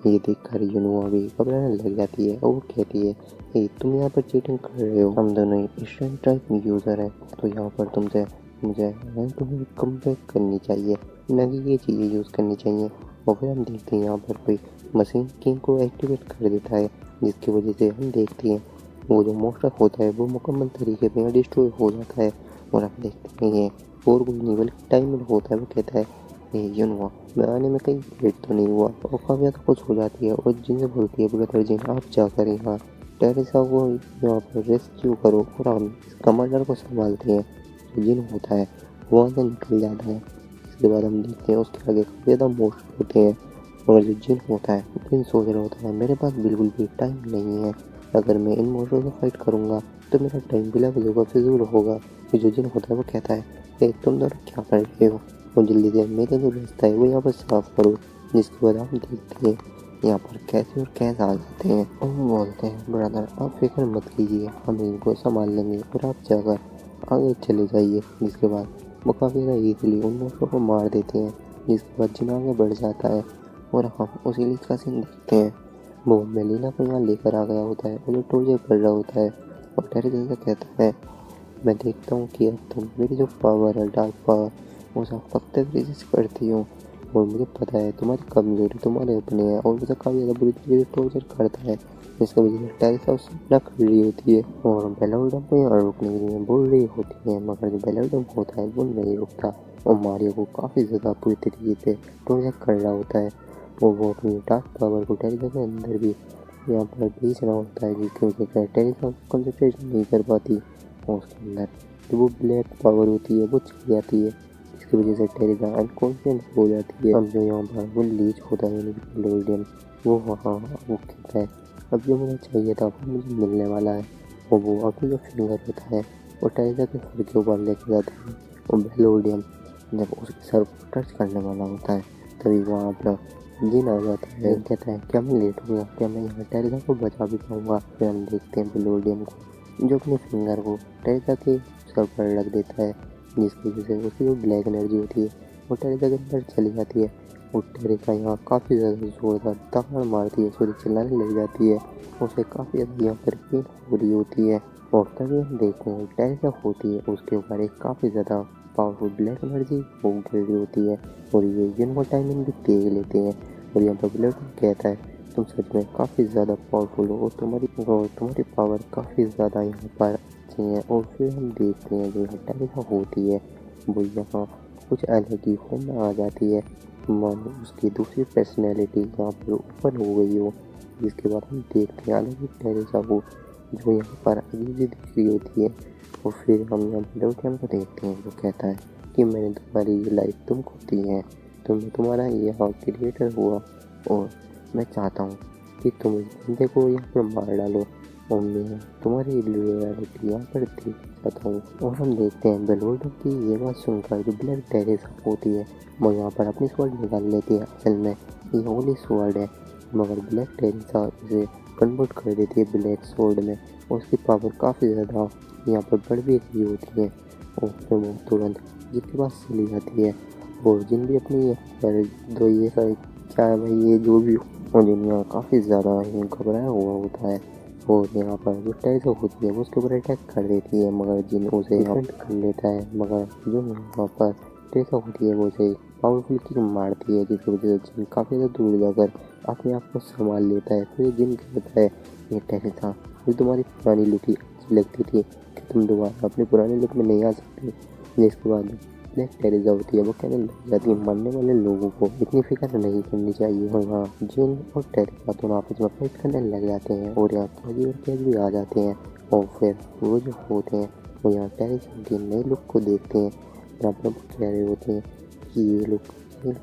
ये देखकर यूनुआ भी घबराने लग जाती है और वो कहती है कि तुम यहाँ पर चीटिंग कर रहे हो, हम दोनों ही स्टूडेंट टाइप यूज़र हैं, तो यहाँ पर तुमसे मुझे हैंड टू हैंड कम्बैक करनी चाहिए, ना कि ये चीज़ें यूज़ करनी चाहिए। और फिर हम देखते हैं यहाँ पर कोई मशीन किंग को एक्टिवेट कर देता है, जिसकी वजह से हम देखते हैं वो जो मोस्टर होता है वो मुकम्मल तरीके से डिस्ट्रॉय हो जाता है। और हम देखते हैं ये और कोई नहीं बल्कि टाइमर होता है। वो कहता है ये यूनुआ मैं आने में कहीं लेट तो नहीं हुआ, और काफ़ी ज़्यादा खुश हो जाती है और जिन से बोलती है ब्रदर जिन आप जाकर यहाँ टेरेसा को यहाँ पर रेस्क्यू करो और हम इस कमांडर को संभालते हैं। जो जिन होता है वो वहाँ से निकल जाता है। इसके बाद हम देखते हैं उसके आगे काफ़ी ज़्यादा मोस्टर होते हैं, और जो जिन होता है जिन सोच रहा होता है मेरे पास बिल्कुल भी टाइम नहीं है, अगर मैं इन मोस्टरों से फाइट करूँगा तो मेरा टाइम बिला होगा, फिजूल होगा। फिर जो जिन होता है वो कहता है तुम दोनों क्या कर रहे हो, और जल्दी से मेरा जो रास्ता है वो यहाँ पर साफ करो। जिसके बाद हम देखते हैं यहाँ पर कैसे और कैसे आ जाते हैं और वो बोलते हैं ब्रदर आप फिक्र मत कीजिए, हम इनको संभाल लेंगे और आप जाकर आगे चले जाइए। जिसके बाद वो काफ़ी ज़्यादा ईजिली उन मोस्टरों को मार देते हैं। जिसके बाद जिन आगे बढ़ जाता है और हम उसी लीज का सीन देखते हैं। वो मेलिना को यहाँ लेकर आ गया होता है, उन्हें टॉर्चर कर रहा होता है और टेरेसा से कहता है मैं देखता हूँ कि अब तुम मेरी जो पावर है डार्क पावर वो सब कब तक रेजिस्ट करती हो, और मुझे पता है तुम्हारी कमजोरी तुम्हारे अपने हैं, और मुझे काफ़ी ज़्यादा बुरी तरीके से टॉर्चर करता है। जिसकी वजह से टेरेसा उससे ना कर रही होती है और बेलाउडम को यहाँ रुकने के लिए बोल रही होती है, मगर जो बेलाउडम होता है वो नहीं रुकता और मारियो को काफ़ी ज़्यादा बुरी तरीके से टॉर्चर कर रहा होता है। और वो अपनी डार्क पावर को टेरेसा के अंदर भी यहाँ पर भेज रहा होता है, जिसकी वजह से टेरेसा कंसंट्रेट नहीं कर पाती और उसके अंदर जो वो ब्लैक पावर होती है वो चली जाती है। इसकी वजह से टेरेसा अनकॉन्शियस हो जाती है। अब जो यहाँ पर वो लीच होता है यानी कि लोडियन वो वहाँ वो कहता है अब जो मुझे चाहिए था वो मुझे मिलने वाला है, और वो अपनी जो फिंगर होता है वो टेरेसा के सर के ऊपर लेके जाता है। और बेलोडियम जब उसके सर को टच करने वाला होता है तभी वहाँ अपना जिन आ जाता है, कहता है क्या मैं लेट हो गया, क्या मैं यहाँ टेरेसा को बचा भी पाऊँगा। फिर हम देखते हैं बेलोडियम को जो अपने फिंगर को टेरेसा के सर पर रख देता है, जिसकी वजह से उसकी जो ब्लैक एनर्जी होती है वो टेरेसा के अंदर चली जाती है। और टेरेसा यहाँ काफ़ी ज़्यादा जोरदार दहाड़ मारती है, सूर्य चिल्लाने लग जाती है, उसे काफ़ी ज़्यादा यहाँ पर पेन हो रही होती है। और तभी हम देखते हैं टेरेसा होती है उसके ऊपर एक काफ़ी ज़्यादा पावरफुल ब्लैक एनर्जी वो गिर रही होती है, और ये यूनिवर्स टाइमिंग भी देख लेते हैं। और यहाँ पर ब्लैक कहता है तुम सच में काफ़ी ज़्यादा पावरफुल हो और तुम्हारी पावर काफ़ी ज़्यादा यहाँ पर अच्छी है। और फिर हम देखते हैं जो टेरेसा होती है वो यहाँ कुछ अलग ही फॉर्म में आ जाती है, मानो उसकी दूसरी पर्सनैलिटी यहाँ पर ओपन हो गई हो। जिसके बाद हम देखते हैं अलग ही टेरेसा को जो यहाँ पर अजीब सी दिख रही होती है। और फिर हम यहाँ ब्लूटन को देखते हैं जो कहता है कि मैंने तुम्हारी ये लाइफ तुमको दी है, तुम्हारा यहाँ क्रिएटर हुआ, और मैं चाहता हूँ कि तुम इस बंदे को यहाँ पर मार डालो, और मैं तुम्हारी लॉयल्टी यहाँ पर देख चाहता हूँ। और हम देखते हैं बेलोल्डो की ये बात सुनकर जो ब्लैक टेरेसा होती है वो यहाँ पर अपनी स्वॉर्ड निकाल लेती है। असल में ये होली स्वॉर्ड है, मगर ब्लैक टेरेसा इसे कन्वर्ट कर देती है ब्लैक स्वॉर्ड में, और उसकी पावर काफ़ी ज़्यादा यहाँ पर बढ़ भी रही होती है। और फिर वो तुरंत जिनके पास चली जाती है, और जिन भी अपनी यहाँ पर दो ये सारे क्या है भाई ये जो भी और जिन यहाँ काफ़ी ज़्यादा घबराया हुआ होता है, और यहाँ पर जो टेरेसा होती है वो उसके ऊपर अटैक कर देती है, मगर जिन उसे डिफेंड कर लेता है। मगर जो यहाँ पर टेरेसा होती है वो उसे पावरफुल किक मारती है, जिसकी वजह से जिन काफ़ी ज़्यादा दूर जाकर अपने आप को संभाल लेता है। फिर जिन कहता है ये टेरेसा ये तुम्हारी पुरानी लुक ही अच्छी लगती थी कि तुम दोबारा अपने पुराने लुक में नहीं आ सकते। जिसके बाद ब्लैक टेरेसा होती है वो कहने लग जाती है मरने वाले लोगों को इतनी फिक्र नहीं करनी चाहिए। और यहाँ जिन और टेरेसा दोनों आपस में फाइट करने लग जाते हैं, और यहाँ कैजी और कैज भी आ जाते हैं। और फिर वो जो होते हैं वो यहाँ टेरेसा के नए लुक को देखते हैं। यहाँ पर वो कह रहे होते हैं कि ये लुक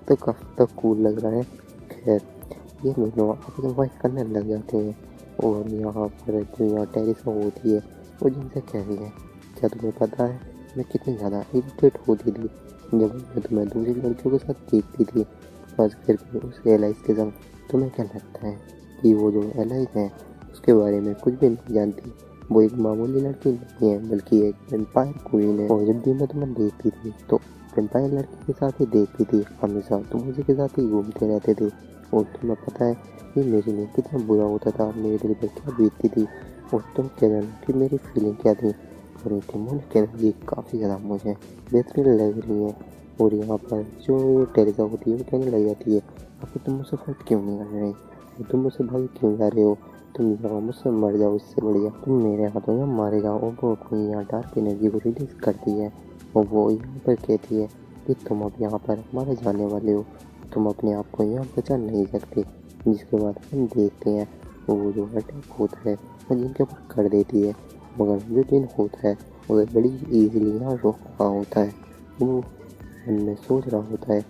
तो काफ़ी तक कूल लग रहा है। खैर ये दोनों आपस में फाइट करने लग जाते हैं, और यहाँ पर जो यहाँ टेरेसा होती है वो जिनसे कह रही है क्या तुम्हें पता है मैं कितनी ज़्यादा इरिटेट होती थी जब मैं तुम्हें दूसरी लड़कियों के साथ देखती थी, खास करके उस एलाइस के संग। तुम्हें क्या लगता है कि वो जो एलाइस है उसके बारे में कुछ भी नहीं जानती, वो एक मामूली लड़की नहीं है बल्कि एक एम्पायर क्वीन है। और जब भी मैं तुम्हें देखती थी तो वेम्पायर लड़की के साथ ही देखती थी हमेशा, तुम उसी के साथ ही घूमते रहते थे और तुम्हें पता है कि मेरे लिए कितना बुरा होता था, मेरे दिल पर क्या बीतती थी और तुम क्या जानो कि मेरी फीलिंग क्या थी। और टिमोन की एनर्जी काफ़ी ज़्यादा मुझे बेहतरीन लग रही है। और यहाँ पर जो टेरेसा होती है वो कहने लग जाती है आखिर तुम मुझसे फाइट क्यों नहीं कर रहे, तुम मुझसे भाग क्यों जा रहे हो, तुम यहाँ मुझसे मर जाओ, इससे बढ़िया तुम मेरे हाथों यहाँ मारे जाओ। और वो अपनी यहाँ डार्क एनर्जी को रिलीज करती है और वो यहाँ पर कहती है कि तुम अब यहाँ पर मारे जाने वाले हो, तुम अपने आप को यहाँ बचा नहीं सकते। जिसके बाद हम देखते हैं वो जो अटैक होता है वो जिनके ऊपर कर देती है, मगर जो जिन होता है वो बड़ी ईजिली यहाँ रोक रहा होता है। वो मन में सोच रहा होता है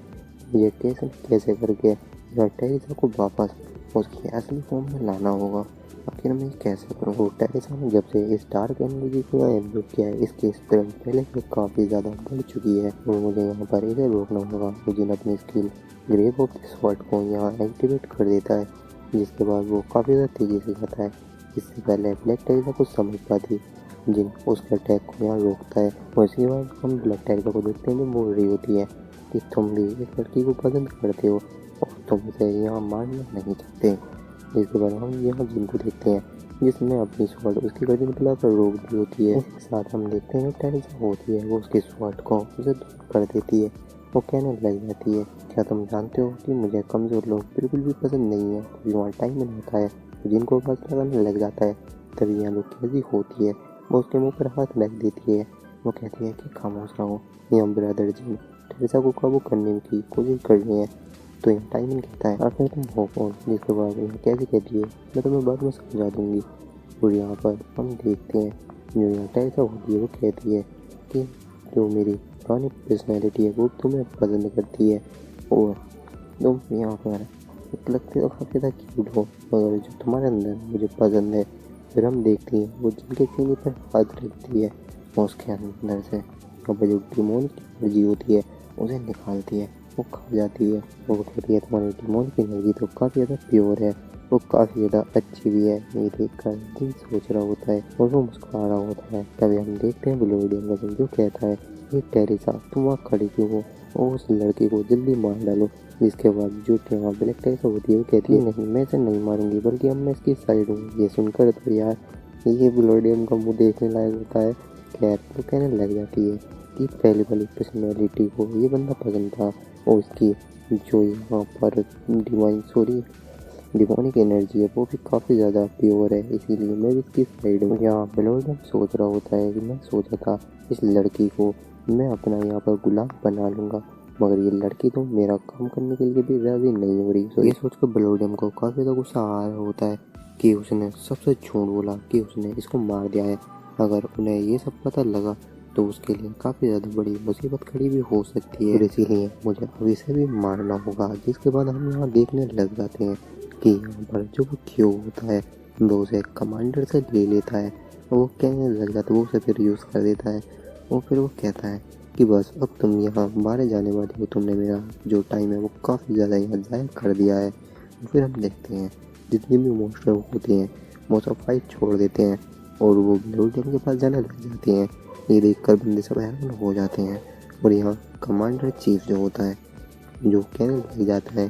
मुझे कैसे करके यहाँ टेरेसा को वापस उसकी असली फॉर्म में लाना होगा, आखिर मैं कैसे करूँ। टेरेसा ने जब से इस डार्क एनर्जी को एब्जॉर्ब किया है इसकी स्ट्रेंथ पहले से काफ़ी ज़्यादा बढ़ चुकी है और मुझे यहाँ पर इसे रोकना होगा। मुझे अपनी skill grave of the sword को यहाँ एक्टिवेट कर देता है, जिसके बाद वो काफ़ी ज़्यादा तेज़ी से जाता है। इससे पहले ब्लैक टेरेसा कुछ समझ पाती जिन उसके अटैक को यहाँ रोकता है। और इसके बाद हम ब्लैक टेरेसा को देखते हैं जो बोल रही होती है कि तुम भी इस लड़की को पसंद करते हो और तुम इसे यहाँ मारना नहीं चाहते। जिसके बाद हम यहाँ जिन को देखते हैं जिसने अपनी स्वॉर्ड उसकी गर्दन पर लाकर रोक दी होती है। इसके साथ हम देखते हैं टेरेसा होती है वो उसकी स्वॉर्ड को उसे दूर कर देती है। वो कहने लग जाती है क्या तुम जानते हो कि मुझे कमज़ोर लोग बिल्कुल भी पसंद नहीं है। तभी वहाँ टाइम में होता है तो जिनको बस लगाने लग जाता है, तभी यहाँ लोग कैसी होती है वो उसके मुंह पर हाथ रख देती है। वो कहती है कि खामोश रहो। यहाँ ब्रदर जिन टेरेसा को काबू करने की कोशिश कर रही है तो यहाँ टाइमिंग कहता है आखिर तुम हो कौन। जिसके बाद यहाँ कैसे कहती है मैं तुम्हें बाद में समझा दूंगी। और यहाँ पर हम देखते हैं जो यहाँ टेरेसा होती है वो कहती है कि जो मेरी पुरानी पर्सनैलिटी है वो तुम्हें पसंद करती है और तुम यहाँ पर लगते तो काफ़ी ज़्यादा क्यूट हो, मगर जो तुम्हारे अंदर मुझे पसंद है। फिर हम देखते हैं वो जिनके सीने पर हाथ रखती है और उसके अंदर से अब जो डिमोन की एनर्जी होती है उसे निकालती है, वो खा जाती है। और वो कहती है तुम्हारी डिमोन की एनर्जी तो काफ़ी ज़्यादा प्योर है, वो काफ़ी ज़्यादा अच्छी भी है। ये देख कर दिल सोच रहा होता है और वो मुस्कुरा रहा होता है। तभी हम देखते हैं ब्लूडियम का जो कहता है ये टेरेसा तुम वहाँ खड़ी क्यों हो और उस लड़के को जल्दी मार डालो। जिसके बाद जो यहाँ ब्लैक टेरेसा होती है वो कहती है नहीं मैं इसे नहीं मारूंगी बल्कि अब मैं इसकी साइड हूँ। ये सुनकर तो यार ये ब्लूडियम का मुँह देखने लायक होता है। खैर तो कहने लग जाती है कि पहली वाली पर्सनैलिटी को ये बंदा पसंद था और इसकी जो यहाँ पर डिमोनिक एनर्जी है वो भी काफ़ी ज़्यादा प्योर है, इसीलिए मैं भी इसकी साइड हूँ। यहाँ ब्लूडियम सोच रहा होता है कि मैं सोचा था इस लड़की को मैं अपना यहाँ पर गुलाम बना लूँगा, मगर ये लड़की तो मेरा काम करने के लिए भी राजी नहीं हो रही। तो ये सोचकर ब्लूडियम को काफ़ी ज़्यादा गुस्सा आ रहा होता है कि उसने सबसे झूठ बोला कि उसने इसको मार दिया है। अगर उन्हें ये सब पता लगा तो उसके लिए काफ़ी ज़्यादा बड़ी मुसीबत खड़ी भी हो सकती है, इसीलिए मुझे अभी से भी मारना होगा। जिसके बाद हम यहाँ देखने लग जाते हैं कि यहाँ पर जो वो क्यों होता है वो उसे कमांडर से ले लेता है। वो कहने लग जाता है वो उसे फिर यूज़ कर देता है और फिर वो कहता है कि बस अब तुम यहाँ मारे जाने वाले हो, तुमने मेरा जो टाइम है वो काफ़ी ज़्यादा यहाँ ज़ाया कर दिया है। फिर हम देखते हैं जितने भी मोस्टर होते हैं वो सब फाइट छोड़ देते हैं और वो ब्लूडियम के पास जाने लग जाते हैं। ये देखकर बंदे सब हैरान हो जाते हैं और यहाँ कमांडर चीफ जो होता है जो कहने लग जाता है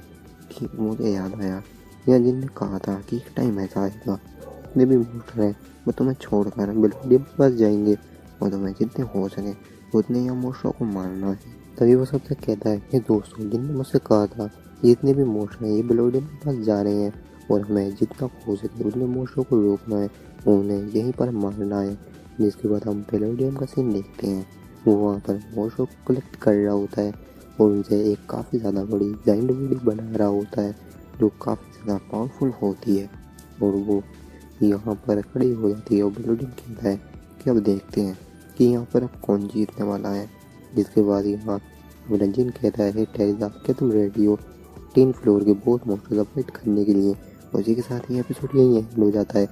कि मुझे याद आया यहाँ जिनने कहा था कि एक टाइम ऐसा आएगा जितने भी मोस्टर हैं वो तुम्हें छोड़कर ब्लूडियम के पास जाएंगे और तुम्हें जितने हो सके उतने यहाँ मोस्टरों को मारना है। तभी वो सबसे कहता है कि दोस्तों जिनने मुझसे कहा था जितने भी मोस्टर हैं ये ब्लूडियम के पास जा रहे हैं और हमें जितना हो सके उतने मोस्टरों को रोकना है, उन्हें यहीं पर मारना है। जिसके बाद हम ब्लूडियम का सीन देखते हैं वो वहाँ पर मोस्टरों को कलेक्ट कर रहा होता है और उनसे एक काफ़ी ज़्यादा बड़ी जाइंट बॉडी बना रहा होता है जो काफ़ी ज़्यादा पावरफुल होती है। और वो यहाँ पर खड़ी हो जाती है और ब्लूडियम कहता है कि अब देखते हैं कि यहाँ पर अब कौन जीतने वाला है। जिसके बाद यहाँ रंजीन कहता है टेरेसा क्या तुम रेडी हो 3 फ्लोर के बहुत मोस्टर फाइट करने के लिए। उसी के साथ ये एपिसोड यही एंड हो जाता है।